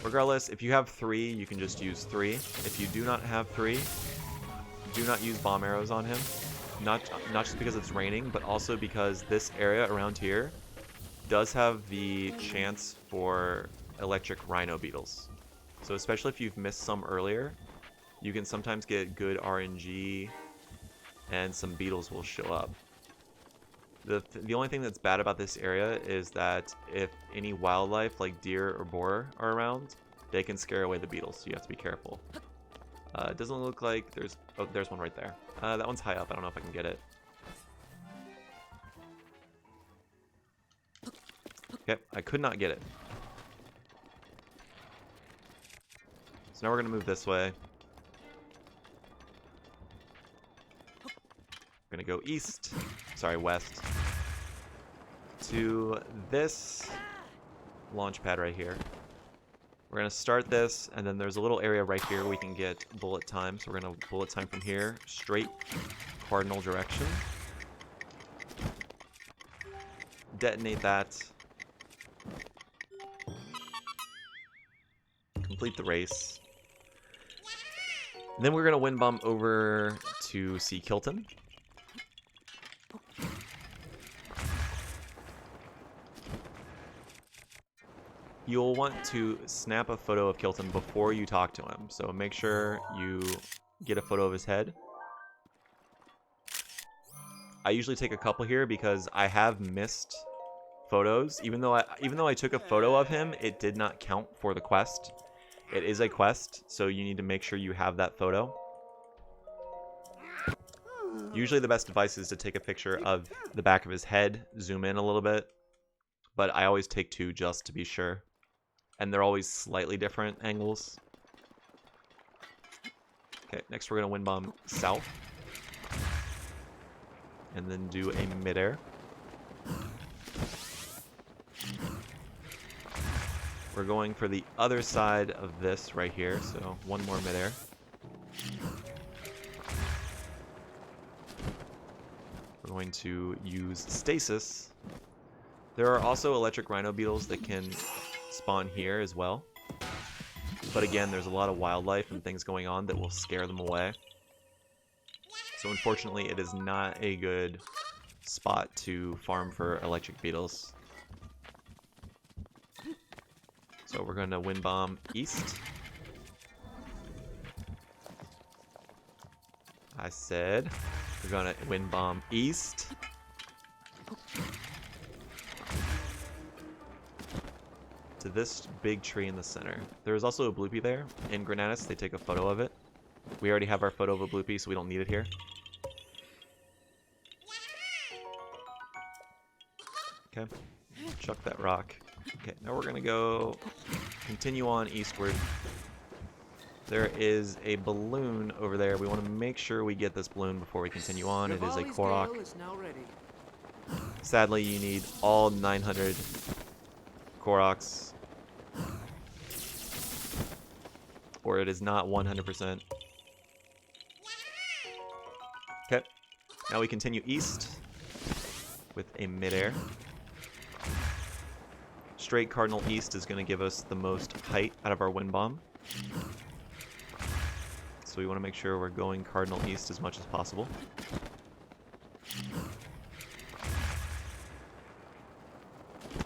Regardless, if you have 3, you can just use 3. If you do not have 3, do not use bomb arrows on him. Not just because it's raining, but also because this area around here does have the chance for electric rhino beetles. So especially if you've missed some earlier, you can sometimes get good RNG and some beetles will show up. The only thing that's bad about this area is that if any wildlife like deer or boar are around, they can scare away the beetles, so you have to be careful. It doesn't look like there's... Oh, there's one right there. That one's high up. I don't know if I can get it. Okay, I could not get it. So now we're going to move this way. We're going to go east. Sorry, west. To this launch pad right here. We're going to start this, and then there's a little area right here we can get bullet time. So we're going to bullet time from here, straight cardinal direction. Detonate that. Complete the race. And then we're going to wind bomb over to see Kilton. You'll want to snap a photo of Kilton before you talk to him. So make sure you get a photo of his head. I usually take a couple here because I have missed photos. Even though I took a photo of him, it did not count for the quest. It is a quest, so you need to make sure you have that photo. Usually the best advice is to take a picture of the back of his head, zoom in a little bit, but I always take two just to be sure. And they're always slightly different angles. Okay, next we're going to wind bomb south. And then do a midair. We're going for the other side of this right here, so one more midair. We're going to use stasis. There are also electric rhino beetles that can spawn here as well. But again, there's a lot of wildlife and things going on that will scare them away. So unfortunately, it is not a good spot to farm for electric beetles. So we're going to wind bomb east. I said we're going to wind bomb east. To this big tree in the center. There is also a bloopy there. In Granatus, they take a photo of it. We already have our photo of a bloopy, so we don't need it here. Okay, chuck that rock. Okay, now we're gonna go continue on eastward. There is a balloon over there. We want to make sure we get this balloon before we continue on. It is a Korok. Sadly, you need all 900 Koroks, or it is not 100%. Okay, now we continue east with a midair. Straight cardinal east is going to give us the most height out of our wind bomb. So we want to make sure we're going cardinal east as much as possible.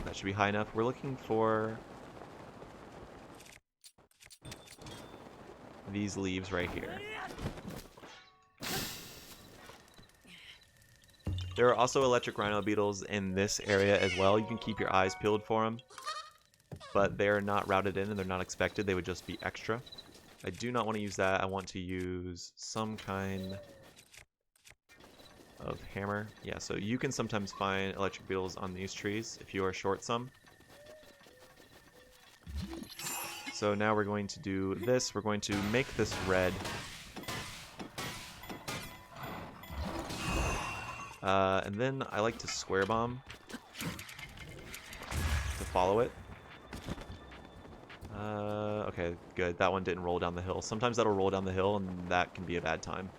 That should be high enough. We're looking for these leaves right here. There are also electric rhino beetles in this area as well. You can keep your eyes peeled for them, but they're not routed in and they're not expected. They would just be extra. I do not want to use that. I want to use some kind of hammer. Yeah, so you can sometimes find electric beetles on these trees if you are short some. So now we're going to do this. We're going to make this red. And then I like to square bomb to follow it. Okay, good. That one didn't roll down the hill. Sometimes that'll roll down the hill, and that can be a bad time.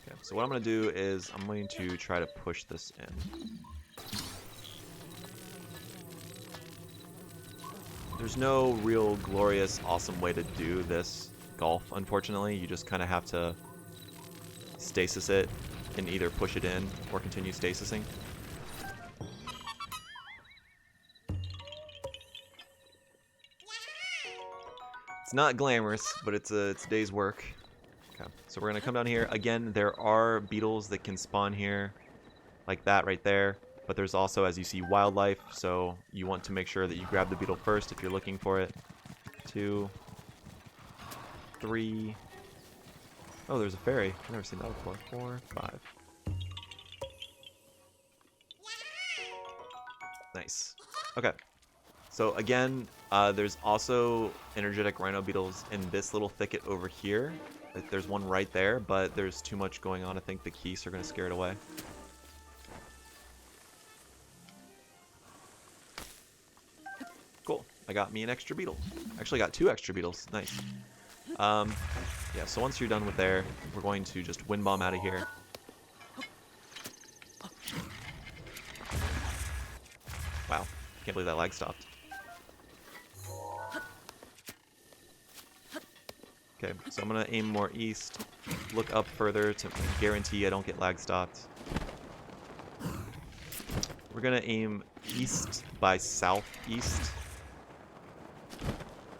Okay, so what I'm going to do is I'm going to try to push this in. There's no real glorious, awesome way to do this golf, unfortunately. You just kind of have to stasis it and either push it in or continue stasising. It's not glamorous, but it's a day's work. Okay, so we're gonna come down here. Again, there are beetles that can spawn here, like that right there. But there's also, as you see, wildlife, so you want to make sure that you grab the beetle first if you're looking for it. 2, 3. Oh, there's a fairy. I've never seen that before. 4, 5. Nice. Okay. So again, there's also energetic rhino beetles in this little thicket over here. There's one right there, but there's too much going on. I think the geese are going to scare it away. Cool. I got me an extra beetle. Actually, I got 2 extra beetles. Nice. Yeah, so once you're done with there, we're going to just wind bomb out of here. Wow. Can't believe that lag stopped. Okay, so I'm going to aim more east, look up further to guarantee I don't get lag stopped. We're going to aim east by southeast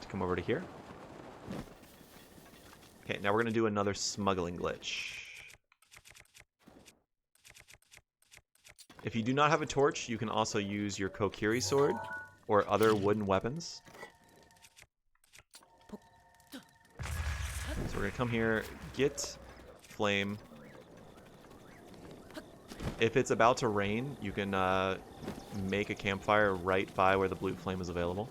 to come over to here. Okay, now we're going to do another smuggling glitch. If you do not have a torch, you can also use your Kokiri sword or other wooden weapons. So we're going to come here, get flame. If it's about to rain, you can make a campfire right by where the blue flame is available.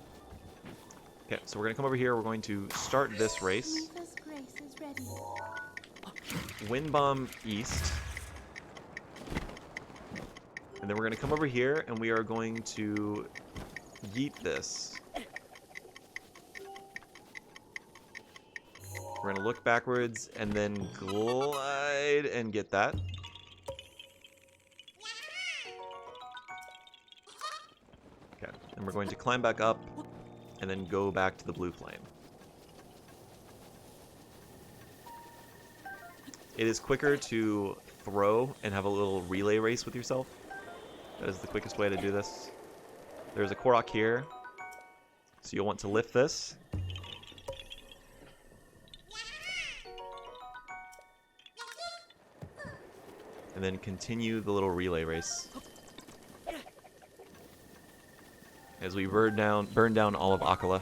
Okay, so we're going to come over here. We're going to start this race. Rufus Grace is ready. Wind bomb east. And then we're going to come over here and we are going to yeet this. We're going to look backwards and then glide and get that. Okay, and we're going to climb back up and then go back to the blue flame. It is quicker to throw and have a little relay race with yourself. That is the quickest way to do this. There's a Korok here, so you'll want to lift this. And then continue the little relay race. As we burn down all of Akala.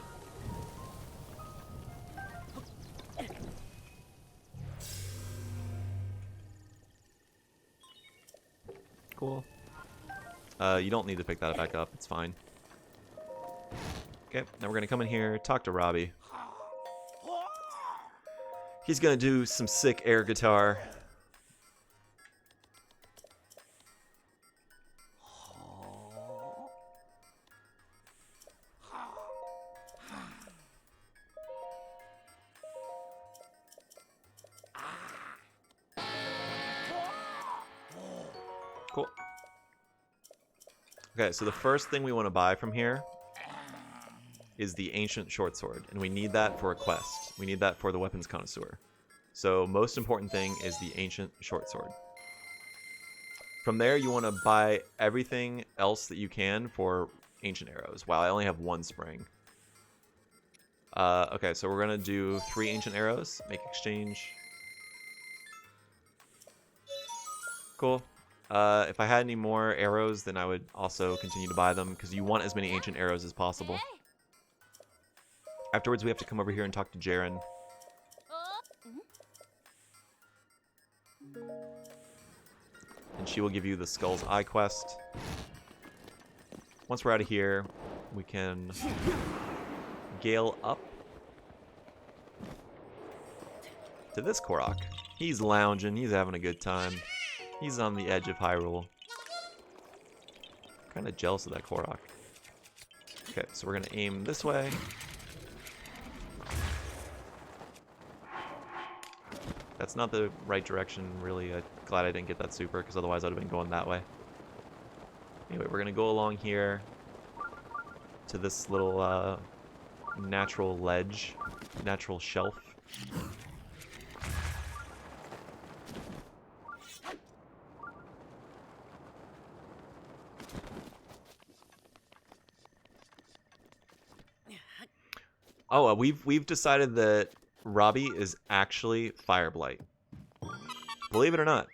Cool. You don't need to pick that back up, it's fine. Okay, now we're gonna come in here, talk to Robbie. He's gonna do some sick air guitar. Cool. Okay, so the first thing we want to buy from here is the ancient short sword, and we need that for a quest. We need that for the weapons connoisseur. So most important thing is the ancient short sword. From there, you want to buy everything else that you can for ancient arrows. Wow, I only have one spring. Okay, so we're gonna do 3 ancient arrows. Make exchange. Cool. If I had any more arrows, then I would also continue to buy them, because you want as many ancient arrows as possible. Afterwards, we have to come over here and talk to Jaren. And she will give you the Skull's Eye quest. Once we're out of here, we can gale up to this Korok. He's lounging, he's having a good time. He's on the edge of Hyrule. Kind of jealous of that Korok. Okay, so we're gonna aim this way. That's not the right direction, really. I'm glad I didn't get that super, because otherwise I'd have been going that way. Anyway, we're gonna go along here to this little natural ledge, natural shelf. Oh, we've decided that Robbie is actually Fireblight. Believe it or not.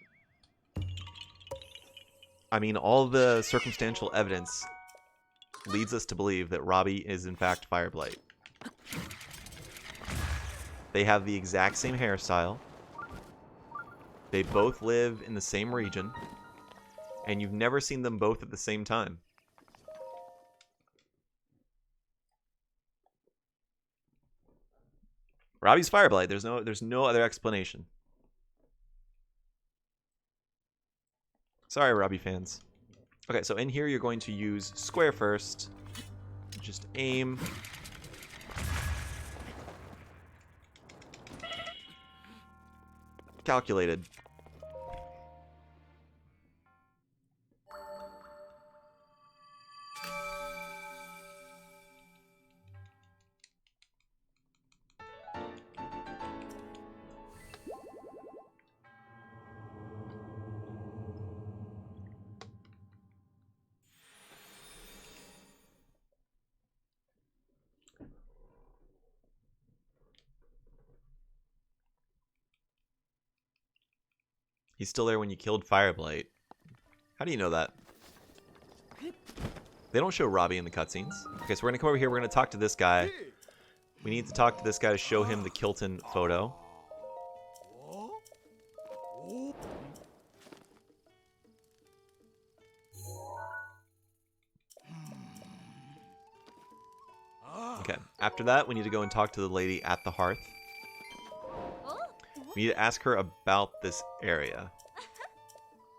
I mean, all the circumstantial evidence leads us to believe that Robbie is in fact Fireblight. They have the exact same hairstyle. They both live in the same region. And you've never seen them both at the same time. Robbie's Fireblight. There's no other explanation. Sorry, Robbie fans. Okay, so in here you're going to use square first. Just aim. Calculated. He's still there when you killed Fireblight. How do you know that? They don't show Robbie in the cutscenes. Okay, so we're gonna come over here. We're gonna talk to this guy. We need to talk to this guy to show him the Kilton photo. Okay, after that, we need to go and talk to the lady at the hearth. We need to ask her about this area.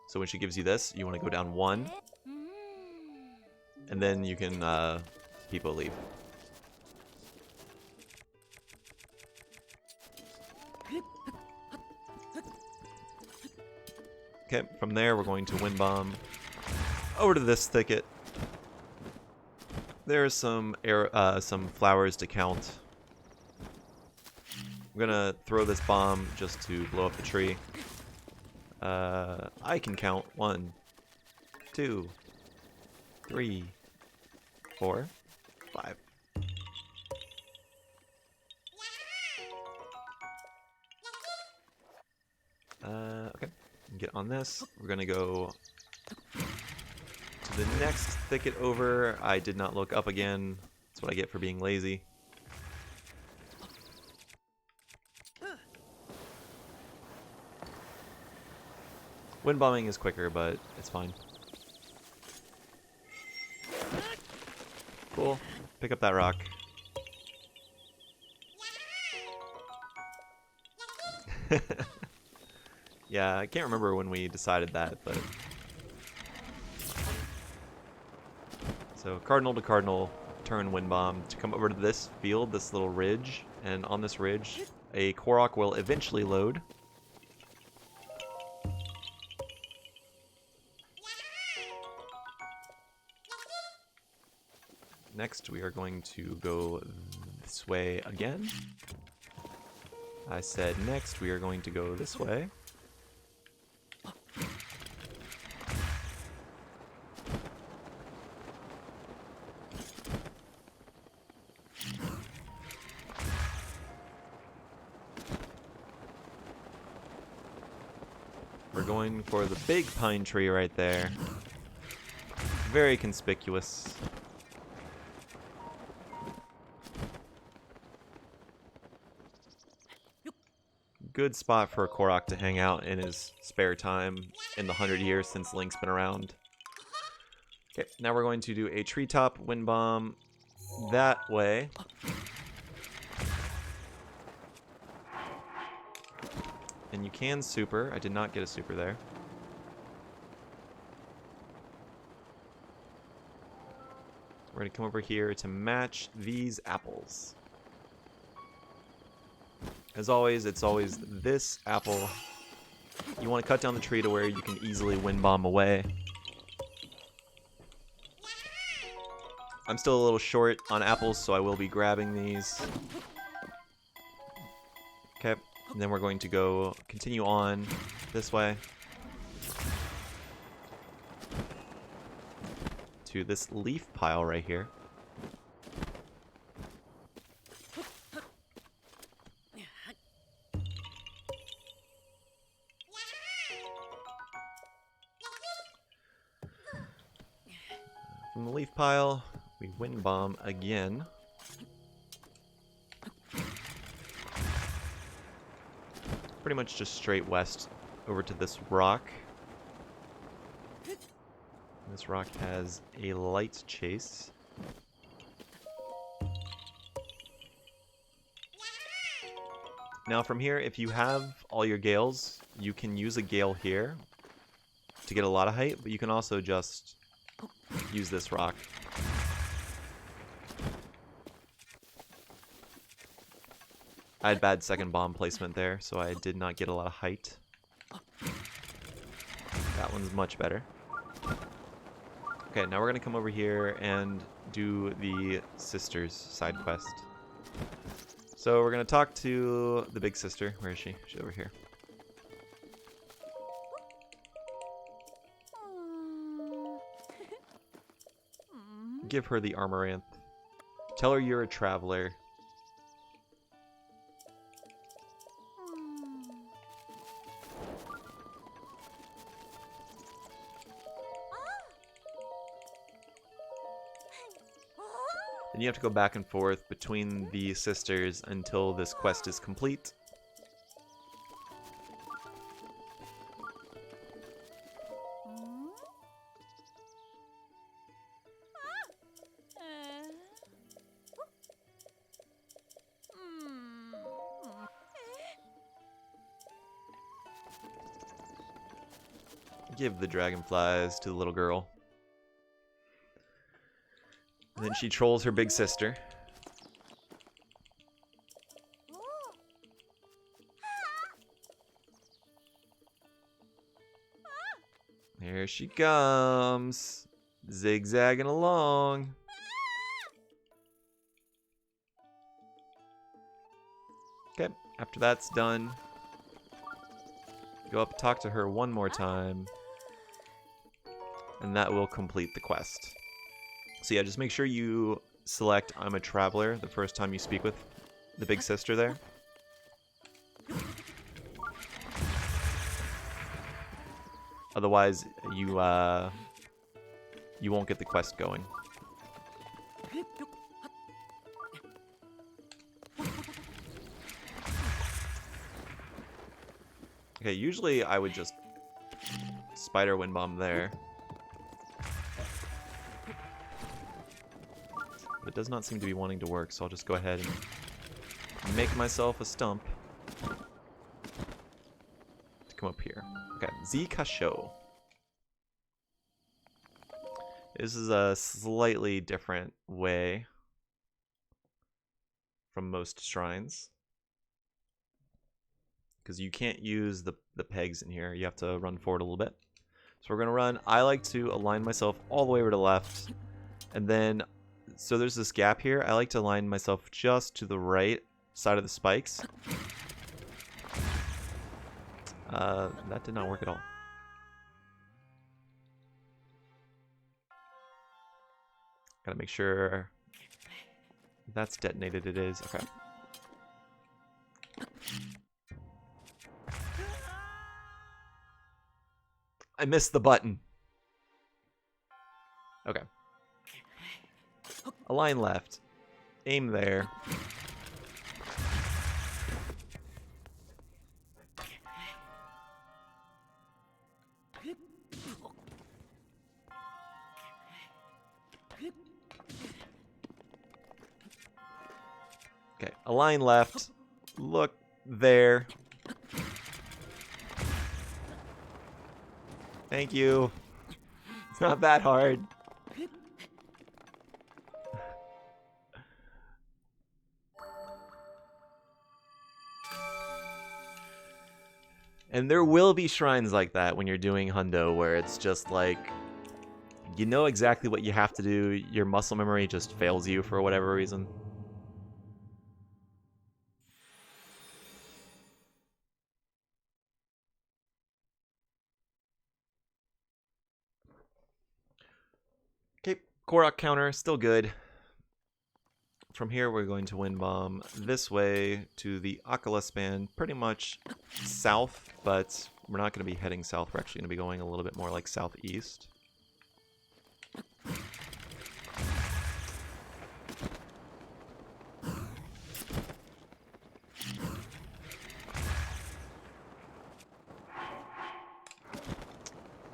So when she gives you this, you want to go down 1. And then you can, people leave. Okay, from there we're going to wind bomb over to this thicket. There's some flowers to count. I'm gonna throw this bomb just to blow up the tree. I can count 1, 2, 3, 4, 5. Okay, get on this. We're gonna go to the next thicket over. I did not look up again. That's what I get for being lazy. Wind bombing is quicker, but it's fine. Cool. Pick up that rock. Yeah, I can't remember when we decided that, but... So, cardinal to cardinal, turn wind bomb to come over to this field, this little ridge, and on this ridge, a Korok will eventually load. Next, we are going to go this way again. I said next, we are going to go this way. We're going for the big pine tree right there. Very conspicuous. Good spot for a Korok to hang out in his spare time in the 100 years since Link's been around. Okay, now we're going to do a treetop wind bomb that way. And you can super. I did not get a super there. We're going to come over here to match these apples. As always, it's always this apple. You want to cut down the tree to where you can easily wind bomb away. I'm still a little short on apples, so I will be grabbing these. Okay, and then we're going to go continue on this way to this leaf pile right here. From the leaf pile, we wind bomb again. Pretty much just straight west over to this rock. This rock has a light chase. Now from here, if you have all your gales, you can use a gale here to get a lot of height, but you can also just use this rock. I had bad second bomb placement there, so I did not get a lot of height. That one's much better. Okay, now we're going to come over here and do the sister's side quest. So we're going to talk to the big sister. Where is she? She's over here. Give her the Armoranth. Tell her you're a traveler. Then you have to go back and forth between the sisters until this quest is complete. Give the dragonflies to the little girl. And then she trolls her big sister. Here she comes, zigzagging along. Okay, after that's done, go up, talk to her one more time, and that will complete the quest. So yeah, just make sure you select I'm a Traveler the first time you speak with the big sister there. Otherwise, you won't get the quest going. Okay, usually I would just spider wind bomb there. But it does not seem to be wanting to work, so I'll just go ahead and make myself a stump to come up here. Okay, Z Kasho. This is a slightly different way from most shrines, because you can't use the pegs in here. You have to run forward a little bit. So we're going to run. I like to align myself all the way over to the left. And then, so there's this gap here. I like to align myself just to the right side of the spikes. That did not work at all. Gotta make sure that's detonated. It is. Okay. I missed the button. Okay. Align left. Aim there. Okay, align left. Look there. Thank you. It's not that hard. And there will be shrines like that when you're doing Hundo, where it's just like, you know exactly what you have to do, your muscle memory just fails you for whatever reason. Okay, Korok counter, still good. From here, we're going to wind bomb this way to the Akala span, pretty much south, but we're not going to be heading south. We're actually going to be going a little bit more like southeast.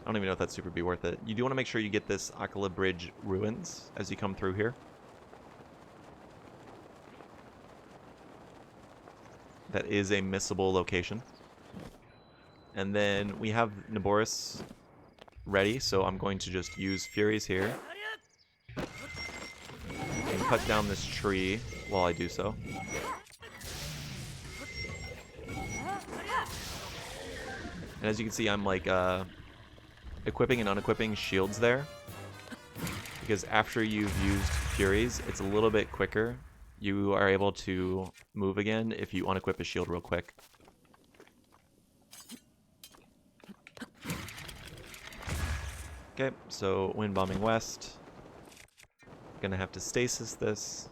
I don't even know if that super be worth it. You do want to make sure you get this Akala Bridge ruins as you come through here. That is a missable location. And then we have Naboris ready, so I'm going to just use Furies here. And cut down this tree while I do so. And as you can see, I'm like equipping and unequipping shields there. Because after you've used Furies, it's a little bit quicker. You are able to move again if you unequip a shield real quick. Okay, so wind bombing west. Gonna have to stasis this.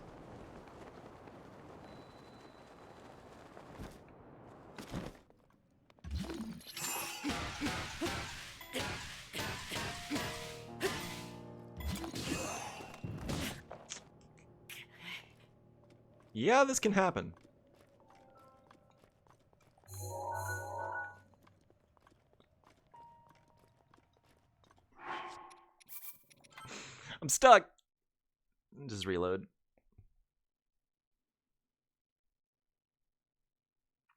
Yeah, this can happen. I'm stuck. Just reload.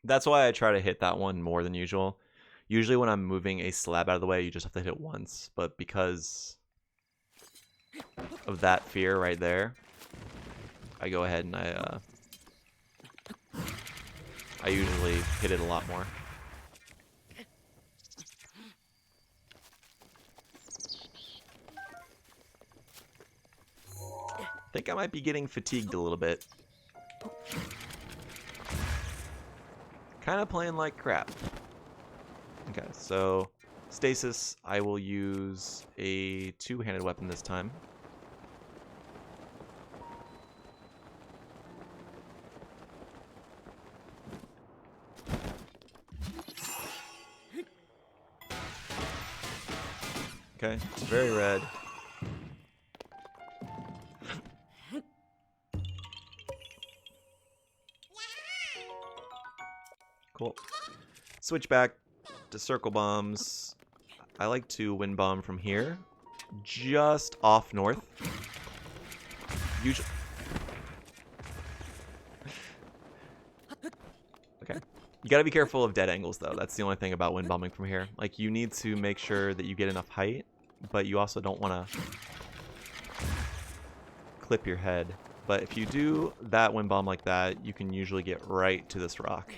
That's why I try to hit that one more than usual. Usually when I'm moving a slab out of the way, you just have to hit it once. But because of that fear right there, I go ahead and I usually hit it a lot more. I think I might be getting fatigued a little bit. Kind of playing like crap. Okay, so stasis, I will use a two-handed weapon this time. Okay, it's very red. Cool. Switch back to circle bombs. I like to wind bomb from here, just off north. Usually. Okay. You gotta be careful of dead angles, though. That's the only thing about wind bombing from here. Like, you need to make sure that you get enough height, but you also don't want to clip your head. But if you do that wind bomb like that, you can usually get right to this rock.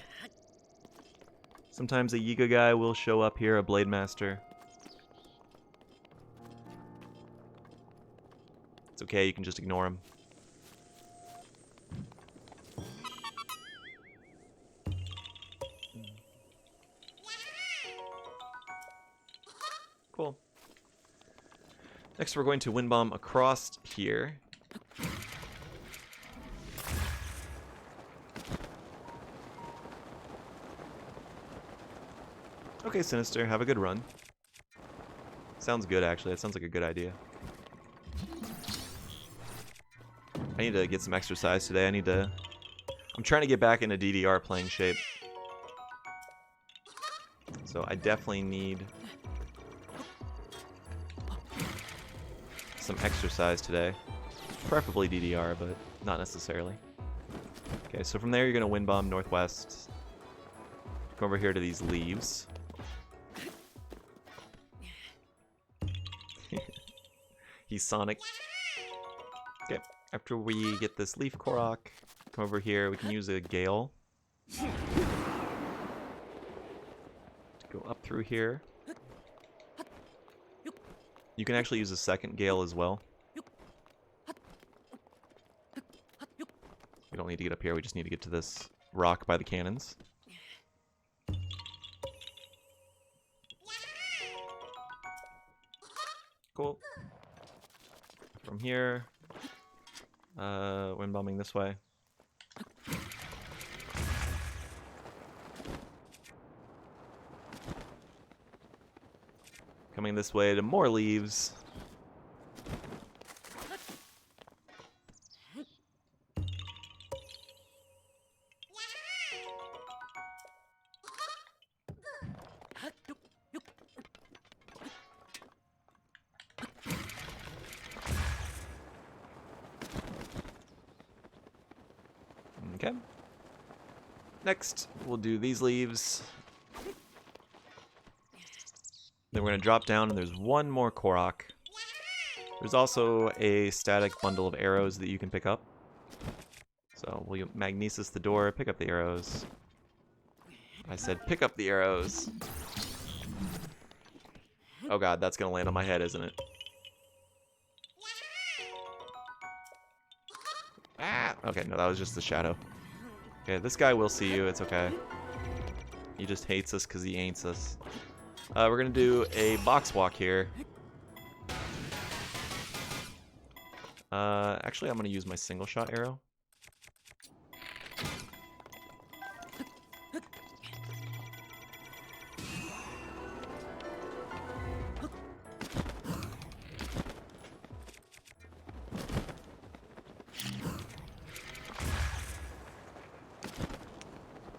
Sometimes a Yiga guy will show up here, a Blade Master. It's okay, you can just ignore him. Cool. Next we're going to wind bomb across here. Okay, Sinister, have a good run. Sounds good, actually. That sounds like a good idea. I need to get some exercise today. I'm trying to get back into DDR playing shape. So I definitely need some exercise today. Preferably DDR, but not necessarily. Okay, so from there you're going to wind bomb northwest. Go over here to these leaves. He's Sonic. Okay, after we get this leaf Korok, come over here, we can use a Gale. To go up through here. You can actually use a second Gale as well. We don't need to get up here, we just need to get to this rock by the cannons. Cool. From here, wind bombing this way. Coming this way to more leaves. Okay. Next, we'll do these leaves. Then we're going to drop down, and there's one more Korok. There's also a static bundle of arrows that you can pick up. So we'll magnesis the door, pick up the arrows. I said pick up the arrows. Oh god, that's going to land on my head, isn't it? Ah! Okay, no, that was just the shadow. Okay, this guy will see you, it's okay. He just hates us because he ain'ts us. We're going to do a box walk here. Actually, I'm going to use my single shot arrow.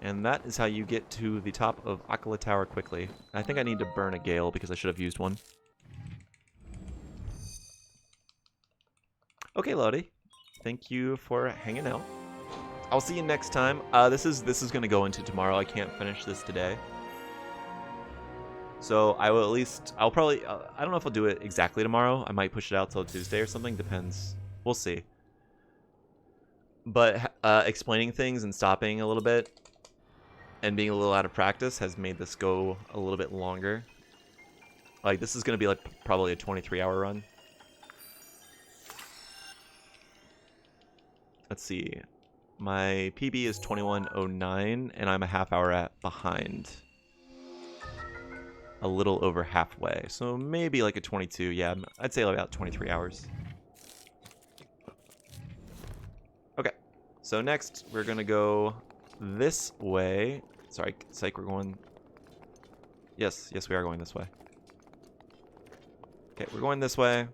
And that is how you get to the top of Akala Tower quickly. I think I need to burn a gale because I should have used one. Okay, Lodi. Thank you for hanging out. I'll see you next time. This is going to go into tomorrow. I can't finish this today. So I will at least... I'll probably... I don't know if I'll do it exactly tomorrow. I might push it out till Tuesday or something. Depends. We'll see. But explaining things and stopping a little bit and being a little out of practice has made this go a little bit longer. Like, this is going to be like probably a 23-hour run. Let's see. My PB is 21:09, and I'm a half hour behind. A little over halfway. So maybe like a 22. Yeah, I'd say about 23 hours. Okay. So next, we're going to go this way. Sorry, psych, we're going... Yes, we are going this way. Okay, we're going this way.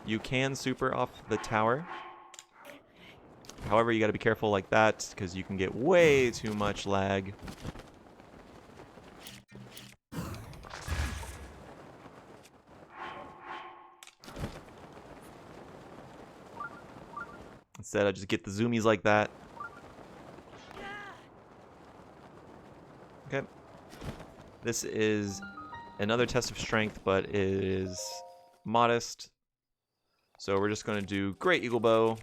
You can super off the tower. However, you gotta be careful like that, because you can get way too much lag. Instead, I just get the zoomies like that. Okay. This is another test of strength, but it is modest. So we're just going to do Great Eagle Bow,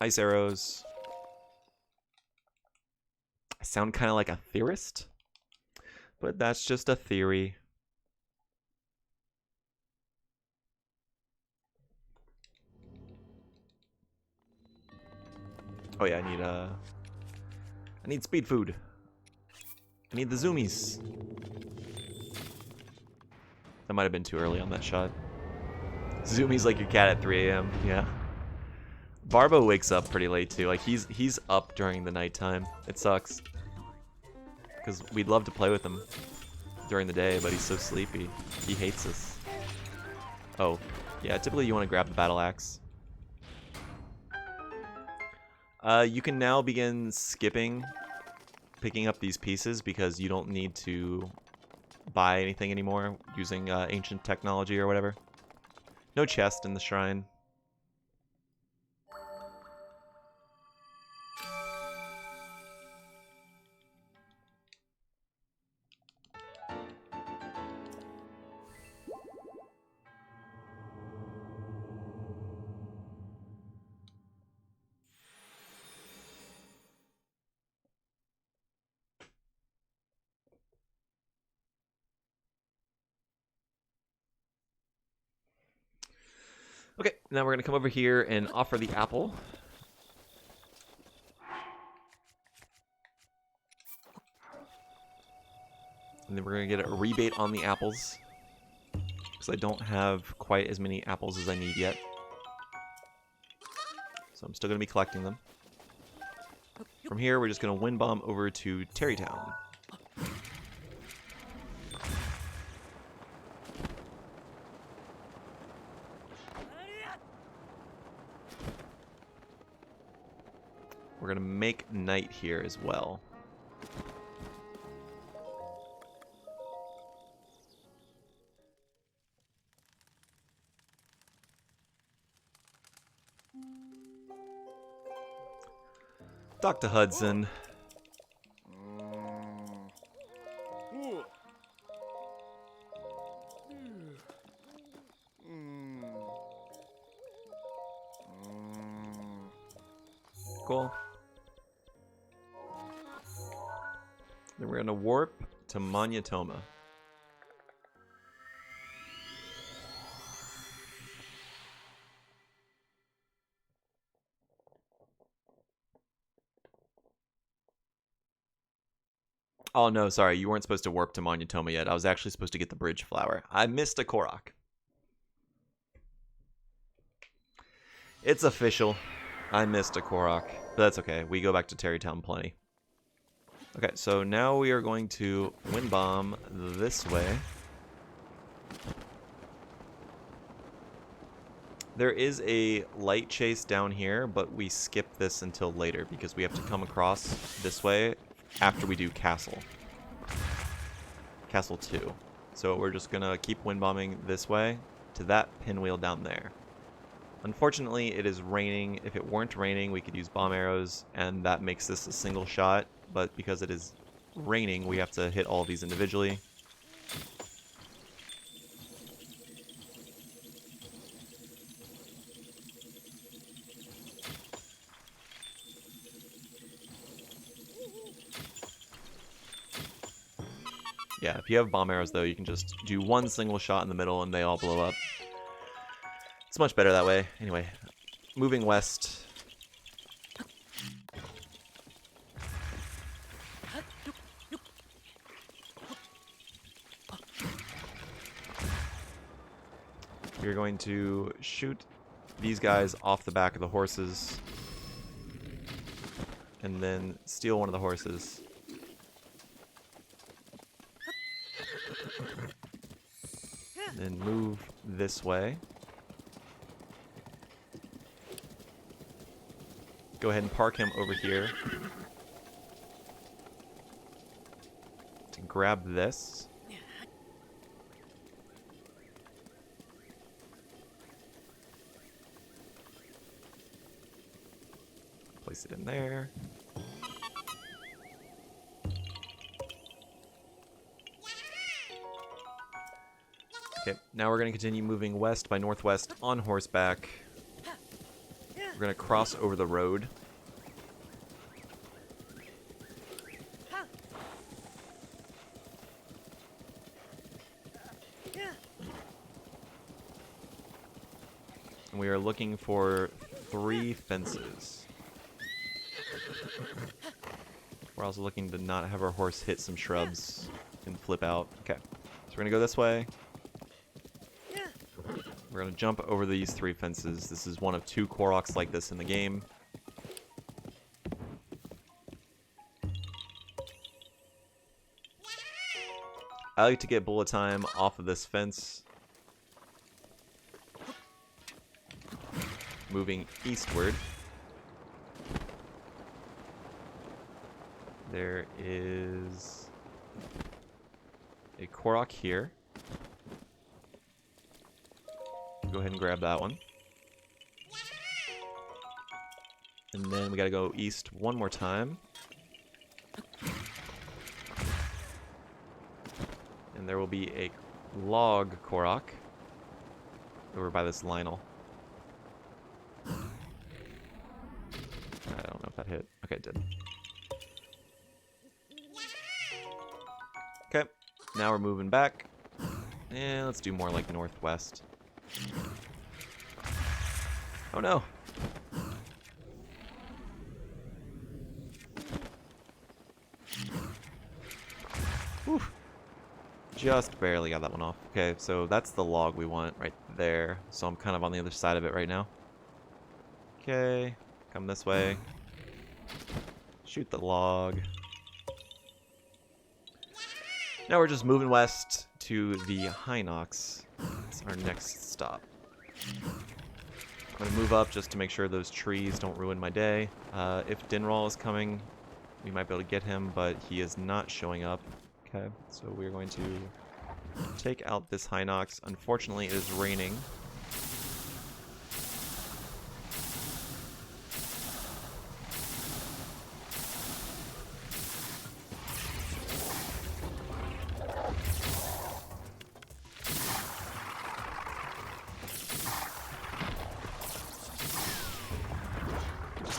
Ice Arrows. I sound kind of like a theorist, but that's just a theory. Oh yeah, I need speed food. I need the zoomies. That might have been too early on that shot. Zoomies like your cat at 3 a.m. Yeah. Barbo wakes up pretty late too. Like he's up during the nighttime. It sucks. Because we'd love to play with him during the day, but he's so sleepy. He hates us. Oh, yeah. Typically you want to grab the battle axe. You can now begin skipping, picking up these pieces because you don't need to buy anything anymore using ancient technology or whatever. No chest in the shrine. Okay, now we're going to come over here and offer the apple. And then we're going to get a rebate on the apples. Because I don't have quite as many apples as I need yet. So I'm still going to be collecting them. From here, we're just going to wind bomb over to Terrytown. We're going to make night here as well. Dr. Hudson. Cool. Then we're going to warp to Manyatoma. Oh no, sorry, you weren't supposed to warp to Manyatoma yet. I was actually supposed to get the bridge flower. I missed a Korok. It's official. I missed a Korok. But that's okay. We go back to Terrytown plenty. Okay, so now we are going to wind bomb this way. There is a light chase down here, but we skip this until later because we have to come across this way after we do Castle. Castle 2. So we're just going to keep wind bombing this way to that pinwheel down there. Unfortunately, it is raining. If it weren't raining, we could use bomb arrows, and that makes this a single shot. But because it is raining, we have to hit all of these individually. Yeah, if you have bomb arrows, though, you can just do one single shot in the middle and they all blow up. It's much better that way. Anyway, moving west. You're going to shoot these guys off the back of the horses and then steal one of the horses. Then move this way. Go ahead and park him over here. To grab this. Place it in there. Okay, now we're going to continue moving west by northwest on horseback. We're going to cross over the road. And we are looking for 3 fences. We're also looking to not have our horse hit some shrubs and flip out. Okay, so we're going to go this way. We're going to jump over these 3 fences. This is one of 2 Koroks like this in the game. I like to get bullet time off of this fence. Moving eastward. There is a Korok here. Go ahead and grab that one. And then we gotta go east one more time. And there will be a log Korok over by this Lionel. I don't know if that hit. Okay, it did. Okay, now we're moving back. And let's do more like northwest. Oh no! Whew. Just barely got that one off. Okay, so that's the log we want right there. So I'm kind of on the other side of it right now. Okay, come this way. Shoot the log. Now we're just moving west to the Hinox. That's our next stop. I'm going to move up just to make sure those trees don't ruin my day. If Dinral is coming, we might be able to get him, but he is not showing up. Okay, so we're going to take out this Hinox. Unfortunately, it is raining.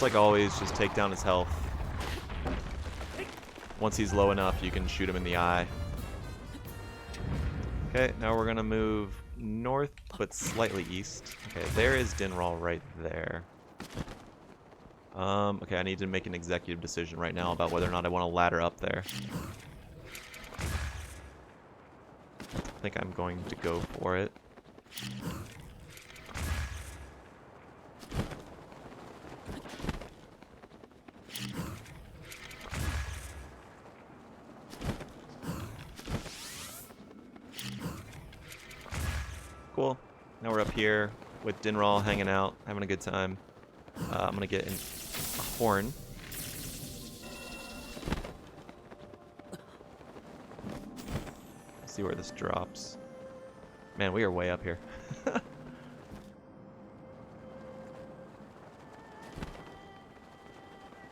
Like always, just take down his health. Once he's low enough, you can shoot him in the eye. Okay, now we're gonna move north, but slightly east. Okay, there is Dinral right there. Okay, I need to make an executive decision right now about whether or not I want to ladder up there. I think I'm going to go for it. Cool. Now we're up here. with Dinral hanging out, having a good time. I'm gonna get a horn. See where this drops. Man, we are way up here.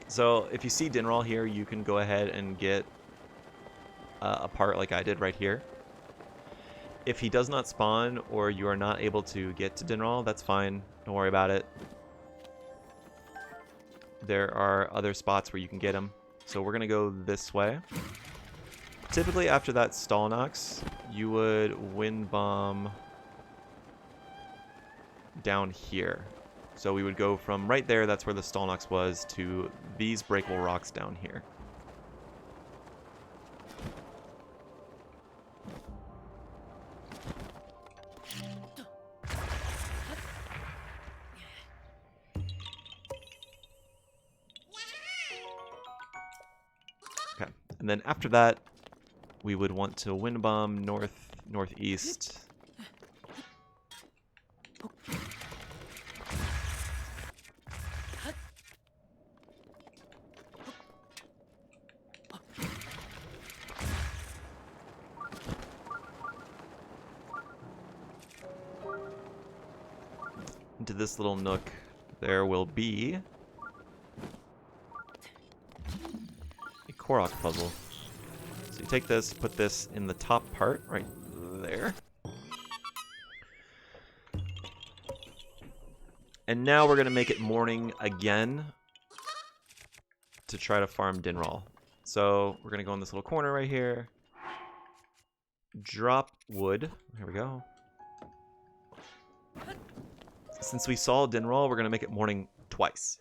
So if you see Dinral here, you can go ahead and get a part like I did right here. If he does not spawn or you are not able to get to Dinral, that's fine. Don't worry about it. There are other spots where you can get him. So we're going to go this way. Typically after that Stalnox, you would wind bomb down here. So we would go from right there, that's where the Stalnox was, to these breakable rocks down here. Okay, and then after that, we would want to wind bomb northeast. Into this little nook, there will be a Korok puzzle. So you take this, put this in the top part right there. And now we're going to make it morning again to try to farm Dinral. So we're going to go in this little corner right here. Drop wood. Here we go. Since we saw Dinral, we're going to make it morning twice.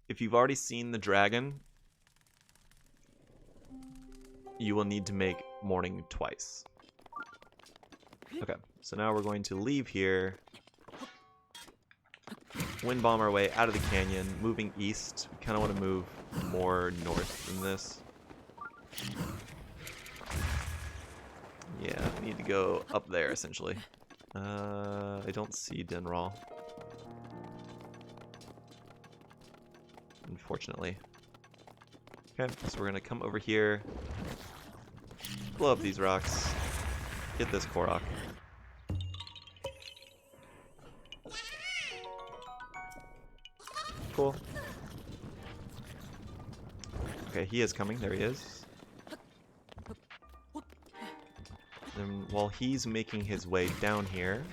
If you've already seen the dragon, you will need to make morning twice. Okay, so now we're going to leave here. Wind bomb our way out of the canyon, moving east. We kind of want to move more north than this. Yeah, we need to go up there, essentially. I don't see Dinral. Unfortunately. Okay, so we're going to come over here. Blow up these rocks. Get this Korok. Cool. Okay, he is coming. There he is. Then while he's making his way down here,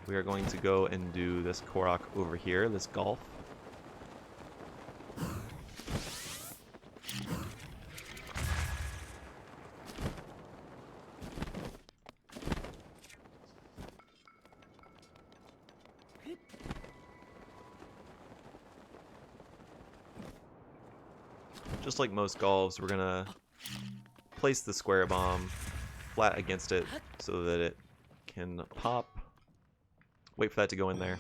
we are going to go and do this Korok over here, this golf. Just like most golfs, we're gonna place the square bomb flat against it so that it can pop. Wait for that to go in there.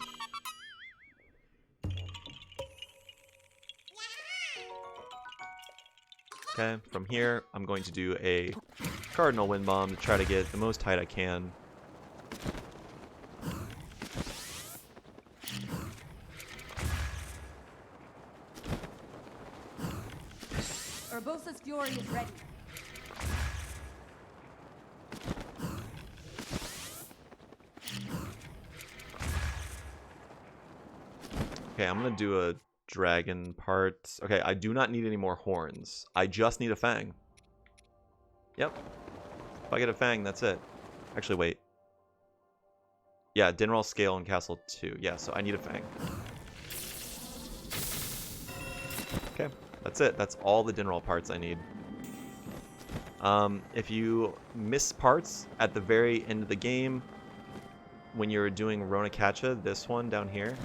Okay, from here, I'm going to do a cardinal wind bomb to try to get the most height I can. Urbosa's fury is ready. Okay, I'm gonna do a dragon part. Okay, I do not need any more horns. I just need a fang. Yep. If I get a fang, that's it. Actually, wait. Yeah, Dinral Scale and Castle 2. Yeah, so I need a fang. Okay, that's it. That's all the Dinral parts I need. If you miss parts at the very end of the game, when you're doing Ronakacha, this one down here,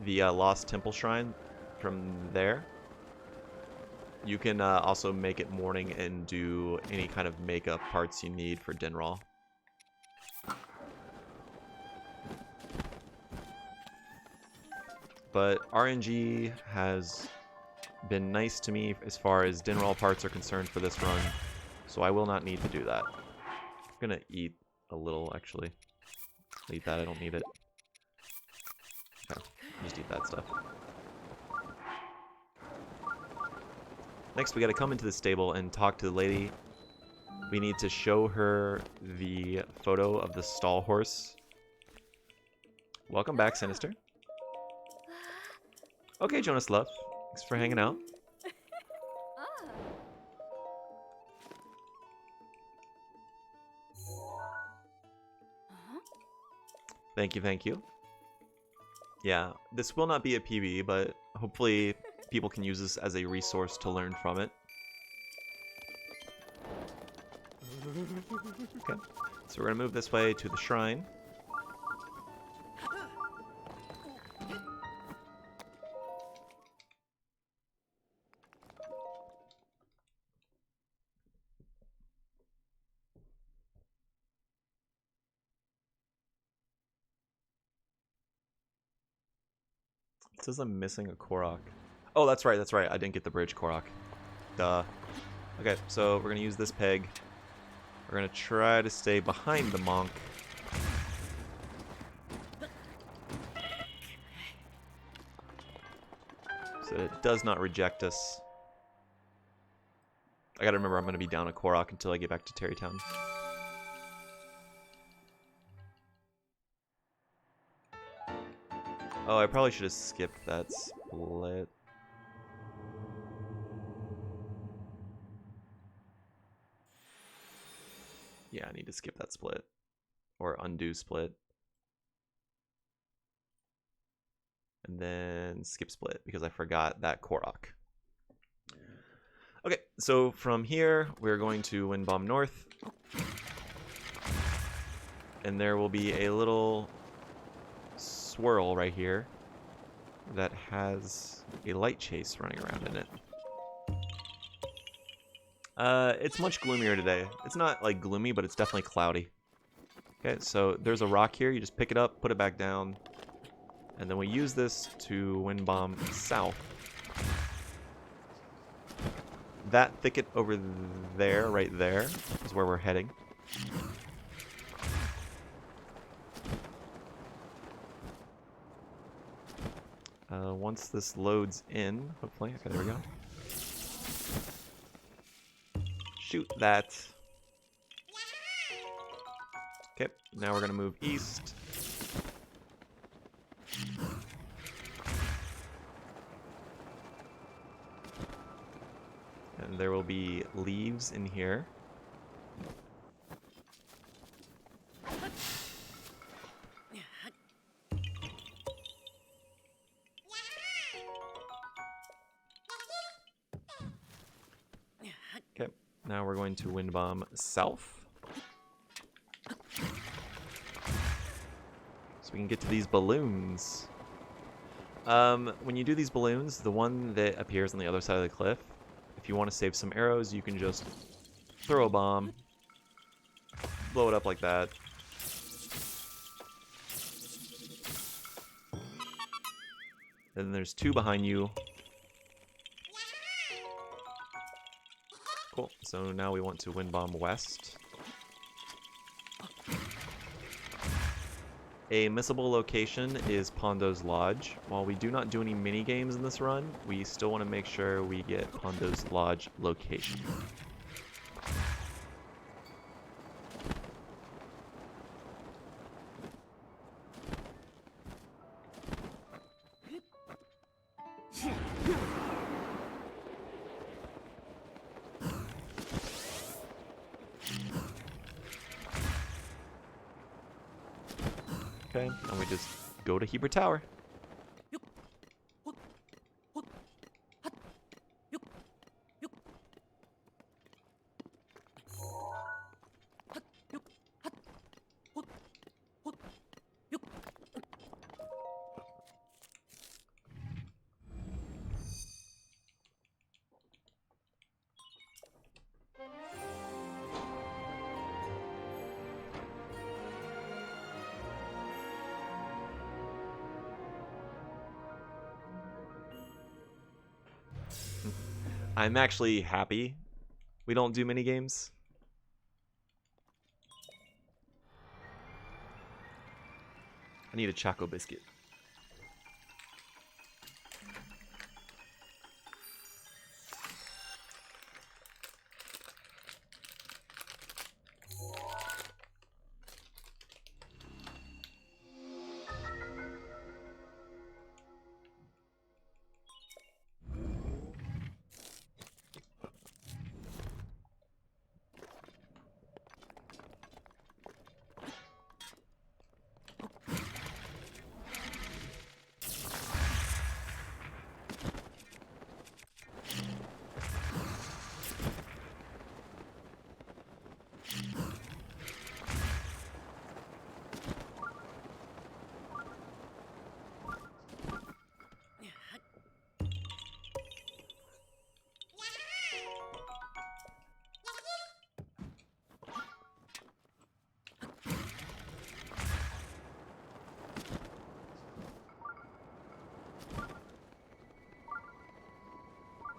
the Lost Temple Shrine from there, you can also make it morning and do any kind of makeup parts you need for Dinral. but RNG has been nice to me as far as din roll parts are concerned for this run, so I will not need to do that. I'm gonna eat a little, actually. I'll eat that, I don't need it. Okay, just eat that stuff. Next, we gotta come into the stable and talk to the lady. We need to show her the photo of the stall horse. Welcome back, Sinister. Okay, Jonas Love. Thanks for hanging out. Thank you, thank you. Yeah, this will not be a PB, but hopefully people can use this as a resource to learn from it. Okay, so we're gonna move this way to the shrine. It says I'm missing a Korok. Oh, that's right, that's right. I didn't get the bridge Korok. Duh. Okay, so we're gonna use this peg. We're gonna try to stay behind the monk. So that it does not reject us. I gotta remember I'm gonna be down a Korok until I get back to Terrytown. Oh, I probably should have skipped that split. Yeah, I need to skip that split. Or undo split. And then skip split because I forgot that Korok. Okay, so from here, we're going to Wind Bomb North. And there will be a little swirl right here that has a light chase running around in it. It's much gloomier today. It's not like gloomy, but it's definitely cloudy. Okay, so there's a rock here. You just pick it up, put it back down, and then we use this to Wind Bomb south. That thicket over there, right there, is where we're heading. Once this loads in, hopefully, okay, there we go. Shoot that. Okay, now we're gonna move east. And there will be leaves in here. Okay, now we're going to Wind Bomb south. So we can get to these balloons. When you do these balloons, the one that appears on the other side of the cliff, if you want to save some arrows, you can just throw a bomb, blow it up like that. Then there's two behind you. Cool, so now we want to Wind Bomb west. A missable location is Pondo's Lodge. While we do not do any mini games in this run, we still want to make sure we get Pondo's Lodge location. Okay, and we just go to Heber Tower. I'm actually happy we don't do mini games. I need a Choco Biscuit.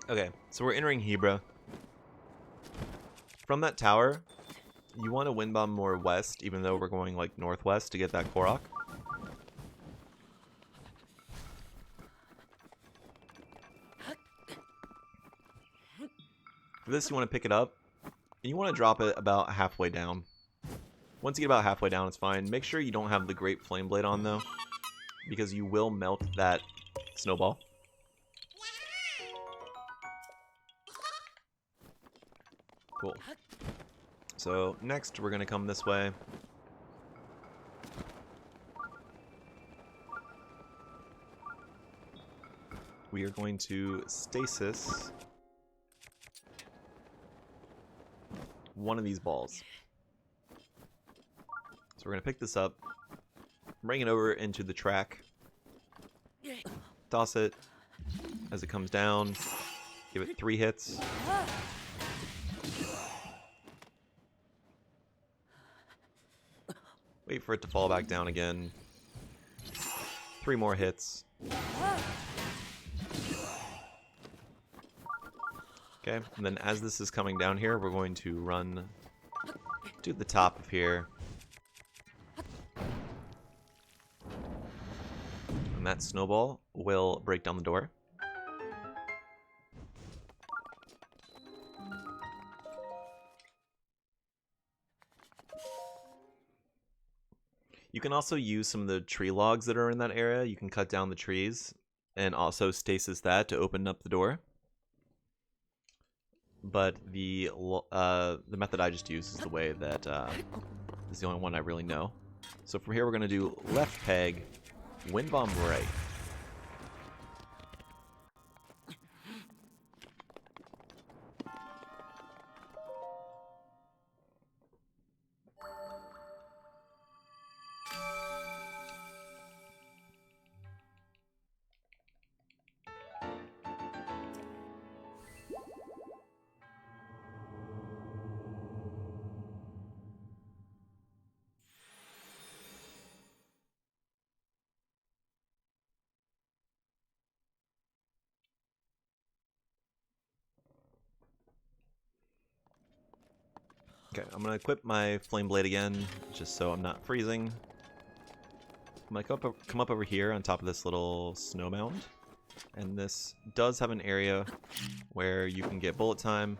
Okay, so we're entering Hebra. From that tower, you want to wind bomb more west, even though we're going like northwest to get that Korok. For this, you want to pick it up, and you want to drop it about halfway down. Once you get about halfway down, it's fine. Make sure you don't have the Great Flame Blade on, though, because you will melt that snowball. Cool. So next we're going to come this way. We are going to stasis one of these balls. So we're going to pick this up, bring it over into the track, toss it as it comes down, give it 3 hits. Wait for it to fall back down again. 3 more hits. Okay, and then as this is coming down here, we're going to run to the top of here. And that snowball will break down the door. You can also use some of the tree logs that are in that area. You can cut down the trees and also stasis that to open up the door. But the method I just used is the way that is the only one I really know. So from here we're going to do left peg, wind bomb right. Okay, I'm going to equip my Flame Blade again, just so I'm not freezing. I'm going to come up over here on top of this little snow mound. And this does have an area where you can get bullet time.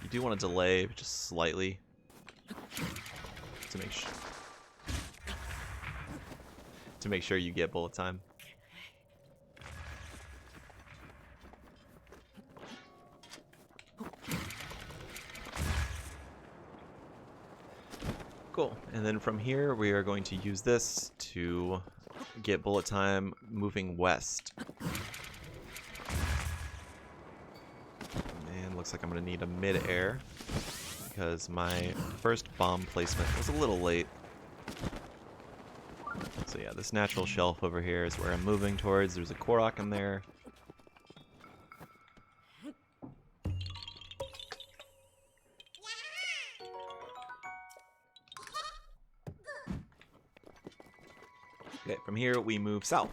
You do want to delay just slightly to make sure you get bullet time. Cool. And then from here, we are going to use this to get bullet time moving west. And looks like I'm going to need a mid-air because my first bomb placement was a little late. So yeah, this natural shelf over here is where I'm moving towards. There's a Korok in there. Okay, from here we move south.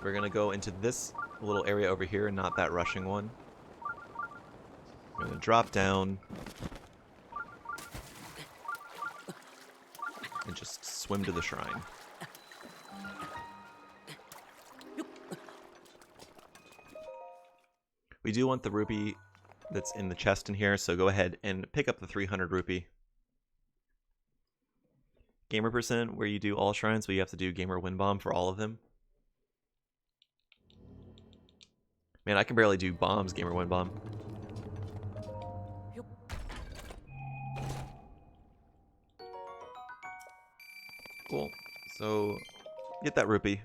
We're gonna go into this little area over here, not that rushing one. We're gonna drop down and just swim to the shrine. We do want the rupee that's in the chest in here, so go ahead and pick up the 300 rupee. Gamer percent, where you do all shrines, but you have to do gamer win bomb for all of them. Man, I can barely do bombs, gamer win bomb. Cool. So, get that rupee.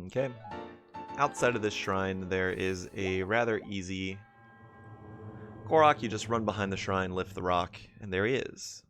Okay. Outside of this shrine, there is a rather easy Korok. You just run behind the shrine, lift the rock, and there he is.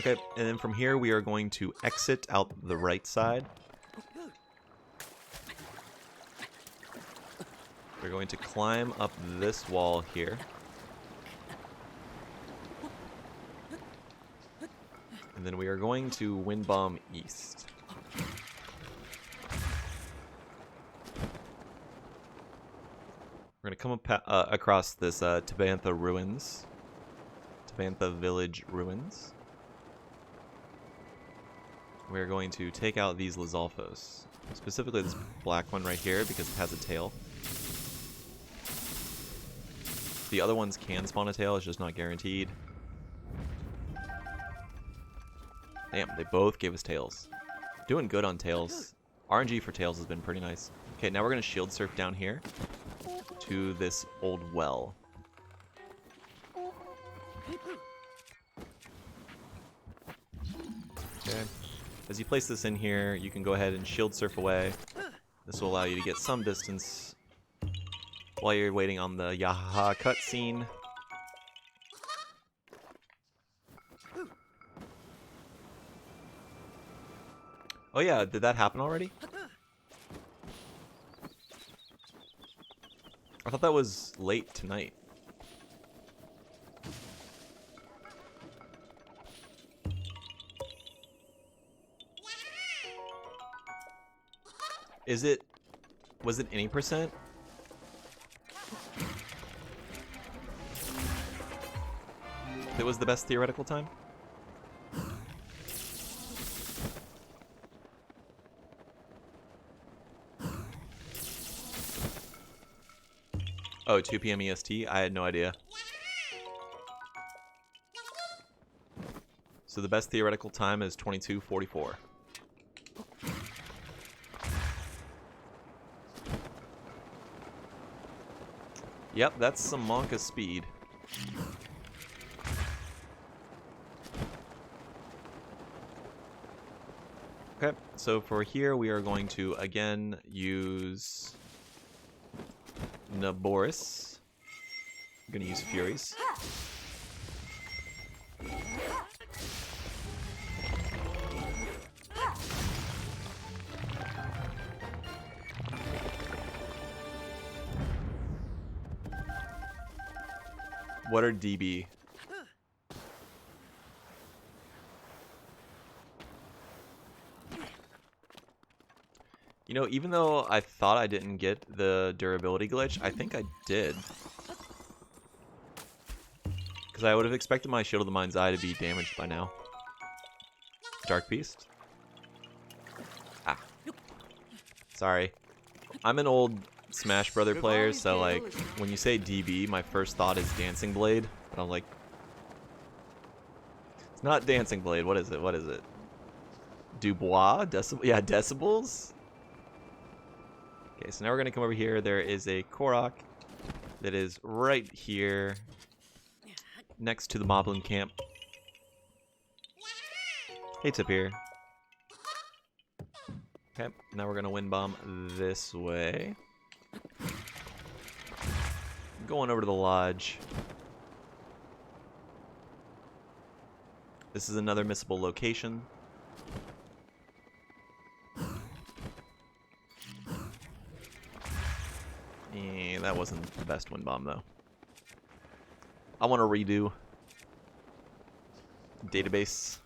Okay, and then from here we are going to exit out the right side. We're going to climb up this wall here. And then we are going to wind bomb east. We're going to come up, across this Tabantha ruins. Tabantha village ruins. We're going to take out these Lizalfos. Specifically this black one right here because it has a tail. The other ones can spawn a tail, it's just not guaranteed. Damn, they both gave us tails. Doing good on tails. RNG for tails has been pretty nice. Okay, now we're going to shield surf down here to this old well. Okay. As you place this in here, you can go ahead and shield surf away. This will allow you to get some distance while you're waiting on the Yahaha cutscene. Oh yeah, did that happen already? I thought that was late tonight. Was it any percent? It was the best theoretical time? Oh, 2 p.m. EST? I had no idea. So the best theoretical time is 22:44. Yep, that's some Monka speed. Okay, so for here we are going to again use Naboris. I'm gonna use Furies. What are DB? You know, even though I thought I didn't get the durability glitch, I think I did. Because I would have expected my Shield of the Mind's Eye to be damaged by now. Dark Beast? Ah. Sorry. I'm an old Smash Brother player, so like, when you say DB, my first thought is Dancing Blade. But I'm like... It's not Dancing Blade, what is it? What is it? Dubois? Yeah, Decibels? Okay, so now we're going to come over here. There is a Korok that is right here next to the Moblin camp. Hey, Tapir. Okay, now we're going to wind bomb this way. going over to the lodge. This is another missable location. That wasn't the best wind bomb though. I want to redo database.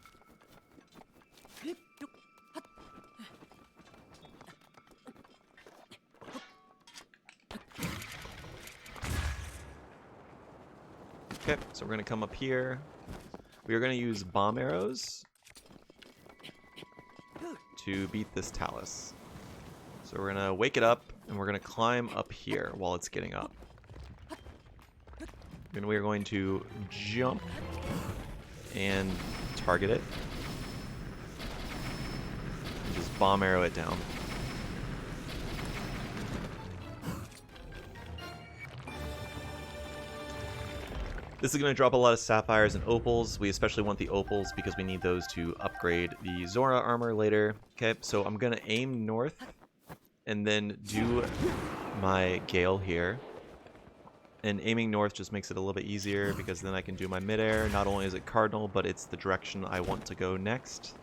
Okay, so we're going to come up here. We are going to use bomb arrows to beat this talus. So we're going to wake it up, and we're going to climb up here while it's getting up. And we are going to jump and target it. And just bomb arrow it down. This is going to drop a lot of sapphires and opals. We especially want the opals because we need those to upgrade the Zora armor later. Okay, so I'm going to aim north and then do my Gale here. And aiming north just makes it a little bit easier because then I can do my midair. Not only is it cardinal, but it's the direction I want to go next.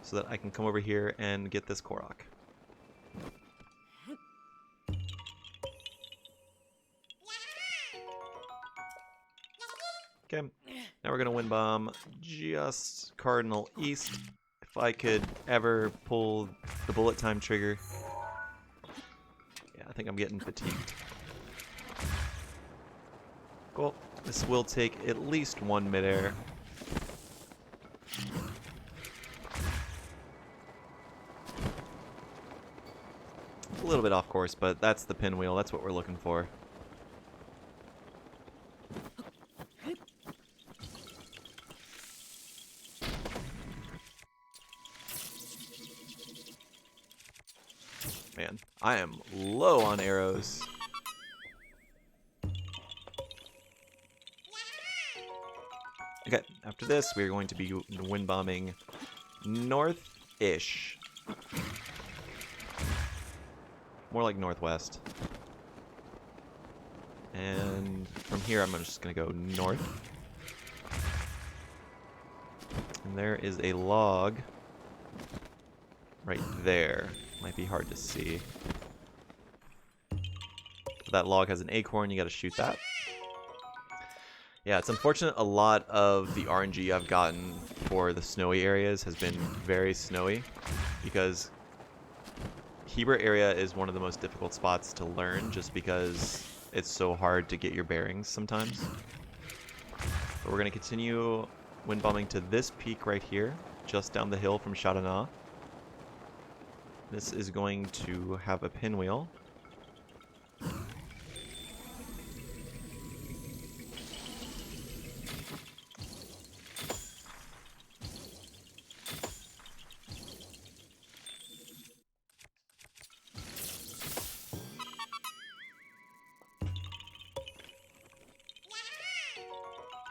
So that I can come over here and get this Korok. Okay, now we're going to wind bomb just cardinal east. If I could ever pull the bullet time trigger. Yeah, I think I'm getting fatigued. Cool. This will take at least one midair. A little bit off course, but that's the pinwheel. That's what we're looking for. Man, I am low on arrows. Okay, after this, we're going to be wind bombing north-ish. More like northwest. And from here, I'm just going to go north. And there is a log right there. Might be hard to see. But that log has an acorn, you got to shoot that. Yeah, it's unfortunate a lot of the RNG I've gotten for the snowy areas has been very snowy because Heber area is one of the most difficult spots to learn just because it's so hard to get your bearings sometimes. But we're going to continue wind bombing to this peak right here, just down the hill from Shadana. This is going to have a pinwheel.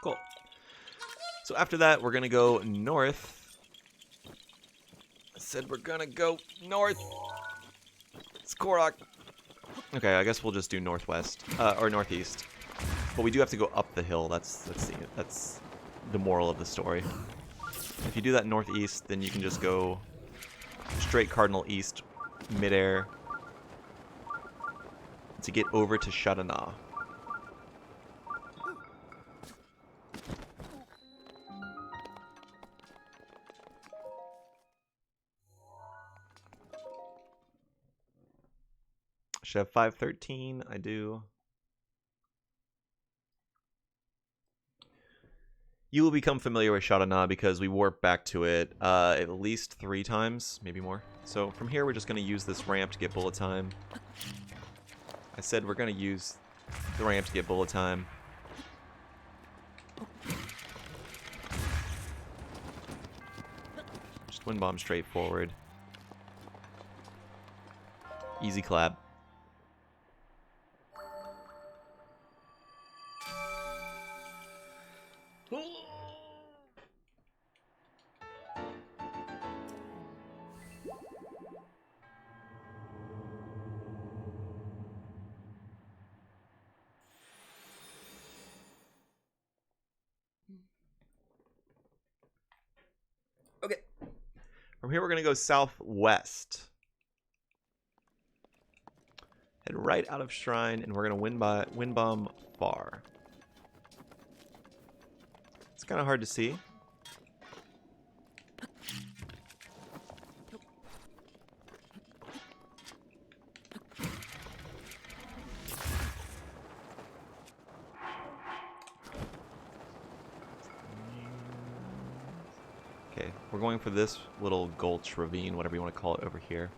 Cool. So after that, we're going to go north. I said we're going to go north. It's Korok. Okay, I guess we'll just do northwest, or northeast. But we do have to go up the hill. That's the moral of the story. If you do that northeast, then you can just go straight cardinal east, midair, to get over to Shadana. Should have 513. I do. You will become familiar with Shadana because we warp back to it at least 3 times, maybe more. So from here, we're just going to use this ramp to get bullet time. I said we're going to use the ramp to get bullet time. Just wind bomb straight forward. Easy clap. From here, we're going to go southwest. Head right out of Shrine, and we're going to wind bomb far. It's kind of hard to see. Okay, we're going for this little gulch ravine, whatever you want to call it, over here.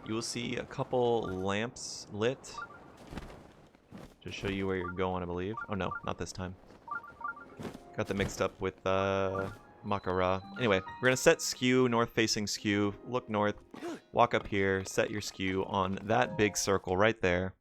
You will see a couple lamps lit to show you where you're going, I believe. Oh no, not this time. Got them mixed up with Makara. Anyway, we're gonna set skew, north-facing skew. Look north, walk up here, set your skew on that big circle right there.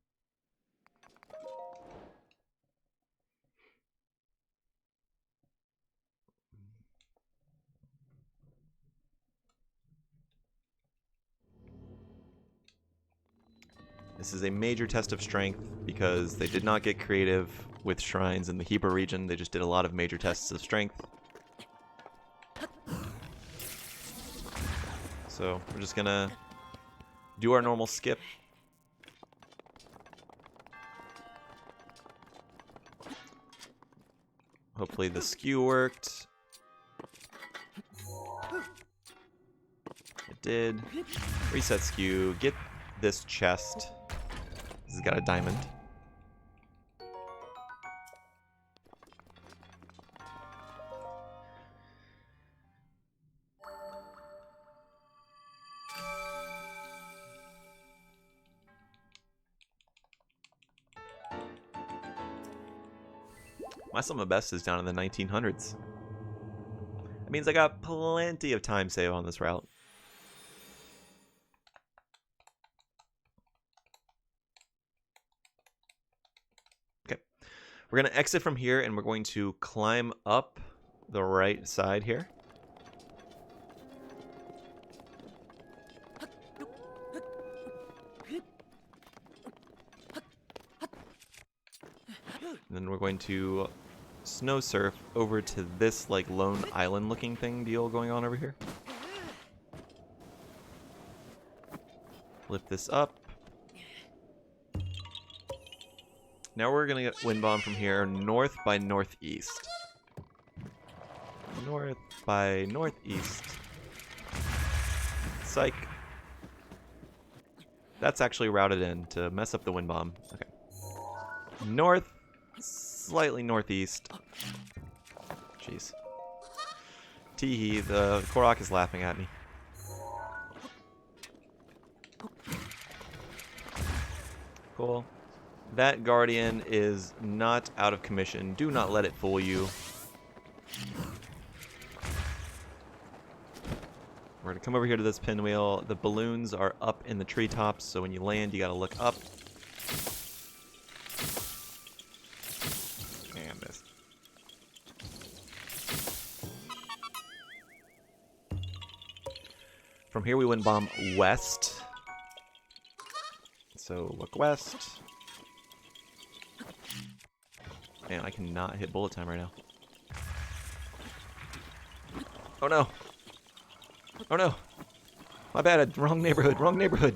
This is a major test of strength because they did not get creative with shrines in the Hebrew region. They just did a lot of major tests of strength. So we're just gonna do our normal skip. Hopefully the skew worked. It did. Reset skew. Get this chest. This has got a diamond. My sum of best is down in the 1900s. That means I got plenty of time save on this route. Okay, we're going to exit from here and we're going to climb up the right side here. And then we're going to snow surf over to this like lone island looking thing deal going on over here. Lift this up. Now we're gonna get wind bomb from here north by northeast. North by northeast. Psych. That's actually routed in to mess up the wind bomb. Okay. North, slightly northeast. Jeez. Teehee, the Korok is laughing at me. Cool. That Guardian is not out of commission. Do not let it fool you. We're going to come over here to this pinwheel. The balloons are up in the treetops, so when you land, you got to look up. And missed. From here, we wind bomb west. So look west. Man, I cannot hit bullet time right now. Oh no. Oh no. My bad, wrong neighborhood, wrong neighborhood.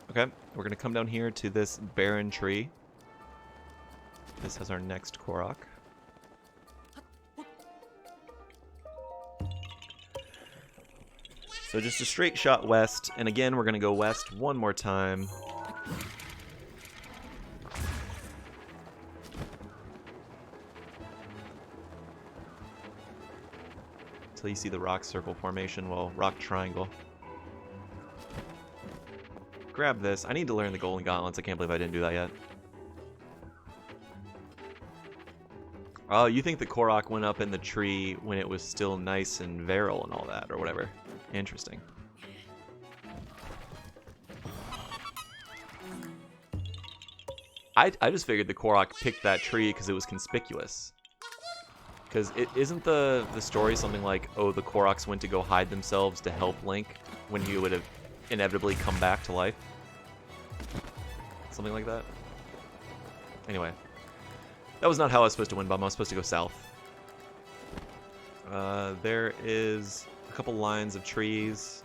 Okay, we're gonna come down here to this barren tree. This has our next Korok. So just a straight shot west, and again we're gonna go west one more time. Until you see the rock circle formation, well, rock triangle. Grab this. I need to learn the golden gauntlets. I can't believe I didn't do that yet. Oh, you think the Korok went up in the tree when it was still nice and virile and all that, or whatever. Interesting. I just figured the Korok picked that tree because it was conspicuous. Because it isn't the story something like, oh, the Koroks went to go hide themselves to help Link when he would have inevitably come back to life? Something like that. Anyway. That was not how I was supposed to win bomb. I was supposed to go south. There is a couple lines of trees.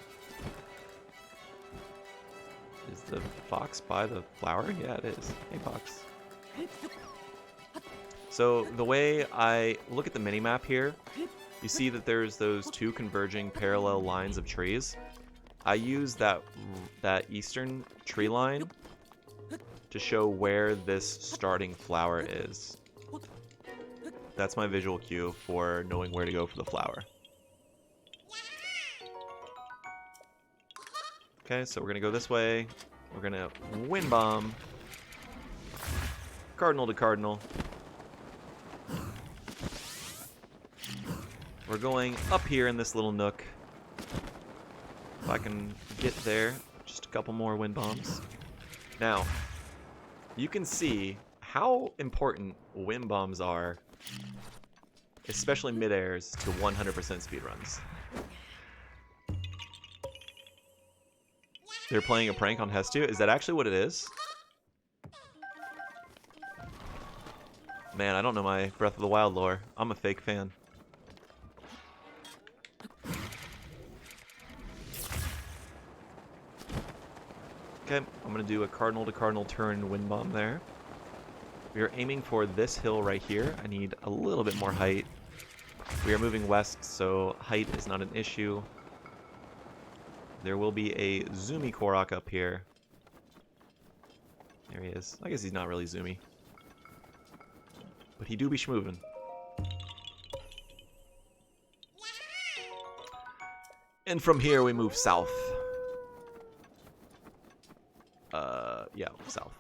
Is the fox by the flower? Yeah, it is. Hey, fox. So the way I look at the mini-map here, you see that there's those two converging parallel lines of trees. I use that eastern tree line to show where this starting flower is. That's my visual cue for knowing where to go for the flower. Okay, so we're gonna go this way. We're gonna wind bomb. Cardinal to cardinal. We're going up here in this little nook. If I can get there, just a couple more wind bombs. Now, you can see how important wind bombs are, especially mid-airs, to 100% speedruns. They're playing a prank on Hestu? Is that actually what it is? Man, I don't know my Breath of the Wild lore. I'm a fake fan. Okay, I'm going to do a cardinal to cardinal turn wind bomb there. We are aiming for this hill right here. I need a little bit more height. We are moving west, so height is not an issue. There will be a zoomy Korok up here. There he is. I guess he's not really zoomy. But he do be schmoovin'. And from here we move south. Yeah, south.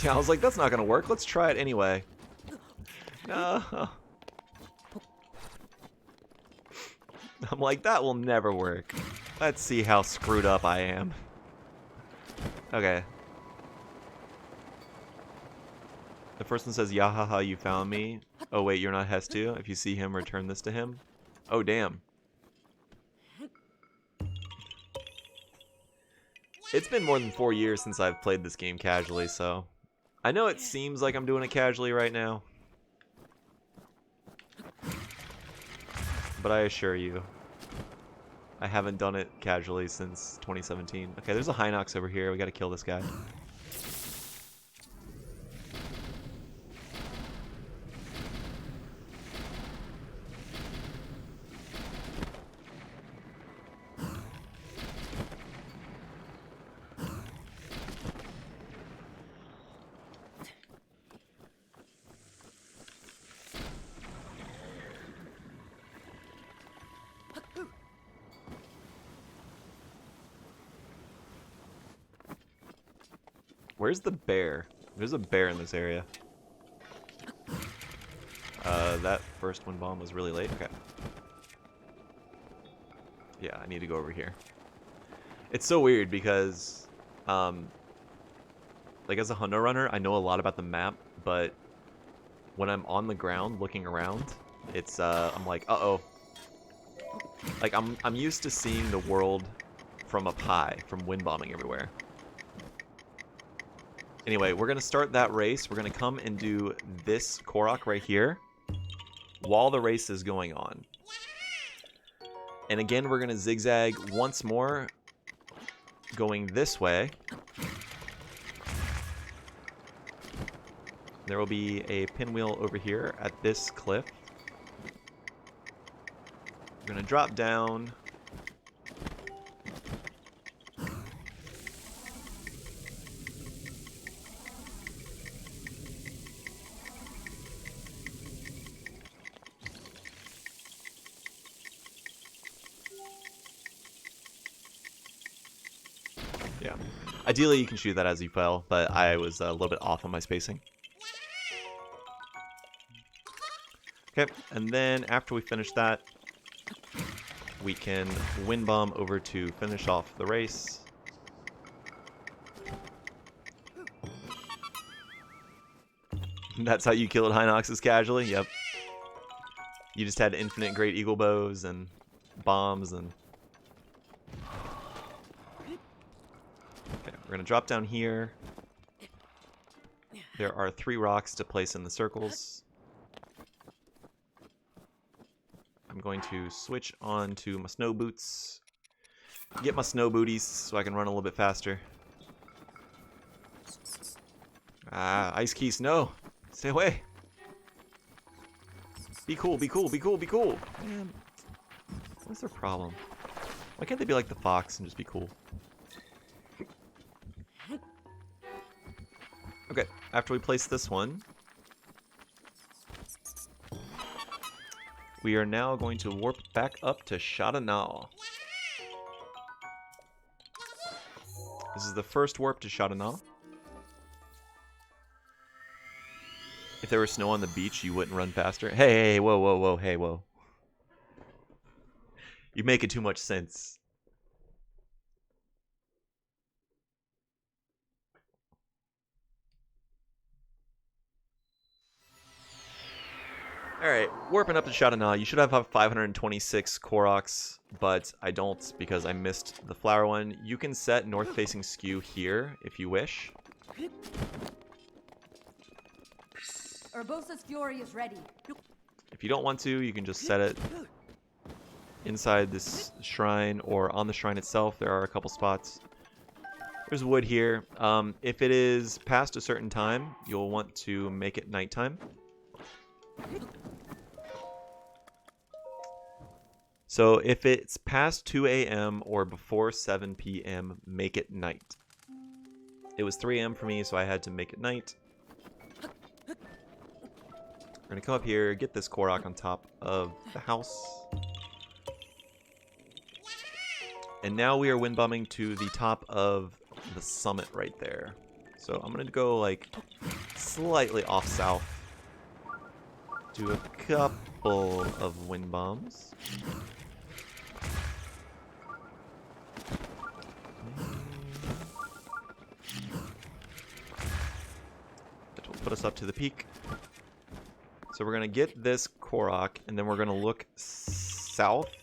Yeah, I was like, that's not gonna work. Let's try it anyway. No. I'm like, that will never work. Let's see how screwed up I am. Okay. The first one says, Yahaha, you found me. Oh wait, you're not Hestu. If you see him, return this to him. Oh damn. It's been more than 4 years since I've played this game casually, so... I know it seems like I'm doing it casually right now. But I assure you, I haven't done it casually since 2017. Okay, there's a Hinox over here. We gotta kill this guy. Where's the bear? There's a bear in this area. That first wind bomb was really late. Okay. Yeah, I need to go over here. It's so weird because, like as a Hundo runner, I know a lot about the map, but when I'm on the ground looking around, it's, I'm like, uh-oh. Like, I'm used to seeing the world from up high, from wind bombing everywhere. Anyway, we're going to start that race. We're going to come and do this Korok right here while the race is going on. And again, we're going to zigzag once more, going this way. There will be a pinwheel over here at this cliff. We're going to drop down. Yeah. Ideally, you can shoot that as you fell, but I was a little bit off on my spacing. Okay, and then after we finish that, we can wind bomb over to finish off the race. That's how you killed Hinoxes casually? Yep. You just had infinite great eagle bows and bombs and... Okay, we're gonna drop down here. There are 3 rocks to place in the circles. I'm going to switch on to my snow boots. Get my snow booties so I can run a little bit faster. Ah, ice key snow. Stay away. Be cool, be cool, be cool, be cool. Man, what's their problem? Why can't they be like the fox and just be cool? Okay, after we place this one, we are now going to warp back up to Shadanal. This is the first warp to Shadanal. If there was snow on the beach, you wouldn't run faster. Hey, hey, whoa, whoa, whoa, hey, whoa. You make it too much sense. Alright, warping up to Shadanal. You should have 526 Koroks, but I don't because I missed the flower one. You can set north-facing skew here if you wish. Urbosa's fury is ready. If you don't want to, you can just set it inside this shrine or on the shrine itself. There are a couple spots. There's wood here. If it is past a certain time, you'll want to make it nighttime. So if it's past 2 a.m. or before 7 p.m., make it night. It was 3 a.m. for me, so I had to make it night. We're going to come up here, get this Korok on top of the house. And now we are wind bombing to the top of the summit right there. So I'm going to go like slightly off south. Do a couple of wind bombs. That will put us up to the peak. So we're going to get this Korok, and then we're going to look southeast.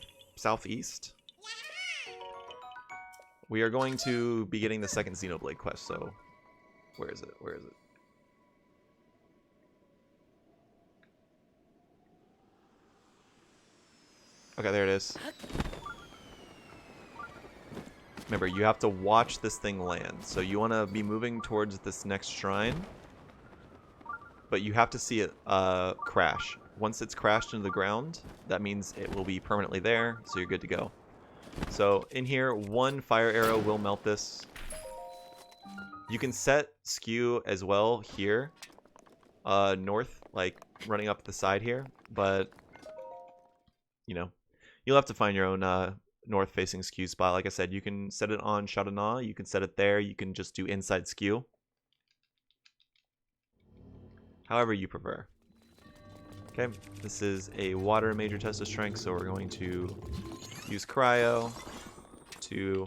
We are going to be getting the second Xenoblade quest, so where is it? Where is it? Okay, there it is. Remember, you have to watch this thing land. So you want to be moving towards this next shrine, but you have to see it crash. Once it's crashed into the ground, that means it will be permanently there, so you're good to go. So in here, 1 fire arrow will melt this. You can set skew as well here, north, like running up the side here, but you know, you'll have to find your own north-facing skew spot. Like I said, you can set it on Shadanal, you can set it there, you can just do inside skew. However you prefer. Okay, this is a water major test of strength, so we're going to use cryo to...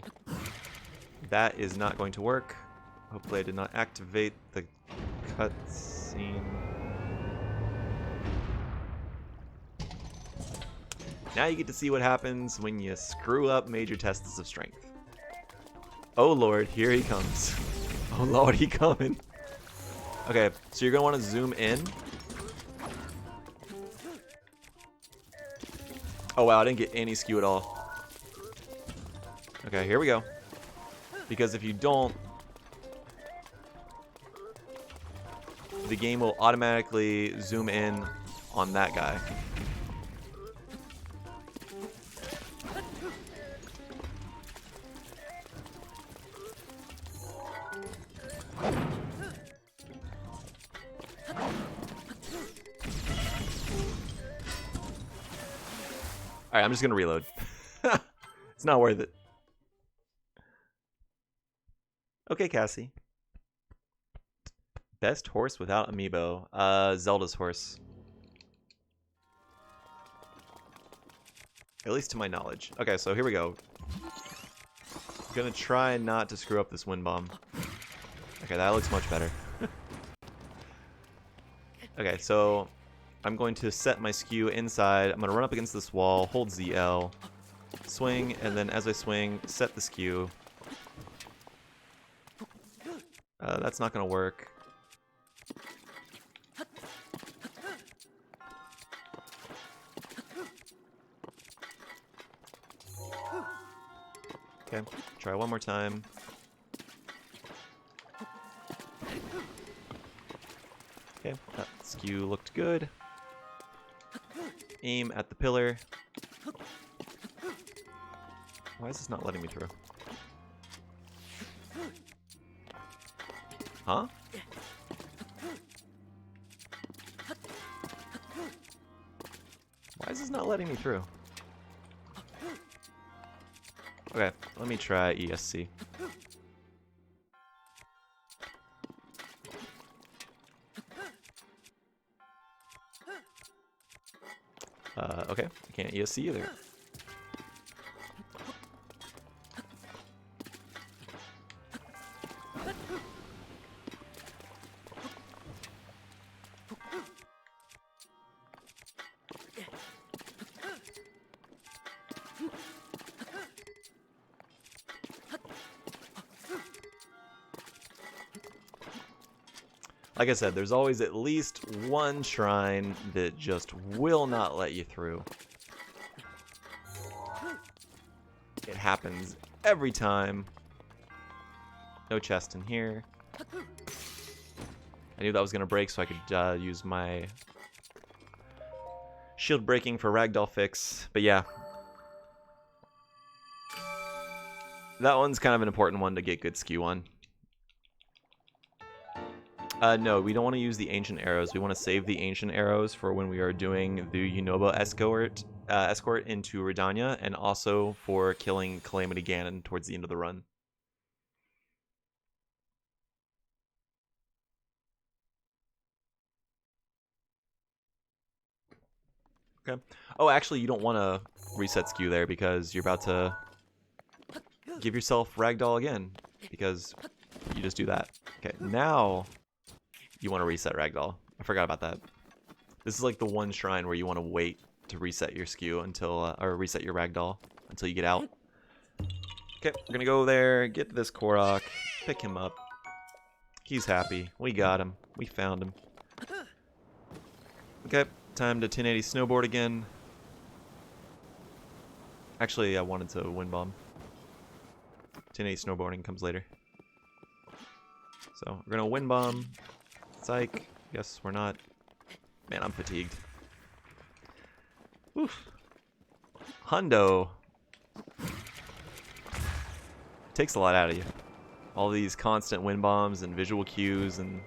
That is not going to work. Hopefully I did not activate the cutscene. Now you get to see what happens when you screw up major tests of strength. Oh lord, here he comes. Oh lord, he coming. Okay, so you're going to want to zoom in. Oh wow, I didn't get any skew at all. Okay, here we go. Because if you don't, the game will automatically zoom in on that guy. Alright, I'm just gonna reload. It's not worth it. Okay, Cassie. Best horse without amiibo. Zelda's horse. At least to my knowledge. Okay, so here we go. Gonna try not to screw up this wind bomb. Okay, that looks much better. Okay, so I'm going to set my skew inside. I'm going to run up against this wall, hold ZL, swing, and then as I swing, set the skew. That's not going to work. Okay, try one more time. Okay, that skew looked good. Aim at the pillar. Why is this not letting me through? Huh? Why is this not letting me through? Okay, let me try ESC. Okay, I can't ESC either. Like I said, there's always at least one shrine that just will not let you through. It happens every time. No chest in here. I knew that was going to break so I could use my shield breaking for ragdoll fix. But yeah. That one's kind of an important one to get good skew on. No, we don't want to use the ancient arrows. We want to save the ancient arrows for when we are doing the Yunobo escort into Redania, and also for killing Calamity Ganon towards the end of the run. Okay. Oh, actually, you don't want to reset skew there because you're about to give yourself ragdoll again, because you just do that. Okay, now you want to reset ragdoll. I forgot about that. This is like the one shrine where you want to wait to reset your skew until, or reset your ragdoll until you get out. Okay, we're gonna go there, get to this Korok, pick him up. He's happy. We got him. We found him. Okay, time to 1080 snowboard again. Actually, I wanted to wind bomb. 1080 snowboarding comes later. So we're gonna wind bomb. Psych. Guess we're not. Man, I'm fatigued. Oof. Hundo. Takes a lot out of you. All these constant wind bombs and visual cues and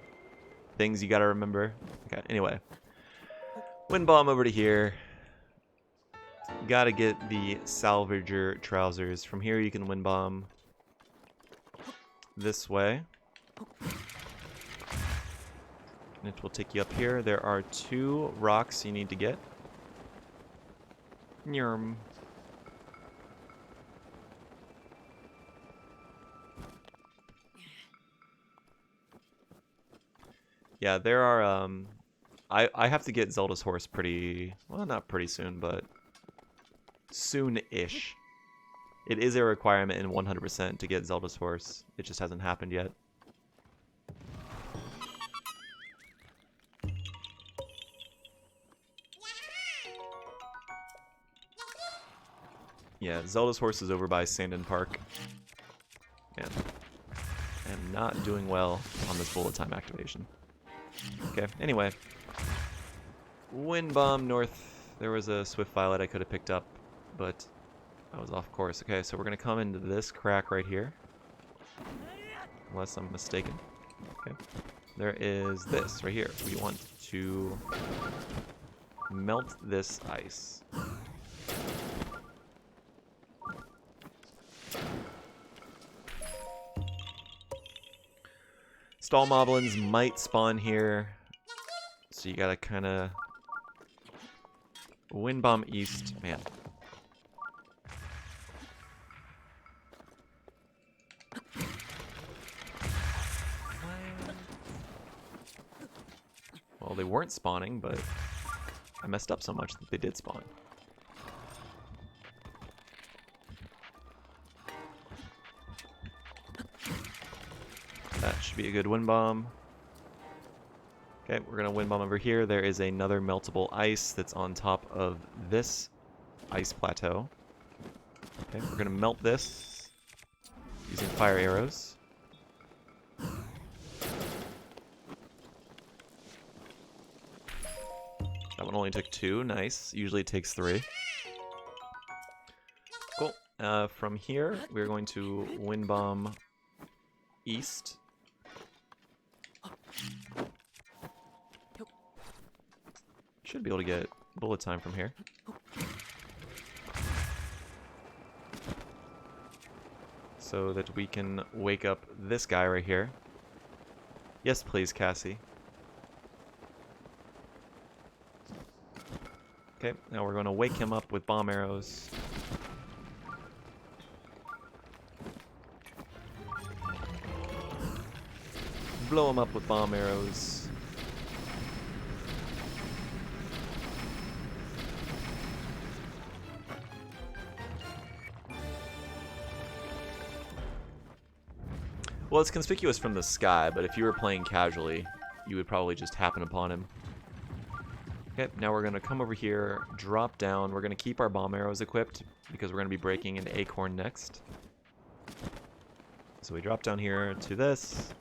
things you gotta remember. Okay, anyway. Wind bomb over to here. Gotta get the salvager trousers. From here you can wind bomb this way. And it will take you up here. There are 2 rocks you need to get. Nyurm. Yeah, there are, I have to get Zelda's horse pretty, well, not pretty soon, but soon-ish. It is a requirement in 100% to get Zelda's horse. It just hasn't happened yet. Yeah, Zelda's horse is over by Sandon Park. Man, I am not doing well on this bullet time activation. Okay, anyway. Wind bomb north. There was a Swift Violet I could have picked up, but I was off course. Okay, so we're going to come into this crack right here. Unless I'm mistaken. Okay. There is this right here. We want to melt this ice. Stall moblins might spawn here, so you gotta kind of wind bomb east. Man. Well, they weren't spawning, but I messed up so much that they did spawn. That should be a good wind bomb. Okay, we're gonna wind bomb over here. There is another meltable ice that's on top of this ice plateau. Okay, we're gonna melt this using fire arrows. That one only took 2, nice. Usually it takes 3. Cool. From here, we're going to wind bomb east. Should be able to get bullet time from here. So that we can wake up this guy right here. Yes, please, Cassie. Okay, now we're going to wake him up with bomb arrows. Blow him up with bomb arrows. Well, it's conspicuous from the sky, but if you were playing casually, you would probably just happen upon him. Okay, now we're going to come over here, drop down. We're going to keep our bomb arrows equipped because we're going to be breaking an acorn next. So we drop down here to this.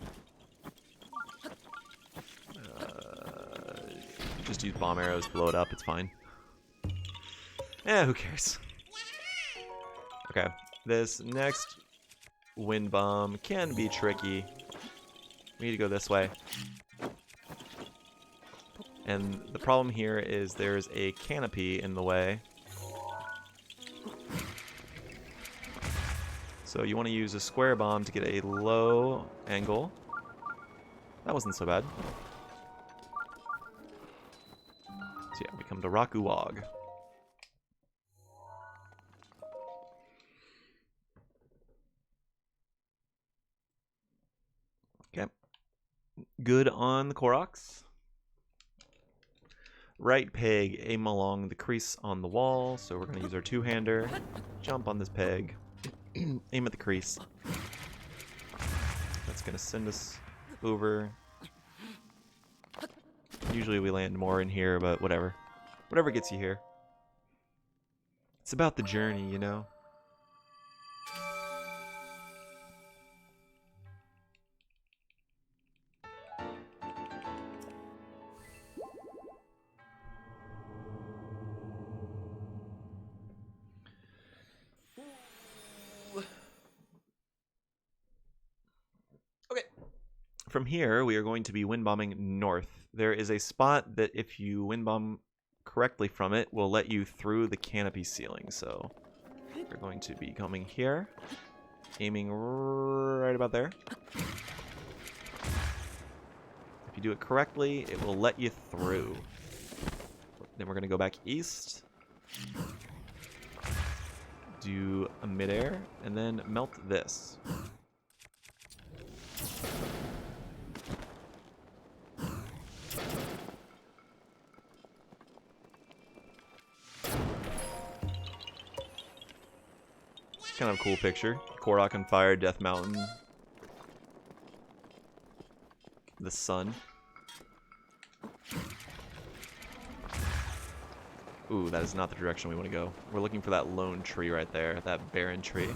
Just use bomb arrows, blow it up, it's fine. Who cares? Okay, this next wind bomb can be tricky. We need to go this way. And the problem here is there's a canopy in the way. So you want to use a square bomb to get a low angle. That wasn't so bad. So yeah, we come to Rakuwag. Okay. Good on the Koroks. Right peg, aim along the crease on the wall. So we're going to use our two-hander. Jump on this peg. Aim at the crease. That's going to send us over. Usually we land more in here, but whatever. Whatever gets you here. It's about the journey, you know? Okay. From here, we are going to be wind bombing north. There is a spot that if you wind bomb correctly from it will let you through the canopy ceiling. So we're going to be coming here, aiming right about there. If you do it correctly, it will let you through. Then we're going to go back east, do a midair, and then melt this. Kind of a cool picture. Korok on fire, Death Mountain. The sun. Ooh, that is not the direction we want to go. We're looking for that lone tree right there, that barren tree.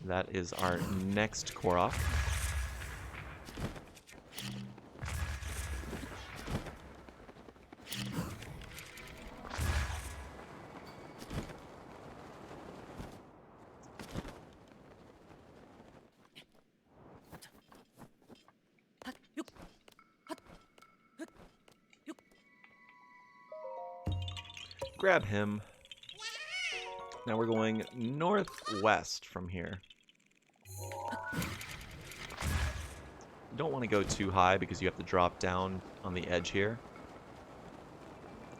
That is our next Korok. Grab him. Now we're going northwest from here. You don't want to go too high because you have to drop down on the edge here.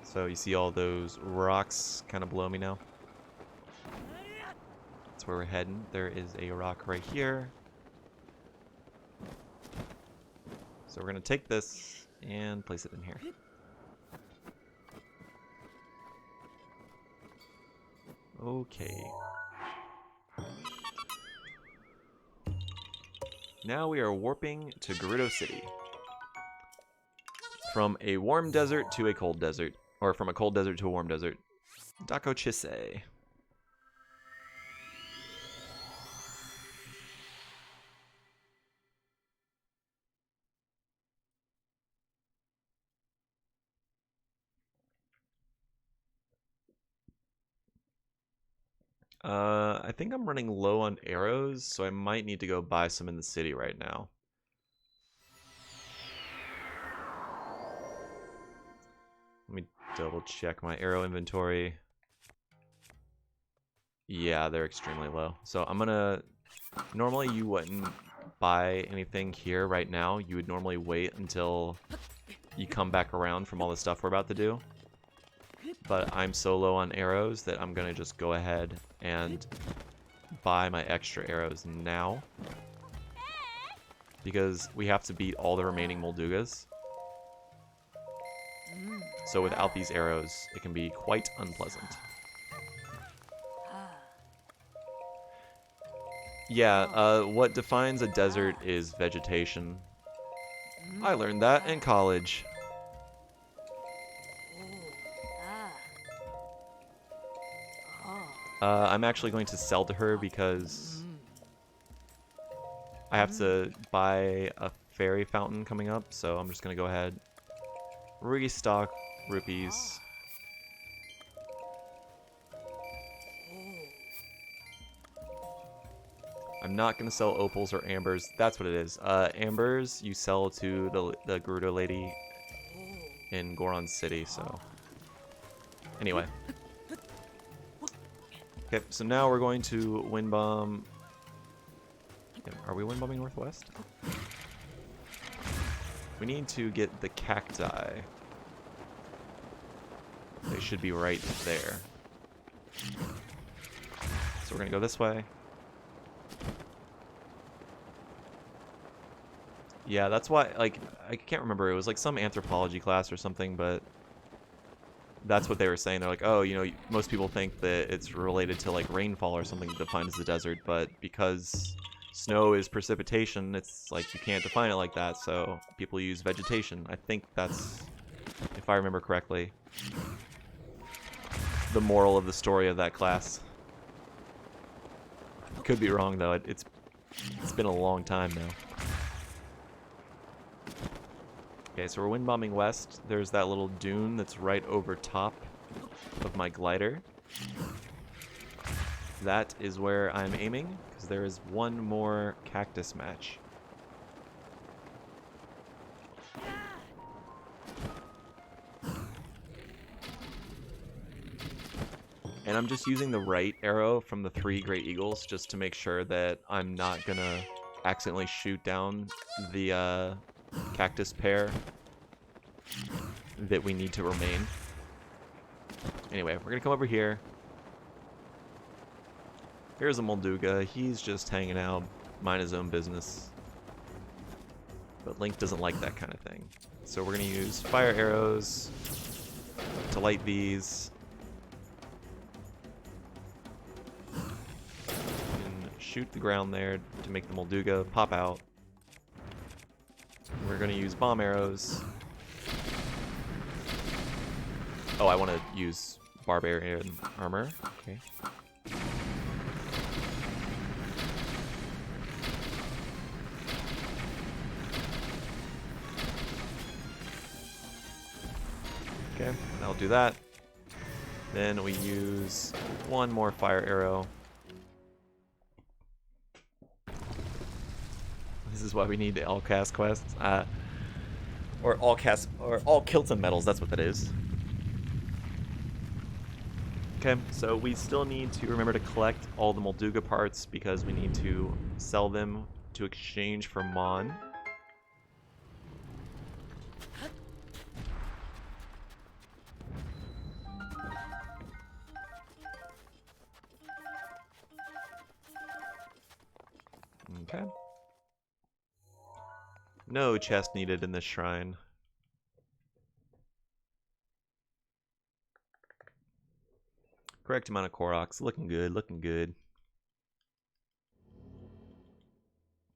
So you see all those rocks kind of below me now? That's where we're heading. There is a rock right here. So we're going to take this and place it in here. Okay. Now we are warping to Gerudo City. From a warm desert to a cold desert. Or from a cold desert to a warm desert. Dako Chisei. I think I'm running low on arrows, so I might need to go buy some in the city right now. Let me double check my arrow inventory. Yeah, they're extremely low. So I'm gonna... Normally you wouldn't buy anything here right now. You would normally wait until you come back around from all the stuff we're about to do. But I'm so low on arrows that I'm gonna just go ahead and buy my extra arrows now. Because we have to beat all the remaining Moldugas. So without these arrows, it can be quite unpleasant. Yeah, what defines a desert is vegetation. I learned that in college. I'm actually going to sell to her because I have to buy a fairy fountain coming up, so I'm just going to go ahead. Restock rupees. I'm not going to sell opals or ambers. That's what it is. Ambers you sell to the Gerudo lady in Goron City, so... Anyway. Okay, so now we're going to wind bomb... Are we wind bombing northwest? We need to get the cacti. They should be right there. So we're going to go this way. Yeah, that's why, like, I can't remember. It was like some anthropology class or something, but that's what they were saying. They're like, oh, you know, most people think that it's related to, like, rainfall or something defined as the desert, but because snow is precipitation, it's like you can't define it like that, so people use vegetation. I think that's, if I remember correctly, the moral of the story of that class. Could be wrong, though. It's been a long time now. Okay, so we're wind bombing west. There's that little dune that's right over top of my glider. That is where I'm aiming, because there is one more cactus match. And I'm just using the right arrow from the 3 Great Eagles just to make sure that I'm not gonna accidentally shoot down the cactus pair that we need to remain. Anyway, we're gonna come over here. Here's a Molduga. He's just hanging out, mind his own business. But Link doesn't like that kind of thing. So we're gonna use fire arrows to light these. And shoot the ground there to make the Molduga pop out. We're gonna use bomb arrows. Oh, I want to use barbarian armor. Okay. Okay, I'll do that. Then we use one more fire arrow. This is why we need all cast quests. Or all Kilton medals, that's what that is. Okay, so we still need to remember to collect all the Molduga parts because we need to sell them to exchange for Mon. Okay. No chest needed in this shrine. Correct amount of Koroks. Looking good, looking good.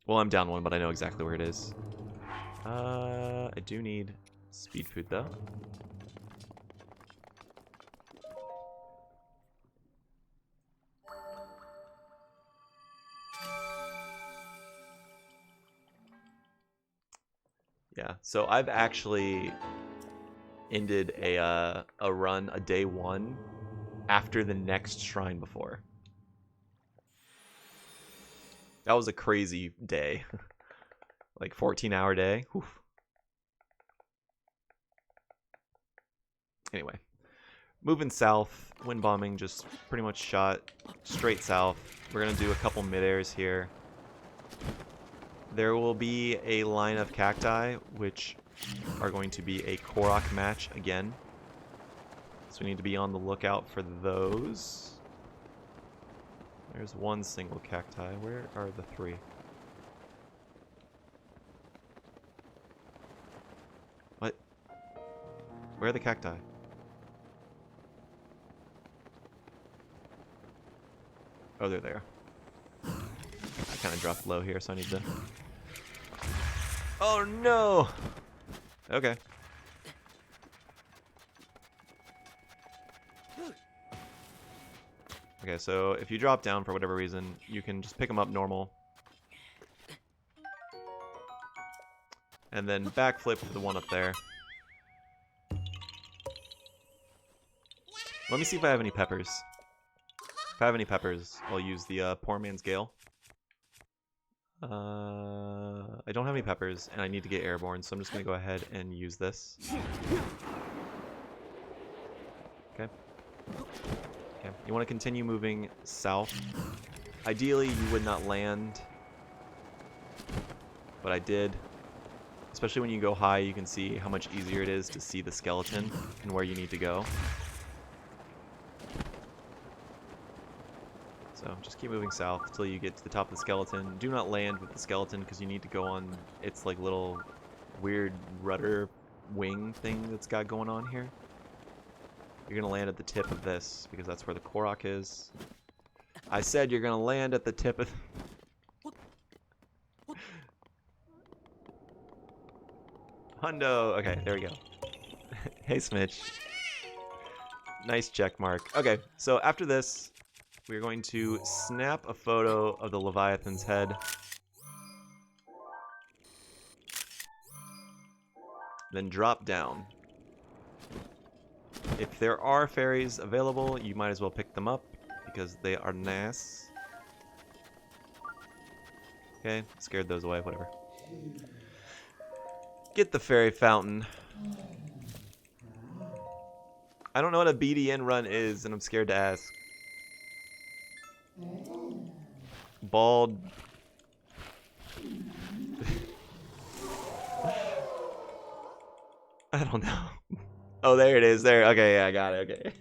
Well, I'm down one, but I know exactly where it is. I do need speed food, though. Yeah, so I've actually ended a run, a day one, after the next shrine before. That was a crazy day. Like 14-hour day. Whew. Anyway, moving south, wind bombing just pretty much shot straight south. We're gonna do a couple mid-airs here. There will be a line of cacti, which are going to be a Korok match again. So we need to be on the lookout for those. There's one single cacti. Where are the three? What? Where are the cacti? Oh, they're there. I kind of dropped low here, so I need to... Oh, no! Okay. Okay, so if you drop down for whatever reason, you can just pick them up normal. And then backflip to the one up there. Let me see if I have any peppers. If I have any peppers, I'll use the Poor Man's Gale. I don't have any peppers, and I need to get airborne, so I'm just going to go ahead and use this. Okay. Okay. You want to continue moving south. Ideally, you would not land, but I did. Especially when you go high, you can see how much easier it is to see the skeleton and where you need to go. So just keep moving south until you get to the top of the skeleton. Do not land with the skeleton because you need to go on its like little weird rudder wing thing that's got going on here. You're going to land at the tip of this because that's where the Korok is. I said you're going to land at the tip of... Hundo! Okay, there we go. Hey, Smitch. Nice check mark. Okay, so after this, we're going to snap a photo of the Leviathan's head. Then drop down. If there are fairies available, you might as well pick them up because they are nice. Okay, scared those away, whatever. Get the fairy fountain. I don't know what a BDN run is, and I'm scared to ask. Bald. I don't know. Oh, there it is. There. Okay, yeah, I got it. Okay.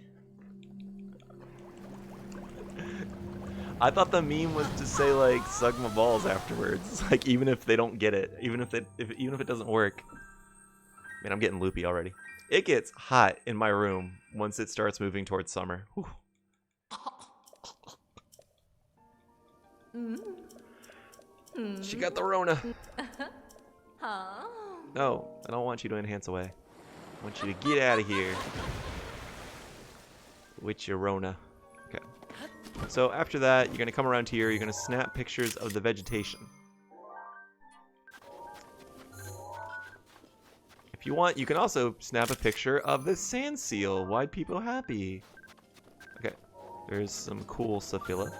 I thought the meme was to say like "suck my balls" afterwards, like even if they don't get it, even if it doesn't work. Man, I'm getting loopy already. It gets hot in my room once it starts moving towards summer. Whew. She got the Rona. No, I don't want you to enhance away. I want you to get out of here with your Rona. Okay. So after that, you're going to come around here. You're going to snap pictures of the vegetation. If you want, you can also snap a picture of the sand seal. Why'd people happy? Okay. There's some cool Cephila.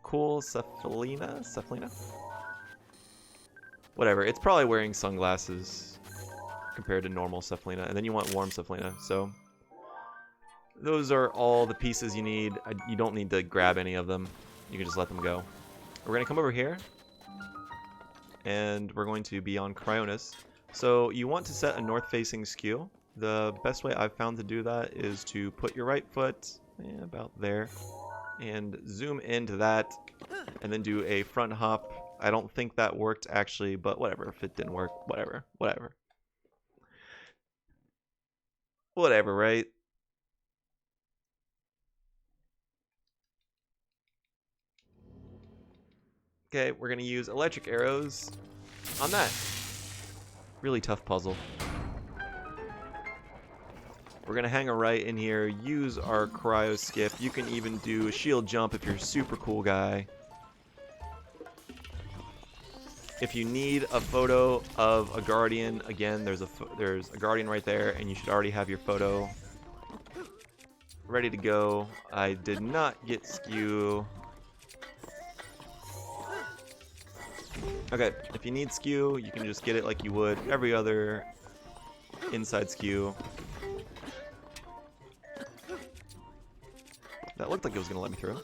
Cool Cephalina? Whatever, it's probably wearing sunglasses compared to normal Cephalina. And then you want warm Cephalina. So those are all the pieces you need. You don't need to grab any of them. You can just let them go. We're going to come over here. And we're going to be on Cryonis. So you want to set a north-facing skew. The best way I've found to do that is to put your right foot about there. And zoom into that. And then do a front hop. I don't think that worked actually, but whatever. If it didn't work, whatever. Whatever, right? Okay, we're gonna use electric arrows on that. Really tough puzzle. We're gonna hang a right in here, use our cryo skip. You can even do a shield jump if you're a super cool guy. If you need a photo of a guardian, again, there's a guardian right there, and you should already have your photo ready to go. I did not get skew. Okay, if you need skew, you can just get it like you would every other inside skew. That looked like it was gonna let me through.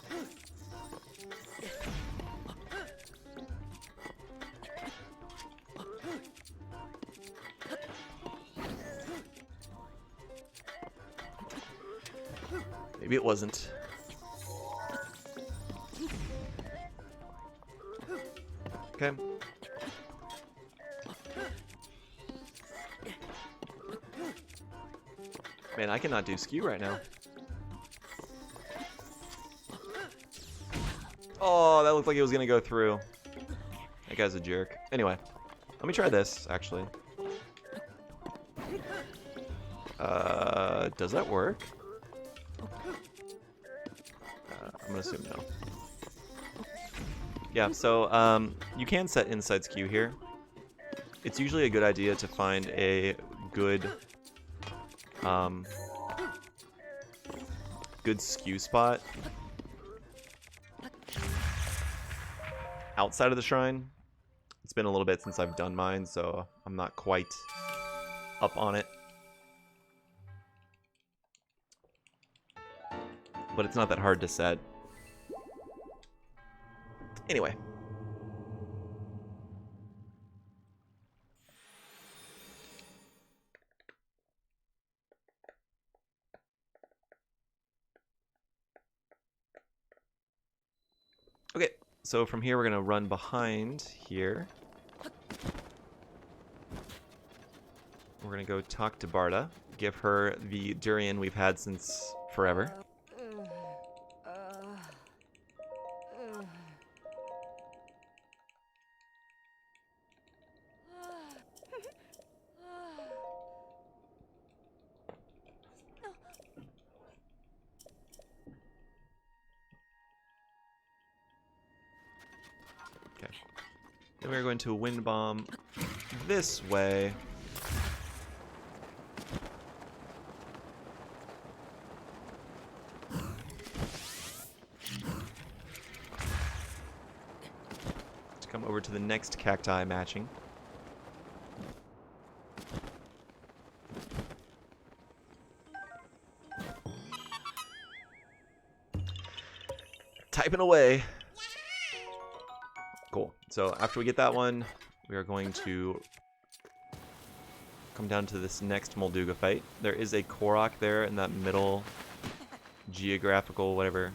Maybe it wasn't. Okay. Man, I cannot do skew right now. Oh, that looked like it was gonna go through. That guy's a jerk. Anyway, let me try this, actually. Does that work? I'm gonna assume no. Yeah, so you can set inside skew here. It's usually a good idea to find a good good skew spot outside of the shrine. It's been a little bit since I've done mine, so I'm not quite up on it. But it's not that hard to set. Anyway. Okay, so from here we're gonna run behind here. We're gonna go talk to Barda, give her the durian we've had since forever. Okay. Then we're going to wind bomb this way. To come over to the next cacti matching. Typing away. Cool. So after we get that one, we are going to come down to this next Molduga fight. There is a Korok there in that middle geographical whatever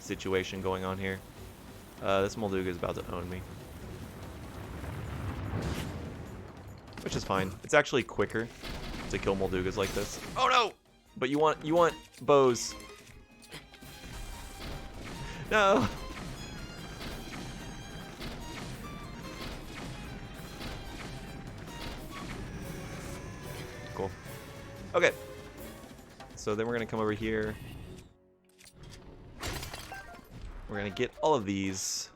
situation going on here. This Molduga is about to own me. Which is fine. It's actually quicker to kill Moldugas like this. Oh no! But you want bows. No! Cool. Okay. So then we're gonna come over here. We're gonna get all of these.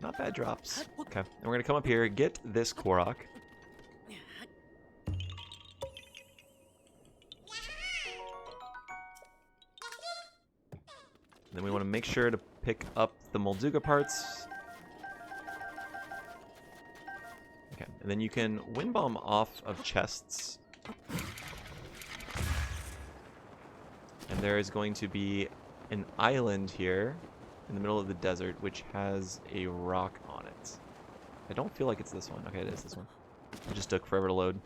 Not bad drops. Okay. And we're gonna come up here, get this Korok. Then we want to make sure to pick up the Molduga parts. Okay, and then you can wind bomb off of chests. And there is going to be an island here in the middle of the desert which has a rock on it. I don't feel like it's this one. Okay, it is this one. It just took forever to load.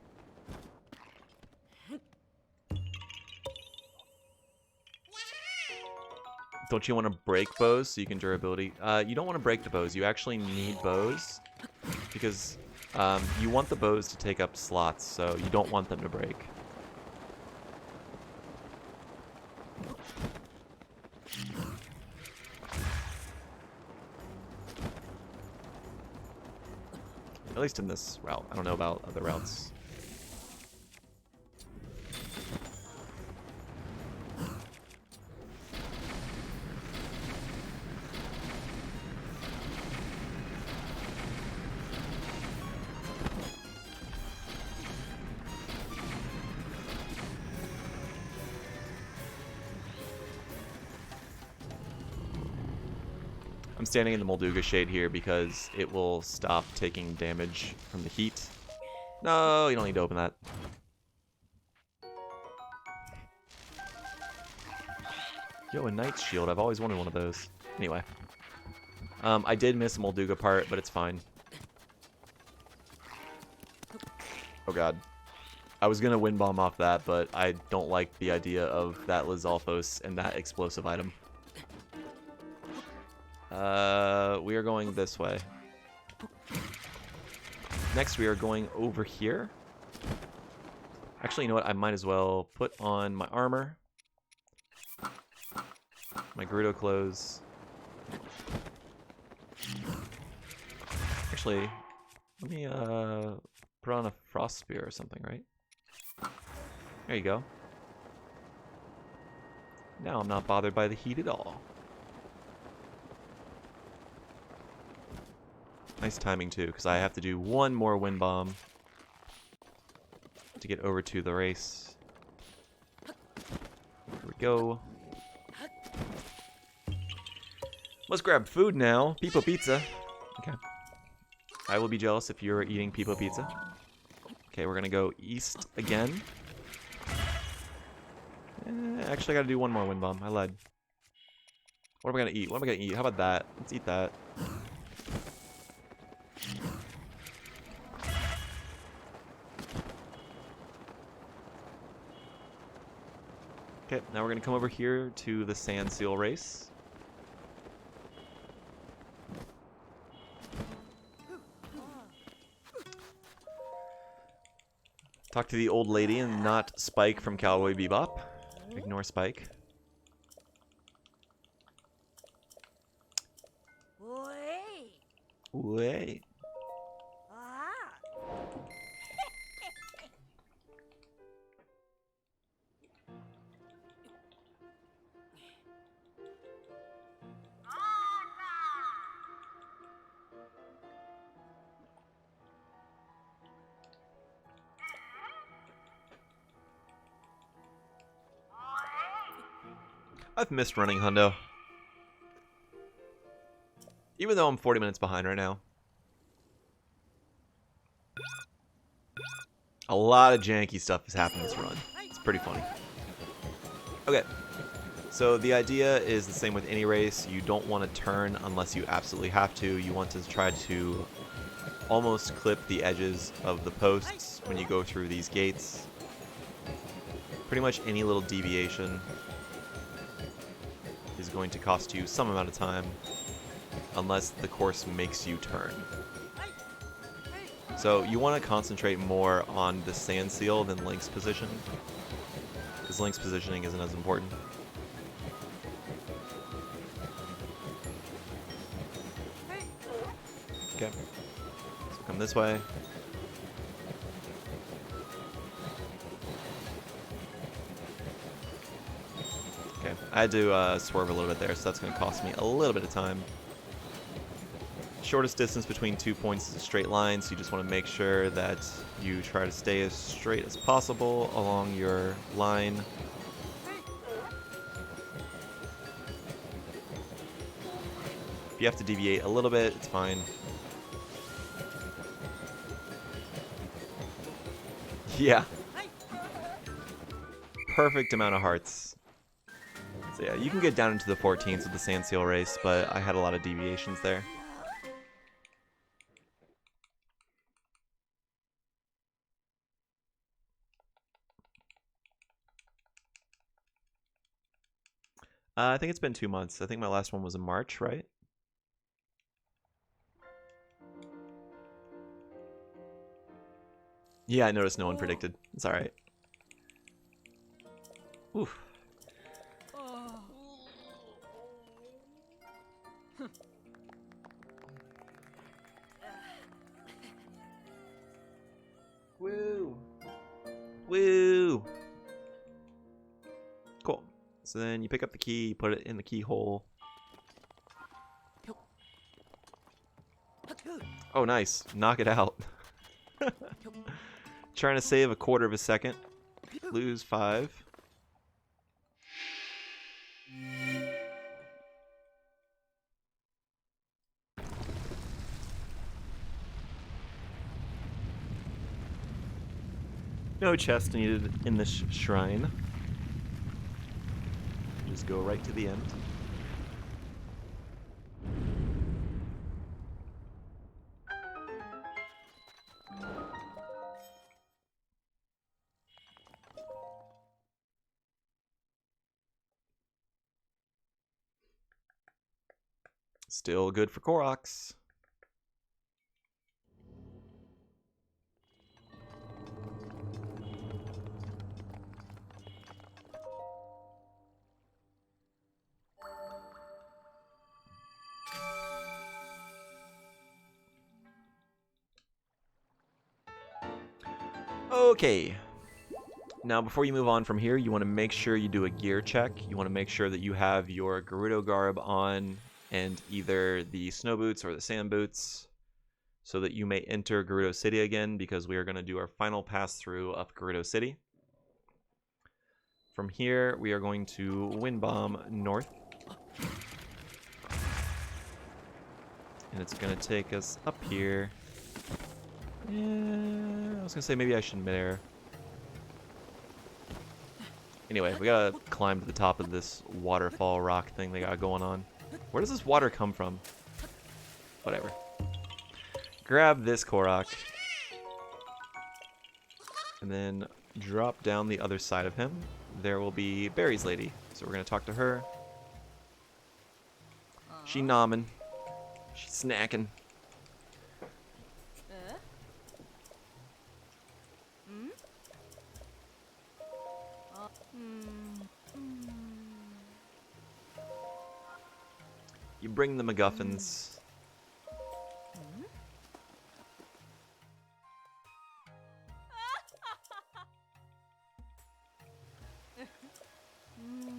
Don't you want to break bows so you can durability? You don't want to break the bows. You actually need bows because you want the bows to take up slots, so you don't want them to break. At least in this route. I don't know about other routes. I'm standing in the Molduga shade here because it will stop taking damage from the heat. No, you don't need to open that. Yo, a Knight's Shield. I've always wanted one of those. Anyway. I did miss the Molduga part, but it's fine. Oh god. I was gonna Wind Bomb off that, but I don't like the idea of that Lizalfos and that explosive item. We are going this way. Next, we are going over here. Actually, you know what? I might as well put on my armor. My Gerudo clothes. Actually, let me put on a Frost Spear or something, right? There you go. Now I'm not bothered by the heat at all. Nice timing too, because I have to do one more Wind Bomb to get over to the race. Here we go. Let's grab food now. Pipo Pizza. Okay. I will be jealous if you're eating Pipo Pizza. Okay, we're gonna go east again. Actually, I gotta do one more Wind Bomb. I lied. What am I gonna eat? What am I gonna eat? How about that? Let's eat that. Okay, now we're gonna come over here to the Sand Seal race. Talk to the old lady and not Spike from Cowboy Bebop. Ignore Spike. Wait. I've missed running Hundo. Even though I'm 40 minutes behind right now. A lot of janky stuff has happened this run. It's pretty funny. Okay. So the idea is the same with any race. You don't want to turn unless you absolutely have to. You want to try to almost clip the edges of the posts when you go through these gates. Pretty much any little deviation is going to cost you some amount of time unless the course makes you turn. So you want to concentrate more on the Sand Seal than Link's position, because Link's positioning isn't as important. Okay, so come this way. Okay, I had to swerve a little bit there, so that's going to cost me a little bit of time. Shortest distance between 2 points is a straight line, so you just want to make sure that you try to stay as straight as possible along your line. If you have to deviate a little bit, it's fine. Yeah. Perfect amount of hearts. So yeah, you can get down into the 14s with the Sand Seal race, but I had a lot of deviations there. I think it's been 2 months. I think my last one was in March, right? Yeah, I noticed no one predicted. It's alright. Oof. Woo! Woo! Cool. So then you pick up the key, put it in the keyhole. Oh, nice. Knock it out. Trying to save a quarter of a second. Lose 5. No chest needed in this shrine. Just go right to the end. Still good for Koroks. Okay. Now, before you move on from here, you want to make sure you do a gear check. You want to make sure that you have your Gerudo garb on and either the snow boots or the sand boots so that you may enter Gerudo City again, because we are going to do our final pass through of Gerudo City. From here, we are going to wind bomb north. And it's going to take us up here. Yeah, I was going to say maybe I should mid-air. Anyway, we gotta climb to the top of this waterfall rock thing they got going on. Where does this water come from? Whatever. Grab this Korok. And then drop down the other side of him. There will be Barry's lady. So we're gonna talk to her. She nomming. She's snacking. You bring the MacGuffins.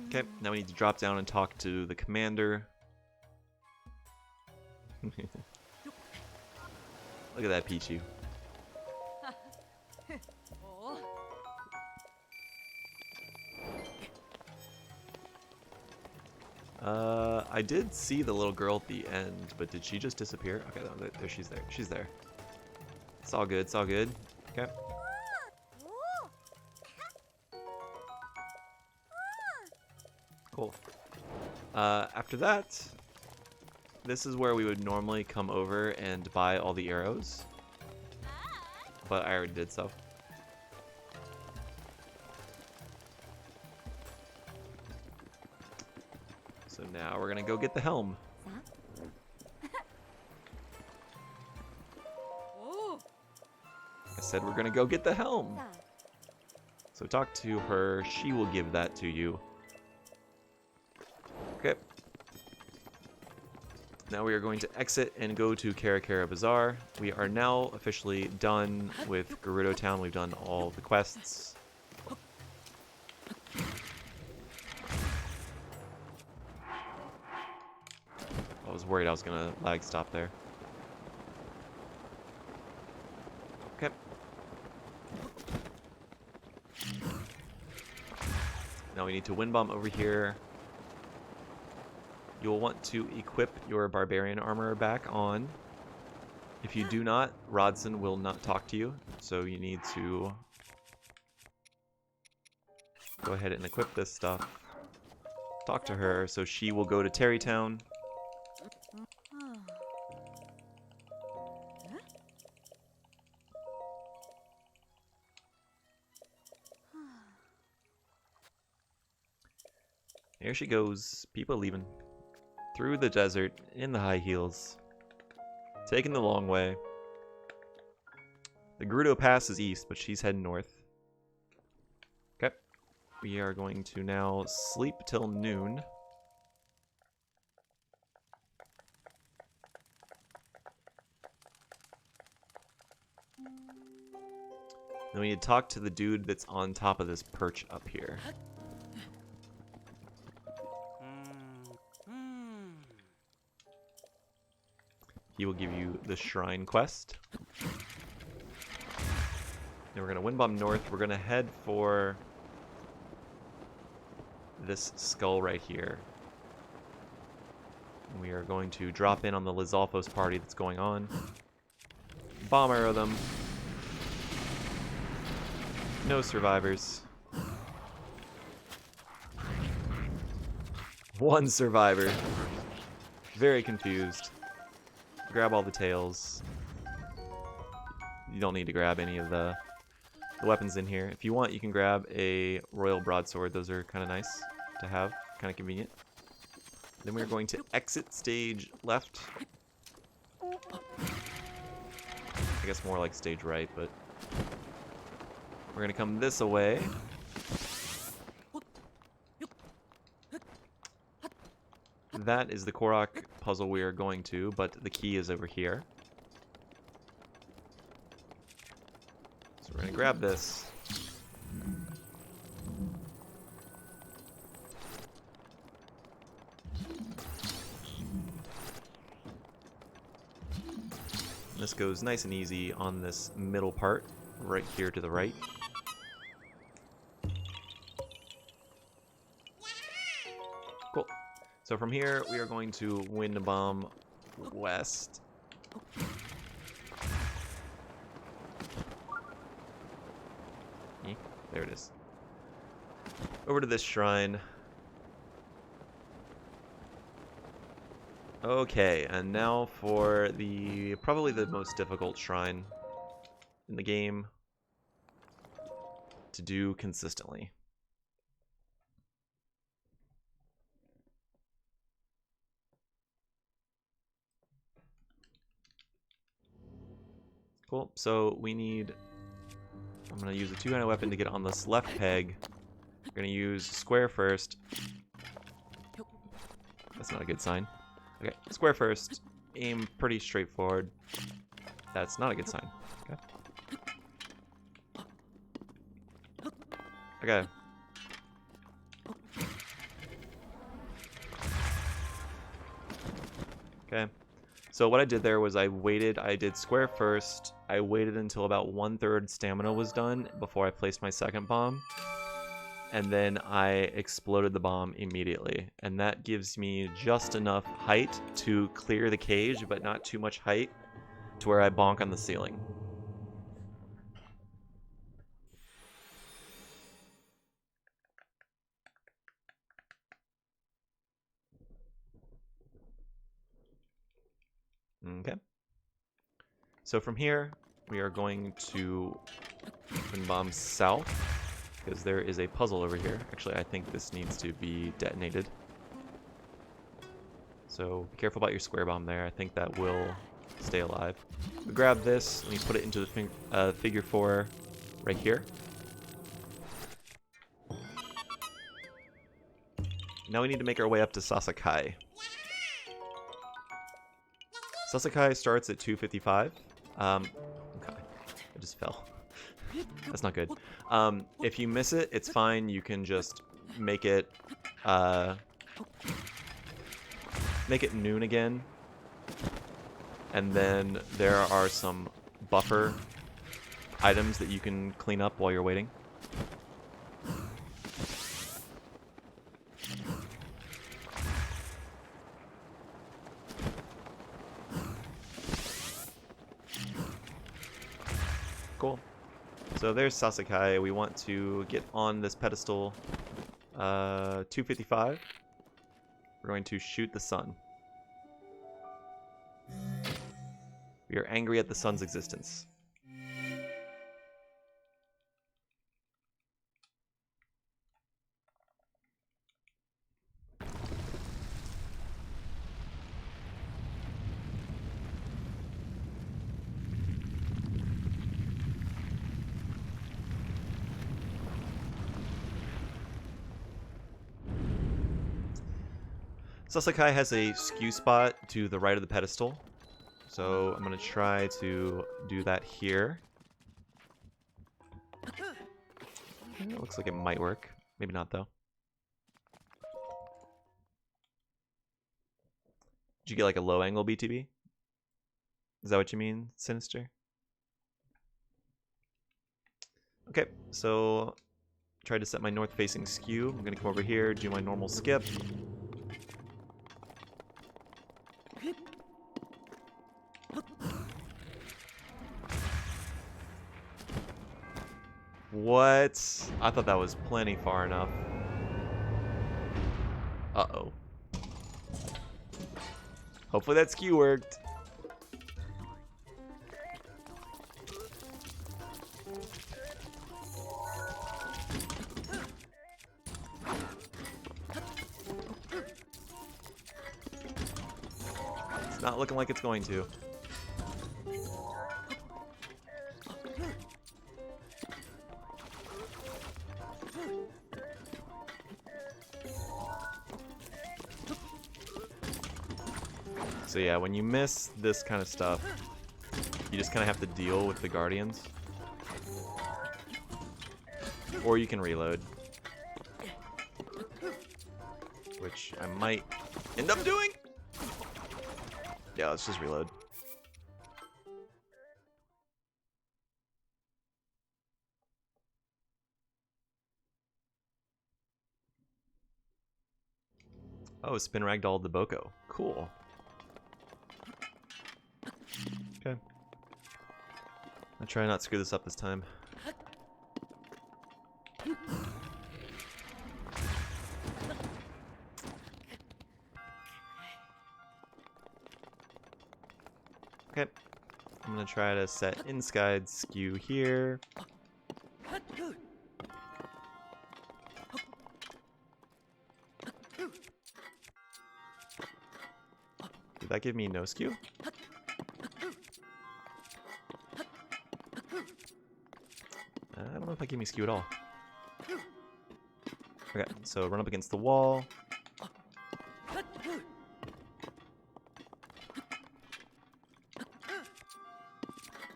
Okay, now we need to drop down and talk to the commander. Look at that Pichu. I did see the little girl at the end, but did she just disappear? Okay, no, there she's there. She's there. It's all good. It's all good. Okay. Cool. After that, this is where we would normally come over and buy all the arrows, but I already did so. So now we're gonna go get the helm. I said we're gonna go get the helm. So talk to her, she will give that to you. Okay. Now we are going to exit and go to Karakara Bazaar. We are now officially done with Gerudo Town. We've done all the quests. I was worried I was gonna lag stop there. Okay. Now we need to wind bomb over here. You'll want to equip your barbarian armor back on. If you do not, Rodson will not talk to you, so you need to go ahead and equip this stuff. Talk to her, so she will go to Terrytown. Here she goes. People leaving. Through the desert, in the high heels. Taking the long way. The Gerudo Pass is east, but she's heading north. Okay. We are going to now sleep till noon. Then we need to talk to the dude that's on top of this perch up here. He will give you the shrine quest. And we're going to wind bomb north. We're going to head for this skull right here. We are going to drop in on the Lizalfos party that's going on. Bomb arrow them. No survivors. One survivor. Very confused. Grab all the tails. You don't need to grab any of the weapons in here. If you want, you can grab a royal broadsword. Those are kind of nice to have. Kind of convenient. Then we're going to exit stage left. I guess more like stage right, but we're going to come this way. That is the Korok puzzle we are going to, but the key is over here. So we're going to grab this. This goes nice and easy on this middle part, right here to the right. Cool. So from here, we are going to wind bomb west. There it is. Over to this shrine. Okay, and now for probably the most difficult shrine in the game to do consistently. Cool, so we need, I'm going to use a two-handed weapon to get on this left peg. I'm going to use square first. That's not a good sign. Okay, square first. Aim pretty straightforward. That's not a good sign. Okay. Okay. Okay. So what I did there was I did square first. I waited until about 1/3 stamina was done before I placed my second bomb. And then I exploded the bomb immediately. And that gives me just enough height to clear the cage, but not too much height to where I bonk on the ceiling. Okay. So from here, we are going to wind bomb south, because there is a puzzle over here. Actually, I think this needs to be detonated. So be careful about your square bomb there. I think that will stay alive. We grab this, and we put it into the figure 4 right here. Now we need to make our way up to Sasakai. Sasakai starts at 255. Okay, I just fell. That's not good. If you miss it, it's fine. You can just make it noon again. And then there are some buffer items that you can clean up while you're waiting. Cool. So there's Sasakai. We want to get on this pedestal. 255. We're going to shoot the sun. We are angry at the sun's existence. Sasakai has a skew spot to the right of the pedestal. So I'm going to try to do that here. It looks like it might work. Maybe not, though. Did you get like a low angle BTB? Is that what you mean, Sinister? Okay, so try to set my north facing skew. I'm gonna come over here, do my normal skip. What? I thought that was plenty far enough. Uh-oh. Hopefully that skew worked. It's not looking like it's going to. So yeah, when you miss this kind of stuff, you just kind of have to deal with the Guardians. Or you can reload. Which I might end up doing! Yeah, let's just reload. Oh, spin ragdoll the Boko. Cool. Okay. I'll try not to screw this up this time. Okay. I'm gonna try to set inside skew here. Did that give me no skew? I don't know if that gave me skew at all. Okay, so run up against the wall.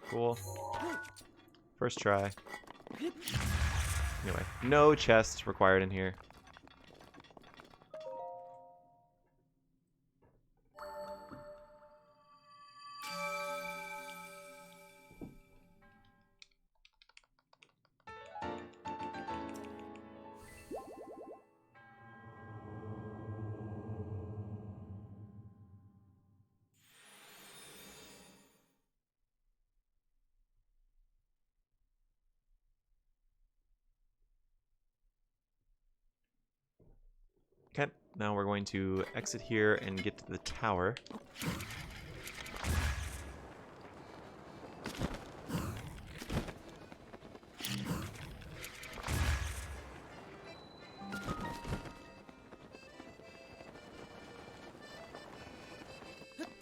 Cool. First try. Anyway, no chest required in here. Okay, now we're going to exit here and get to the tower.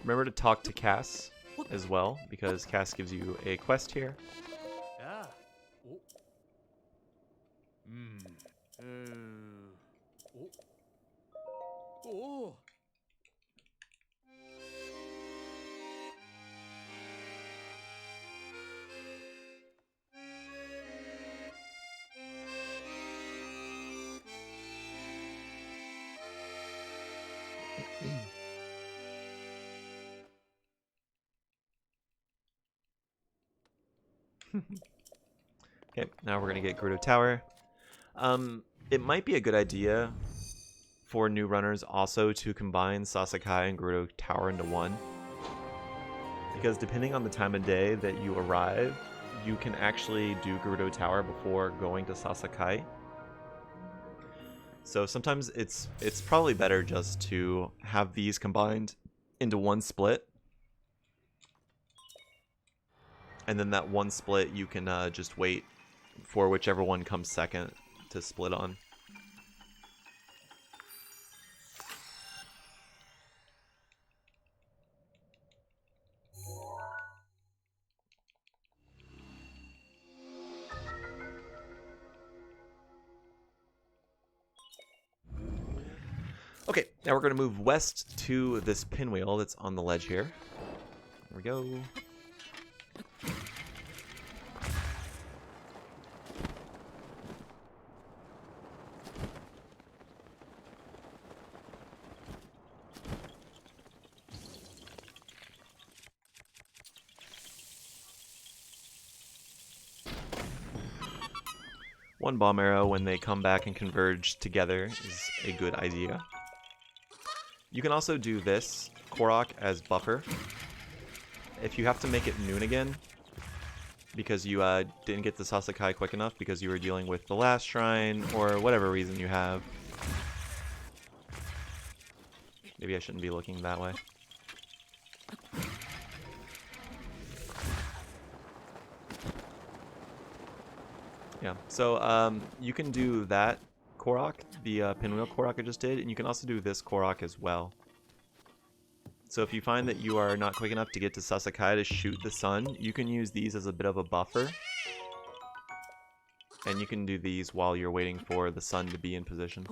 Remember to talk to Cass as well, because Cass gives you a quest here. Ah. Oh. Oh. Oh. Okay, now we're gonna get Gerudo Tower. It might be a good idea for new runners also to combine Sasakai and Gerudo Tower into one. Because depending on the time of day that you arrive, you can actually do Gerudo Tower before going to Sasakai. So sometimes it's probably better just to have these combined into one split. And then that one split you can just wait for whichever one comes second to split on. Okay, now we're going to move west to this pinwheel that's on the ledge here. There we go. one bomb arrow when they come back and converge together is a good idea. You can also do this Korok as buffer. If you have to make it noon again, because you didn't get to Sasakai quick enough because you were dealing with the last shrine, or whatever reason you have. Maybe I shouldn't be looking that way. Yeah, so you can do that Korok, the pinwheel Korok I just did, and you can also do this Korok as well. So if you find that you are not quick enough to get to Sasakai to shoot the sun, you can use these as a bit of a buffer. And you can do these while you're waiting for the sun to be in position.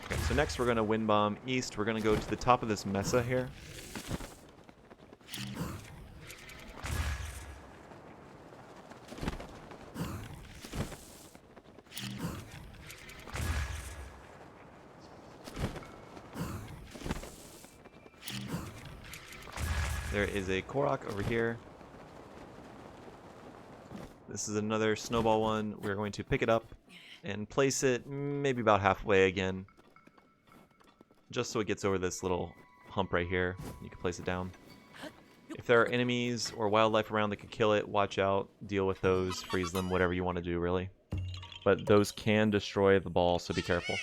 Okay, so next we're going to wind bomb east. We're going to go to the top of this mesa here. There is a Korok over here. This is another snowball one. We're going to pick it up and place it maybe about halfway again. Just so it gets over this little hump right here. You can place it down. If there are enemies or wildlife around that could kill it, watch out. Deal with those. Freeze them. Whatever you want to do, really. But those can destroy the ball, so be careful.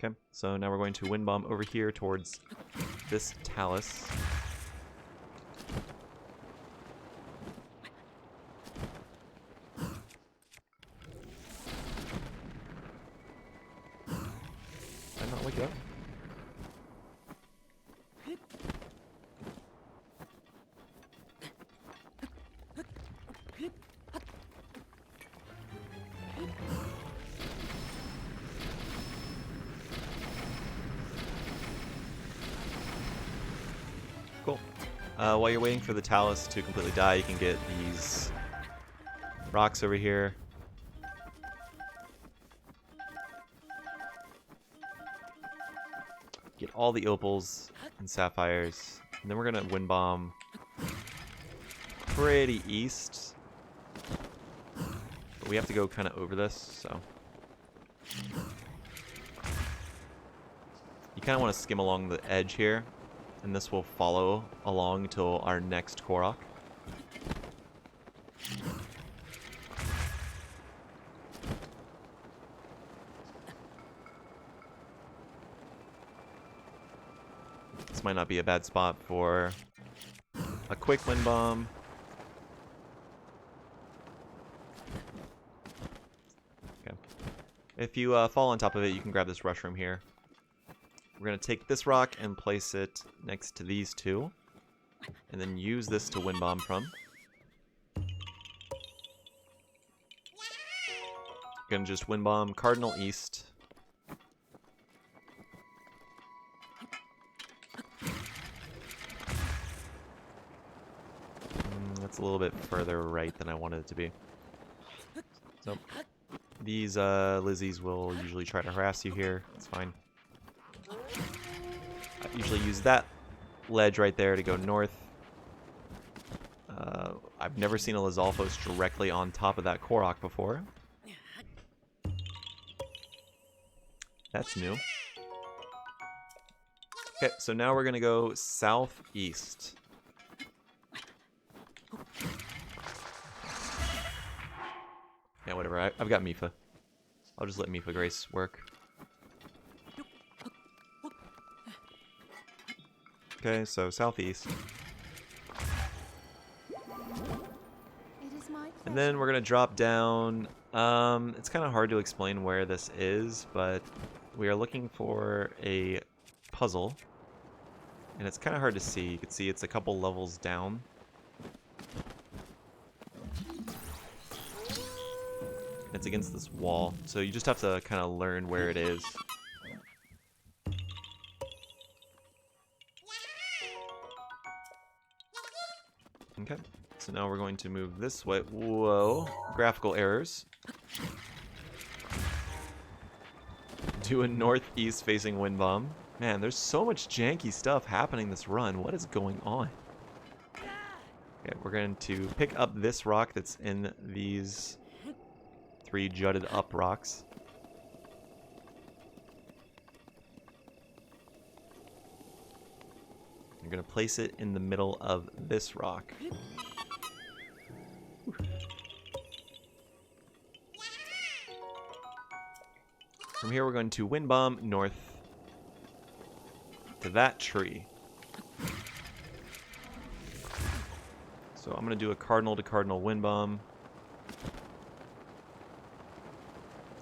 Okay, so now we're going to wind bomb over here towards this talus. Did I not wake it up? Cool. While you're waiting for the talus to completely die, you can get these rocks over here. Get all the opals and sapphires. And then we're going to wind bomb pretty east. But we have to go kind of over this, so. You kind of want to skim along the edge here. And this will follow along till our next Korok. This might not be a bad spot for a quick wind bomb. Okay. If you fall on top of it, you can grab this rush room here. We're going to take this rock and place it next to these two. And then use this to wind bomb from. Going to just wind bomb Cardinal East. That's a little bit further right than I wanted it to be. So, these Lizzies will usually try to harass you here. It's fine. I usually use that ledge right there to go north. I've never seen a Lizalfos directly on top of that Korok before. That's new. Okay, so now we're going to go southeast. Yeah, whatever. I've got Mifa. I'll just let Mifa Grace work. Okay, so southeast. And then we're going to drop down. It's kind of hard to explain where this is, but we are looking for a puzzle. And it's kind of hard to see. You can see it's a couple levels down. It's against this wall, so you just have to kind of learn where it is. Okay, so now we're going to move this way. Whoa, graphical errors. Do a northeast facing wind bomb. Man, there's so much janky stuff happening this run. What is going on? Okay, we're going to pick up this rock that's in these 3 jutted up rocks. You're going to place it in the middle of this rock. From here, we're going to wind bomb north to that tree. So I'm going to do a cardinal to cardinal wind bomb.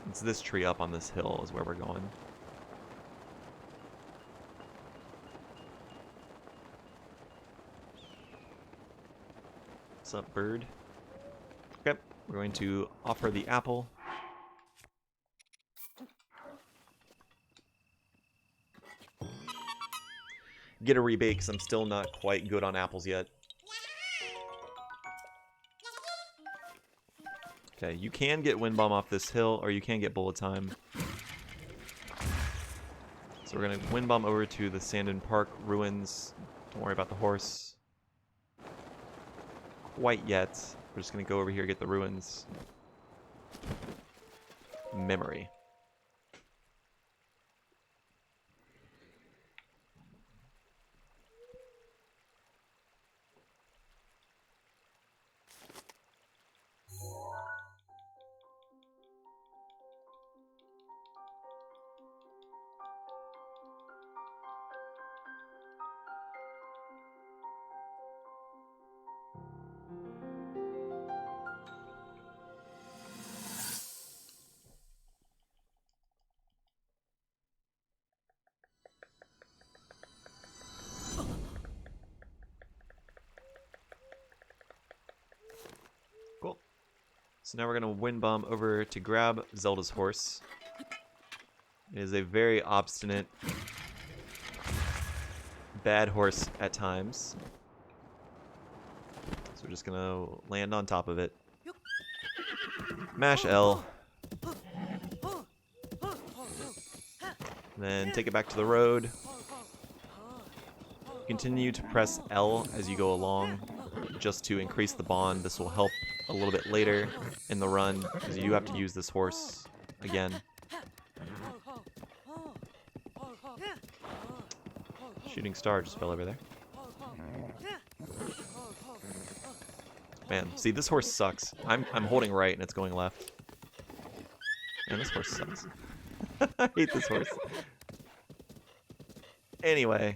It's this tree up on this hill is where we're going. What's up, bird? Okay, we're going to offer the apple. Get a rebate because I'm still not quite good on apples yet. Okay, you can get wind bomb off this hill, or you can get bullet time. So we're going to wind bomb over to the Sandon Park ruins. Don't worry about the horse quite yet. We're just going to go over here and get the ruins. Memory. Cool. So now we're going to wind bomb over to grab Zelda's horse. It is a very obstinate, bad horse at times. So we're just going to land on top of it. Mash L. Then take it back to the road. Continue to press L as you go along, just to increase the bond. This will help a little bit later in the run, because you have to use this horse again. Shooting star just fell over there. Man, see, this horse sucks. I'm holding right and it's going left. Man, this horse sucks. I hate this horse. Anyway.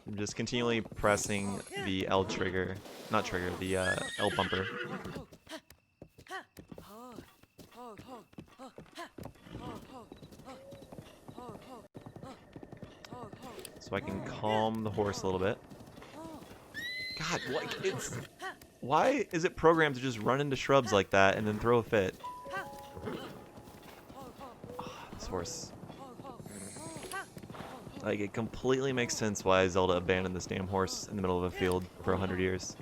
I'm just continually pressing the L trigger. Not trigger, the L bumper. So I can calm the horse a little bit. God, like, it's... Why is it programmed to just run into shrubs like that and then throw a fit? Oh, this horse. Like, it completely makes sense why Zelda abandoned this damn horse in the middle of a field for 100 years.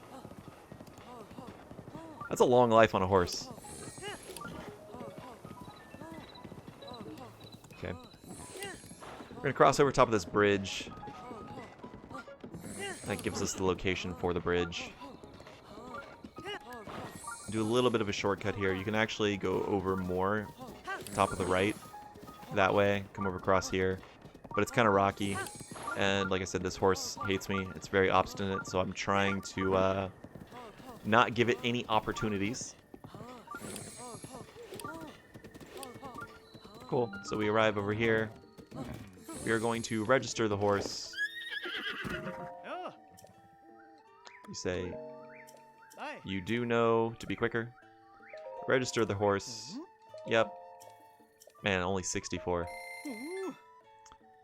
That's a long life on a horse. Okay. We're gonna cross over top of this bridge. That gives us the location for the bridge. Do a little bit of a shortcut here. You can actually go over more, top of the right, that way, come over across here. But it's kind of rocky, and like I said, this horse hates me. It's very obstinate, so I'm trying to not give it any opportunities. Cool, so we arrive over here. We are going to register the horse. You say, you do know to be quicker. Register the horse. Yep. Man, only 64.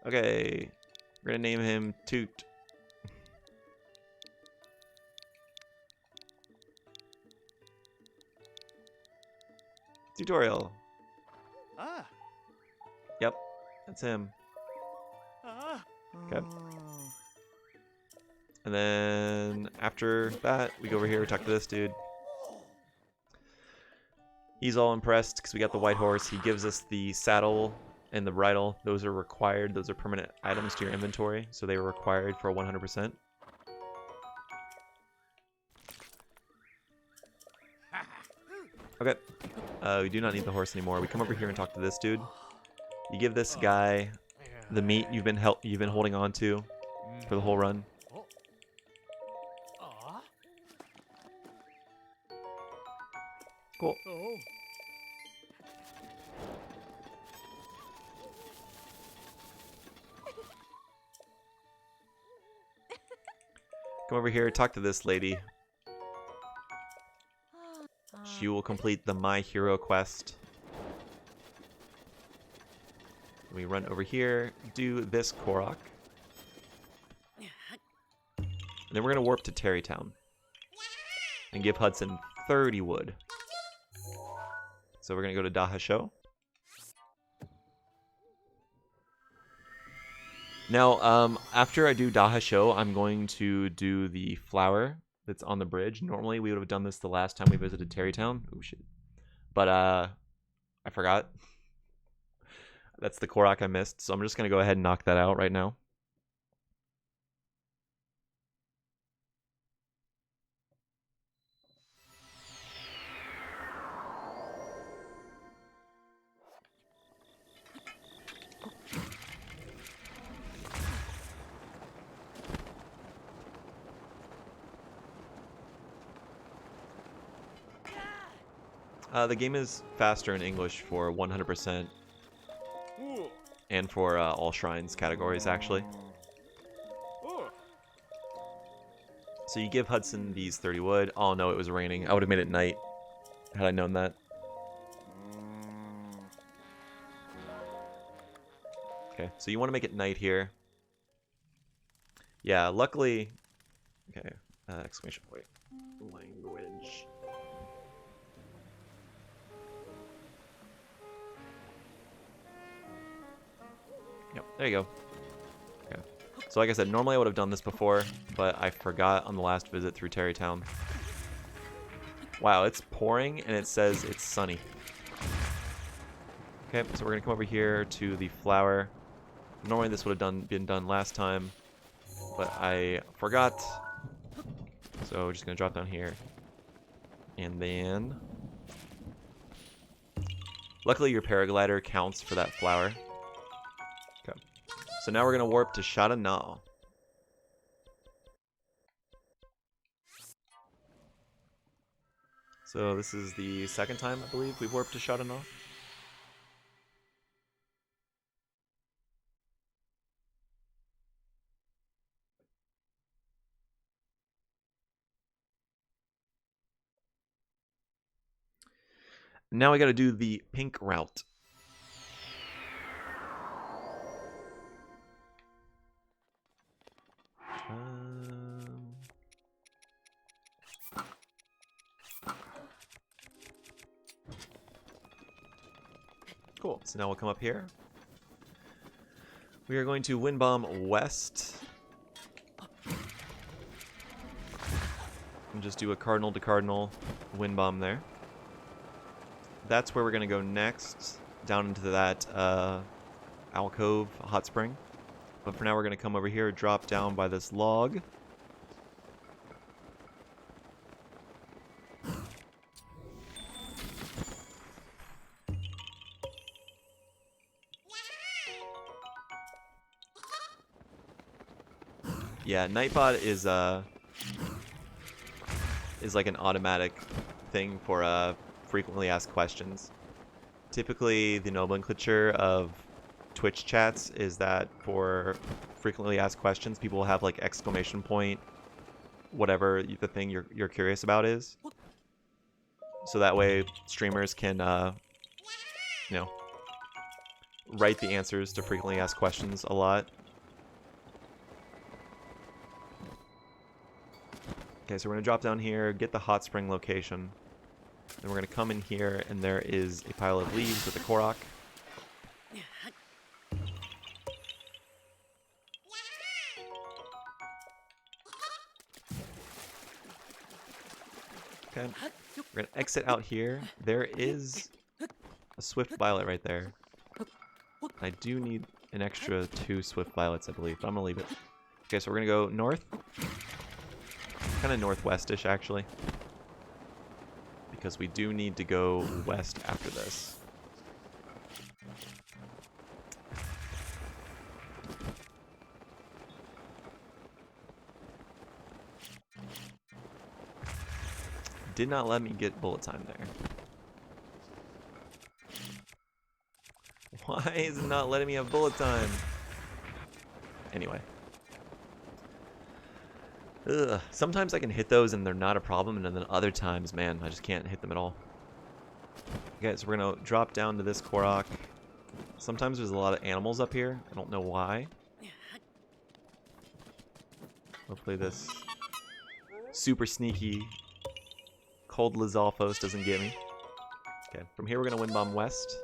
Okay, we're gonna name him Toot. Tutorial. Yep, that's him. Okay. And then after that, we go over here, we talk to this dude. He's all impressed because we got the white horse. He gives us the saddle and the bridle, those are required. Those are permanent items to your inventory, so they were required for 100%. Okay, we do not need the horse anymore. We come over here and talk to this dude. You give this guy the meat you've been holding on to for the whole run. Cool. Come over here, talk to this lady. She will complete the My Hero quest. We run over here, do this Korok. And then we're going to warp to Terrytown. And give Hudson 30 wood. So we're going to go to Dahasho. Now, after I do Dahasho, I'm going to do the flower that's on the bridge. Normally, we would have done this the last time we visited Terrytown. Oh, shit. But, I forgot. That's the Korok I missed, so I'm just going to go ahead and knock that out right now. The game is faster in English for 100%, and for all shrines categories, actually. So you give Hudson these 30 wood. Oh no, it was raining. I would have made it night had I known that. Okay, so you want to make it night here. Yeah, luckily... Okay, exclamation point. Language. Yep, there you go. Okay. So like I said, normally I would have done this before, but I forgot on the last visit through Terrytown. Wow, it's pouring and it says it's sunny. Okay, so we're gonna come over here to the flower. Normally this would have been done last time, but I forgot. So we're just gonna drop down here. And then... Luckily your paraglider counts for that flower. Okay. So now we're gonna warp to Shadana. So this is the second time, I believe, we've warped to Shadana. Now we gotta do the pink route. Cool, so now we'll come up here. We are going to wind bomb west. And just do a cardinal to cardinal wind bomb there. That's where we're going to go next, down into that alcove hot spring. But for now we're going to come over here, drop down by this log. Yeah, Nightbot is like an automatic thing for frequently asked questions. Typically, the nomenclature of Twitch chats is that for frequently asked questions, people will have like exclamation point, whatever the thing you're curious about is. So that way, streamers can, you know, write the answers to frequently asked questions a lot. Okay, so we're going to drop down here, get the hot spring location. Then we're going to come in here, and there is a pile of leaves with a Korok. Okay, we're going to exit out here. There is a swift violet right there. I do need an extra 2 Swift Violets, I believe, but I'm going to leave it. Okay, so we're going to go north. Kind of northwestish, actually. Because we do need to go west after this. Did not let me get bullet time there. Why is it not letting me have bullet time? Anyway. Ugh. Sometimes I can hit those and they're not a problem, and then other times, man, I just can't hit them at all. Okay, so we're gonna drop down to this Korok. Sometimes there's a lot of animals up here. I don't know why. Hopefully this super sneaky cold Lizalfos doesn't get me. Okay, from here we're gonna wind bomb west.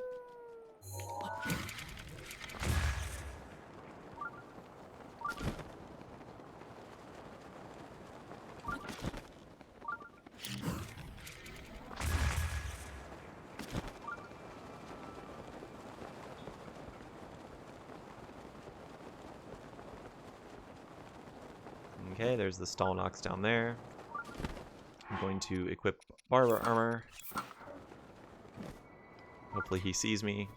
Okay, there's the Stalnox down there. I'm going to equip Barber Armor. Hopefully he sees me.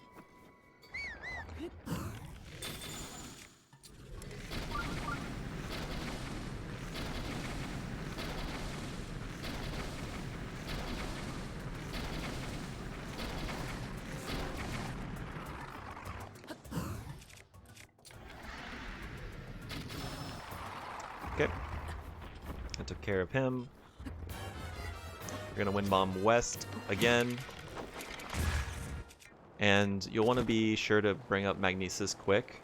Okay. I took care of him. We're gonna wind bomb west again. And you'll want to be sure to bring up Magnesis quick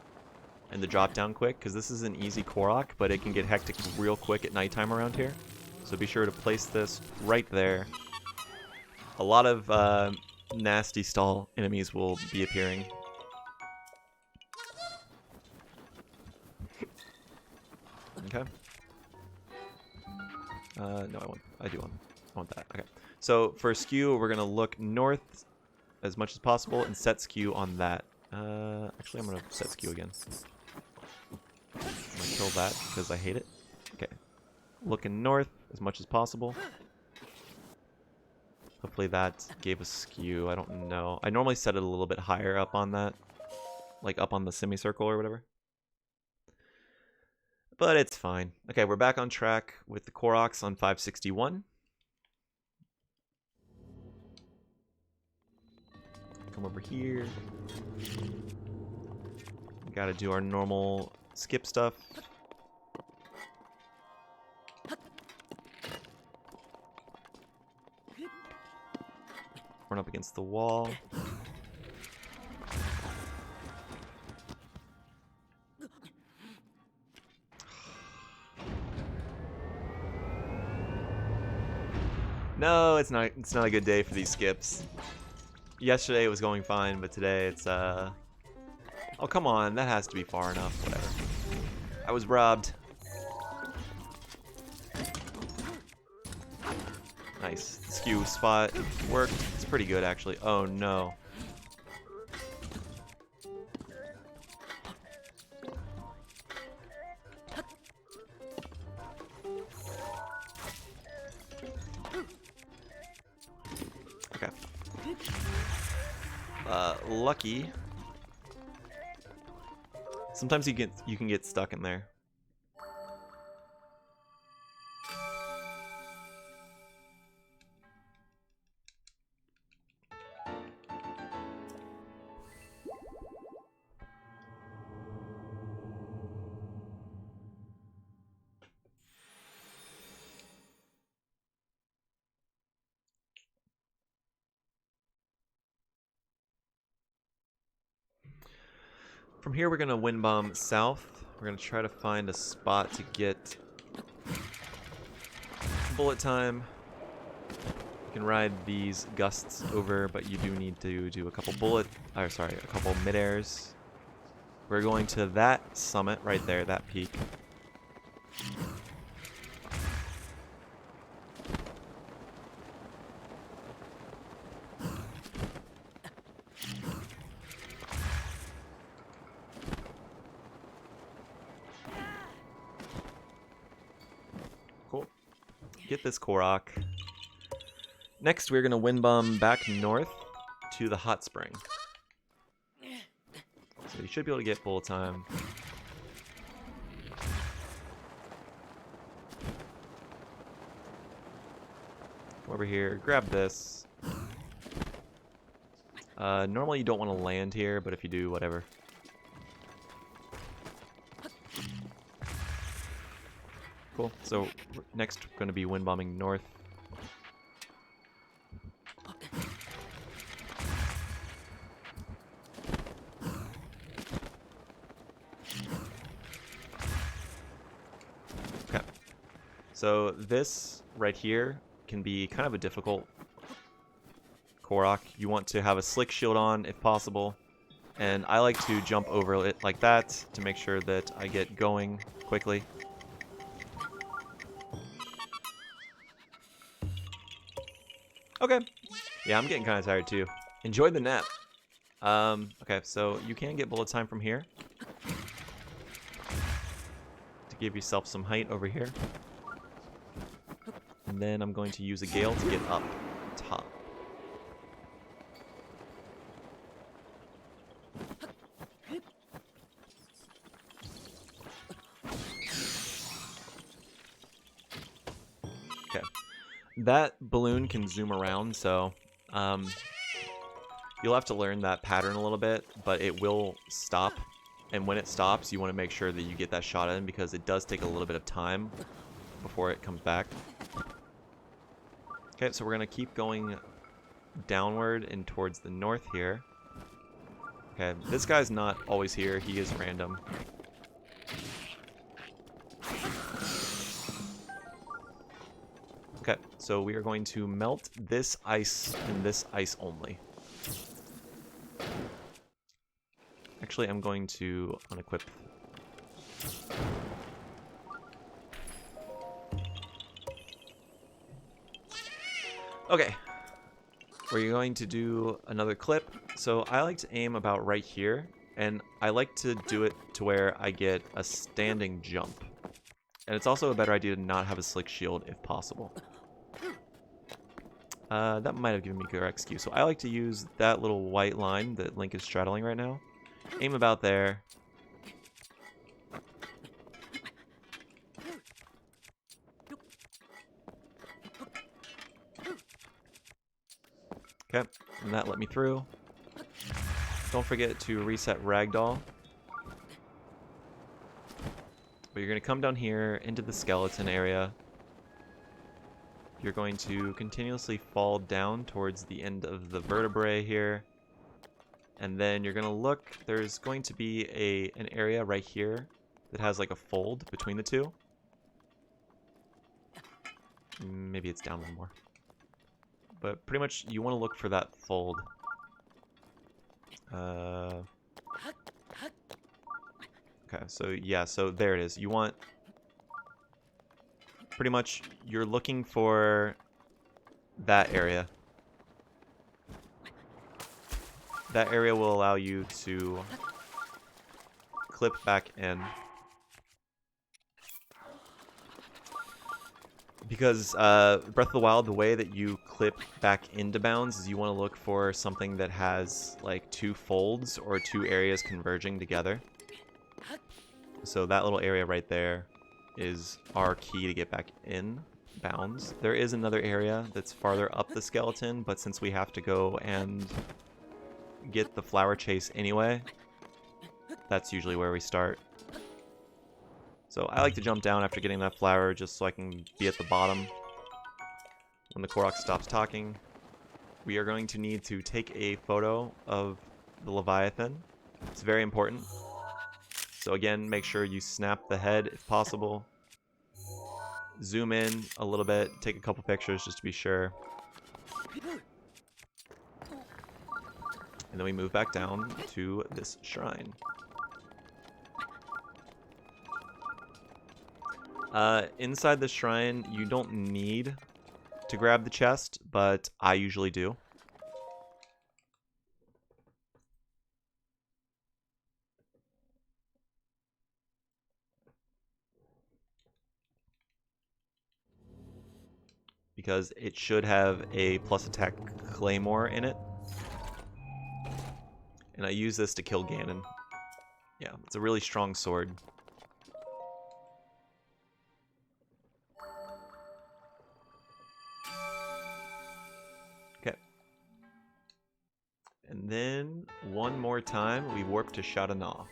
and the drop down quick, because this is an easy Korok, but it can get hectic real quick at nighttime around here. So be sure to place this right there. A lot of nasty stall enemies will be appearing. Okay. No, I want that. Okay. So for skew, we're gonna look north as much as possible and set skew on that. Actually, I'm gonna set skew again. I'm gonna kill that because I hate it. Okay. Looking north as much as possible. Hopefully that gave us skew. I don't know. I normally set it a little bit higher up on that, like up on the semicircle or whatever. But it's fine. Okay, we're back on track with the Koroks on 561. Come over here. We gotta do our normal skip stuff. Run up against the wall. No, it's not a good day for these skips. Yesterday it was going fine, but today it's oh, come on, that has to be far enough. Whatever. I was robbed. Nice. Skew spot worked. It's pretty good actually. Oh no. Okay. Lucky. Sometimes you can get stuck in there. From here, we're going to wind bomb south. We're going to try to find a spot to get bullet time. You can ride these gusts over, but you do need to do a couple a couple mid-airs. We're going to that summit right there, that peak. get this Korok. Next, we're going to wind bomb back north to the hot spring. So you should be able to get bullet time. Come over here, grab this. Normally you don't want to land here, but if you do, whatever. Cool. So next, we're going to be wind bombing north. Okay. So this right here can be kind of a difficult Korok. You want to have a slick shield on if possible, and I like to jump over it like that to make sure that I get going quickly. Okay. Yeah, I'm getting kind of tired too. Enjoy the nap. Okay, so you can get bullet time from here to give yourself some height over here. And then I'm going to use a gale to get up top. Okay. That balloon can zoom around, so you'll have to learn that pattern a little bit, but it will stop. And when it stops, you want to make sure that you get that shot in because it does take a little bit of time before it comes back. Okay, so we're going to keep going downward and towards the north here. Okay, this guy's not always here. He is random. Okay, so we are going to melt this ice and this ice only. Actually, I'm going to unequip. Okay, we're going to do another clip. So I like to aim about right here, and I like to do it to where I get a standing jump. And it's also a better idea to not have a slick shield if possible. That might have given me correct skew. So I like to use that little white line that Link is straddling right now. Aim about there. Okay, and that let me through. Don't forget to reset ragdoll. But you're going to come down here into the skeleton area. You're going to continuously fall down towards the end of the vertebrae here. And then you're going to look, there's going to be an area right here that has like a fold between the two. Maybe it's down one more. But pretty much you want to look for that fold. Okay, so yeah, so there it is. You want, pretty much, you're looking for that area. That area will allow you to clip back in. Because Breath of the Wild, the way that you clip back into bounds is you want to look for something that has like two folds or two areas converging together. So that little area right there is our key to get back in bounds. There is another area that's farther up the skeleton, but since we have to go and get the flower chase anyway, that's usually where we start. So I like to jump down after getting that flower just so I can be at the bottom when the Korok stops talking. We are going to need to take a photo of the Leviathan. It's very important. So again, make sure you snap the head if possible. Zoom in a little bit, take a couple pictures just to be sure. And then we move back down to this shrine. Inside the shrine, you don't need to grab the chest, but I usually do. because it should have a plus attack claymore in it. And I use this to kill Ganon. Yeah, it's a really strong sword. Okay. And then, one more time, we warp to Shadana.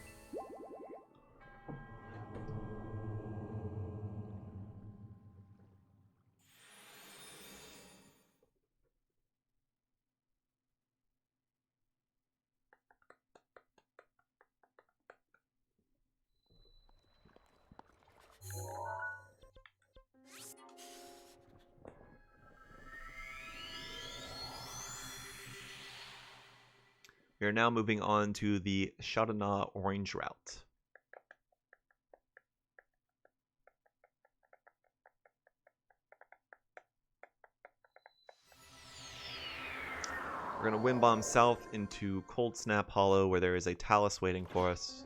We are now moving on to the Shadana Orange route. We're going to wind bomb south into Cold Snap Hollow, where there is a Talus waiting for us.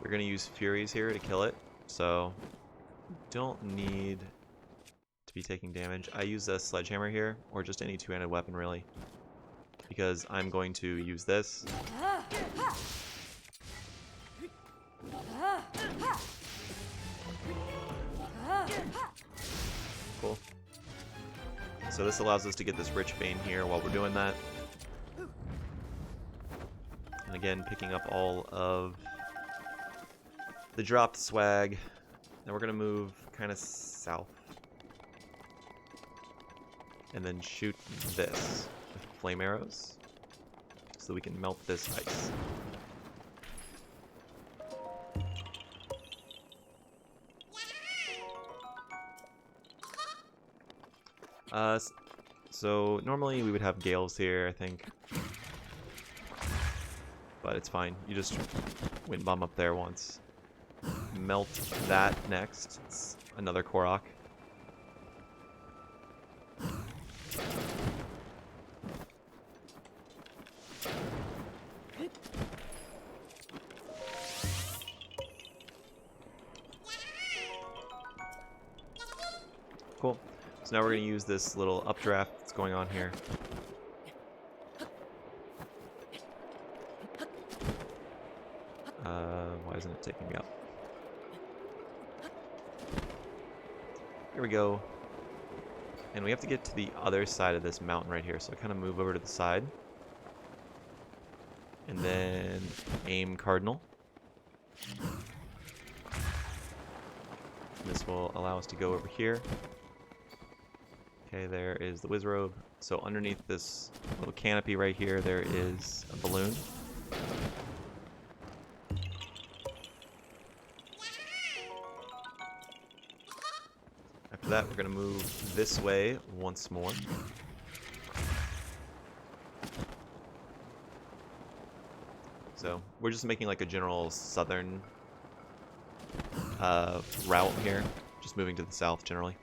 We're going to use Furies here to kill it, so don't need to be taking damage. I use a Sledgehammer here, or just any two-handed weapon really, because I'm going to use this. Cool. So this allows us to get this Rich Vein here while we're doing that. And again, picking up all of the dropped swag. Now we're going to move kind of south. And then shoot this with flame arrows so that we can melt this ice. So normally we would have gales here, I think. But it's fine. You just wind bomb up there once. Melt that next. It's another Korok. Cool. So now we're going to use this little updraft that's going on here. Why isn't it taking me up? Here we go. And we have to get to the other side of this mountain right here. So I kind of move over to the side. And then aim cardinal. And this will allow us to go over here. Okay, there is the Wizrobe. So underneath this little canopy right here, there is a balloon. After that, we're going to move this way once more. So we're just making like a general southern route here, just moving to the south generally.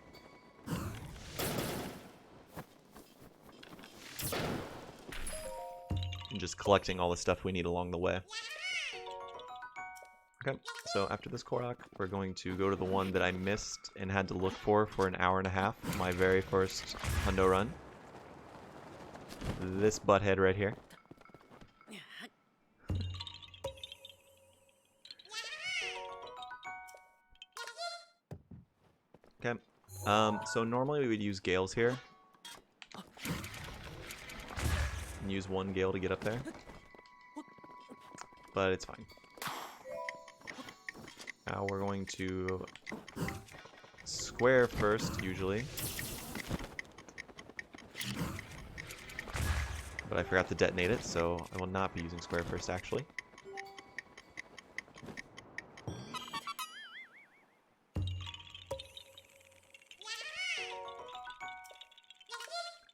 And just collecting all the stuff we need along the way. Okay, so after this Korok, we're going to go to the one that I missed and had to look for an hour and a half, my very first hundo run. This butthead right here. Okay, so normally we would use gales here. And use one gale to get up there. But it's fine. Now we're going to square first, usually. But I forgot to detonate it, so I will not be using square first, actually.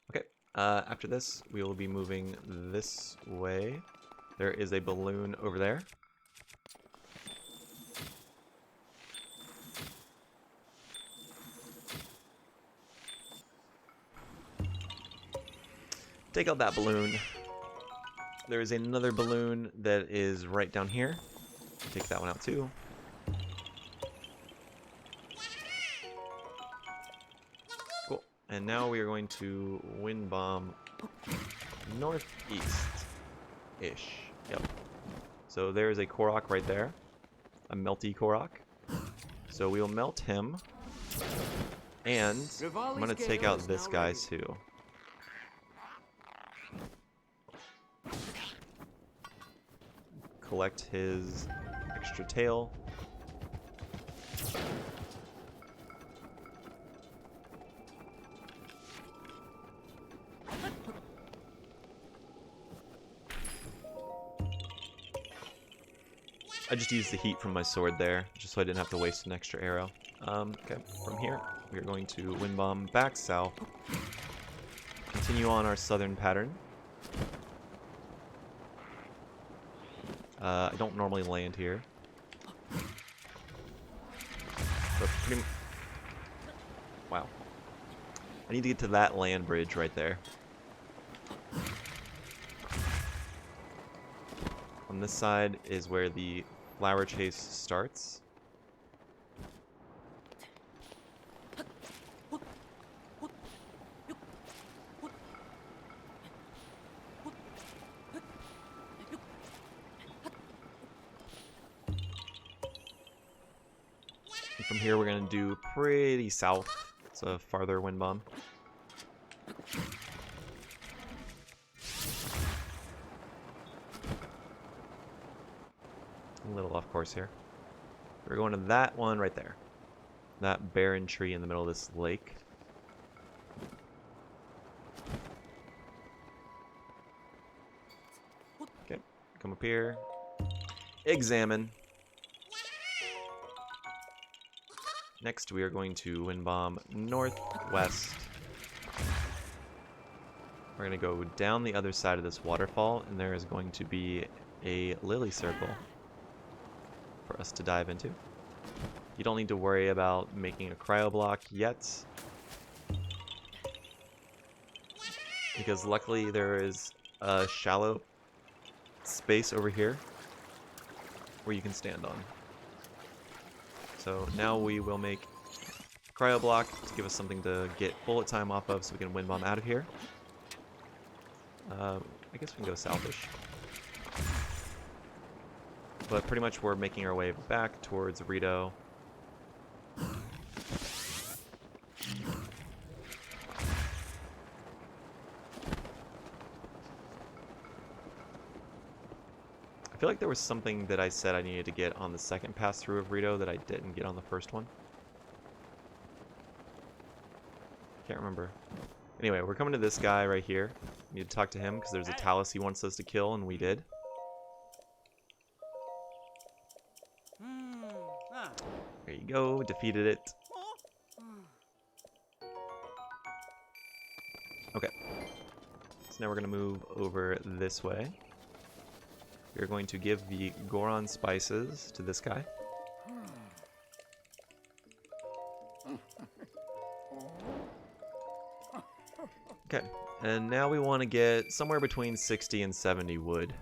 Okay, after this, we will be moving this way. There is a balloon over there. Take out that balloon. There is another balloon that is right down here. Take that one out too. Cool. And now we are going to wind bomb northeast-ish. Yep. So there is a Korok right there. A melty Korok. So we will melt him. And I'm going to take out this guy too. Collect his extra tail. I just used the heat from my sword there, just so I didn't have to waste an extra arrow. Okay, from here, we are going to wind bomb back south. Continue on our southern pattern. I don't normally land here. But pretty wow. I need to get to that land bridge right there. On this side is where the flower chase starts. And from here we're going to do pretty south, so a farther wind bomb. A little off course here. We're going to that one right there. That barren tree in the middle of this lake. Okay, come up here. Examine. Next we are going to wind bomb northwest. We're going to go down the other side of this waterfall, and there is going to be a lily circle for us to dive into. You don't need to worry about making a cryo block yet, because luckily there is a shallow space over here where you can stand on. So now we will make a cryo block to give us something to get bullet time off of so we can wind bomb out of here. I guess we can go southish. But pretty much we're making our way back towards Rito. I feel like there was something that I said I needed to get on the second pass through of Rito that I didn't get on the first one. Can't remember. Anyway, we're coming to this guy right here. We need to talk to him because there's a Talus he wants us to kill, and we did. There you go, defeated it. Okay. So now we're going to move over this way. We're going to give the Goron spices to this guy. Okay, and now we want to get somewhere between 60 and 70 wood.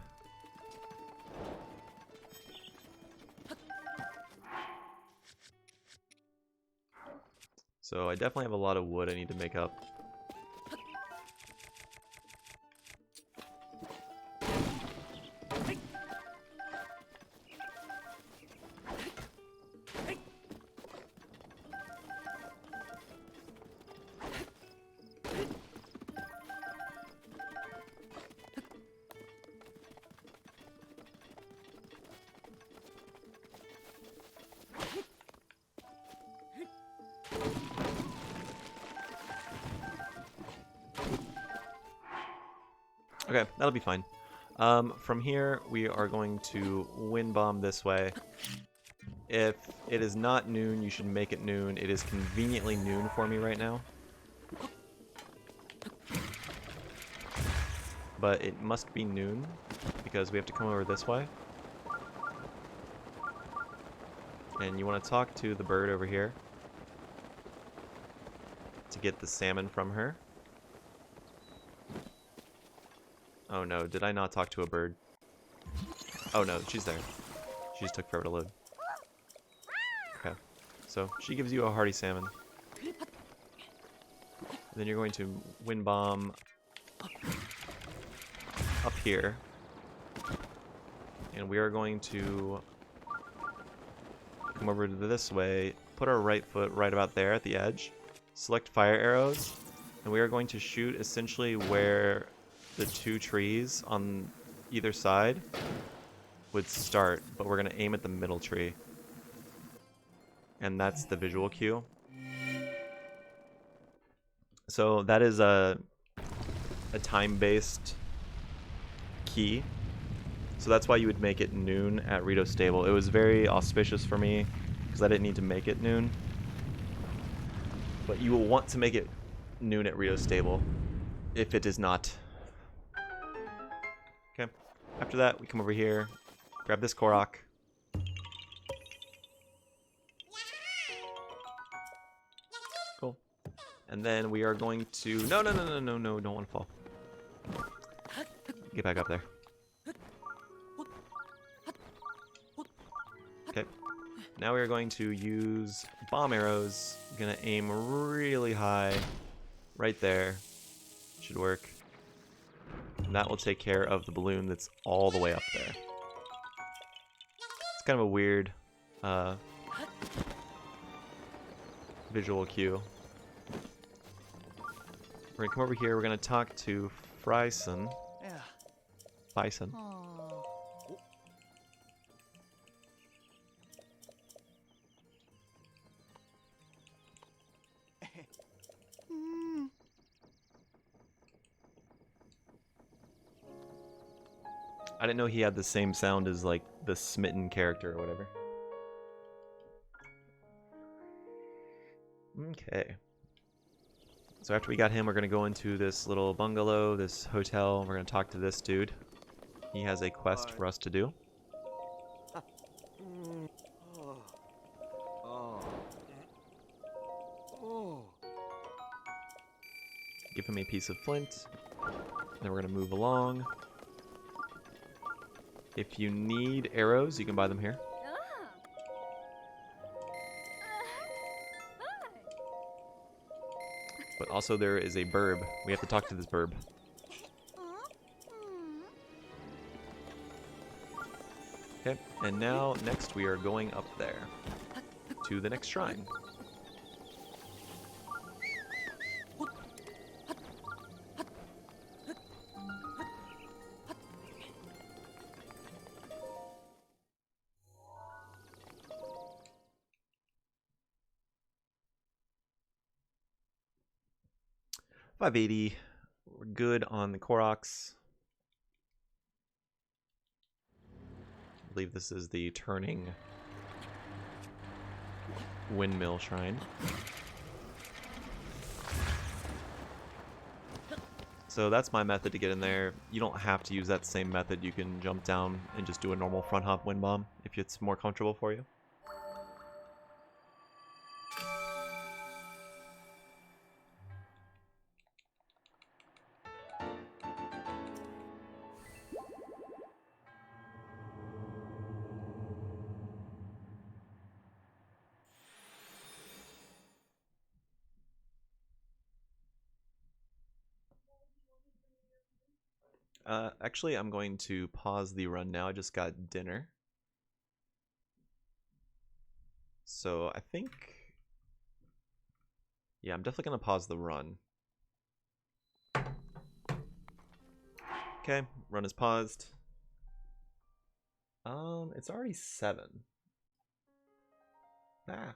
So I definitely have a lot of wood I need to make up. Okay, that'll be fine. From here, we are going to wind bomb this way. If it is not noon, you should make it noon. It is conveniently noon for me right now. But it must be noon, because we have to come over this way. And you want to talk to the bird over here to get the salmon from her. Oh no, did I not talk to a bird? Oh no, she's there. She just took forever to load. Okay, so she gives you a hearty salmon. Then you're going to wind bomb up here. And we are going to come over to this way, put our right foot right about there at the edge, select fire arrows, and we are going to shoot essentially where the two trees on either side would start, but we're going to aim at the middle tree. And that's the visual cue. So that is a time-based key. So that's why you would make it noon at Rito Stable. It was very auspicious for me because I didn't need to make it noon. But you will want to make it noon at Rito Stable if it is not. Okay. After that, we come over here, grab this Korok. Cool. And then we are going to... No, don't want to fall. Get back up there. Okay. Now we are going to use bomb arrows. I'm gonna aim really high. Right there. Should work. And that will take care of the balloon that's all the way up there. It's kind of a weird visual cue. We're gonna come over here, we're gonna talk to Fryson. Yeah. Bison. I didn't know he had the same sound as like the smitten character or whatever. Okay. So after we got him, we're gonna go into this little bungalow, this hotel. We're gonna talk to this dude. He has a quest for us to do. Give him a piece of flint. Then we're gonna move along. If you need arrows, you can buy them here. But also there is a burb. We have to talk to this burb. Okay, and now next we are going up there to the next shrine. $580. We're good on the Koroks. I believe this is the turning windmill shrine. So that's my method to get in there. You don't have to use that same method. You can jump down and just do a normal front hop wind bomb if it's more comfortable for you. Actually, I'm going to pause the run now. I just got dinner. So I think... yeah, I'm definitely going to pause the run. Okay, run is paused. It's already 7. Ah,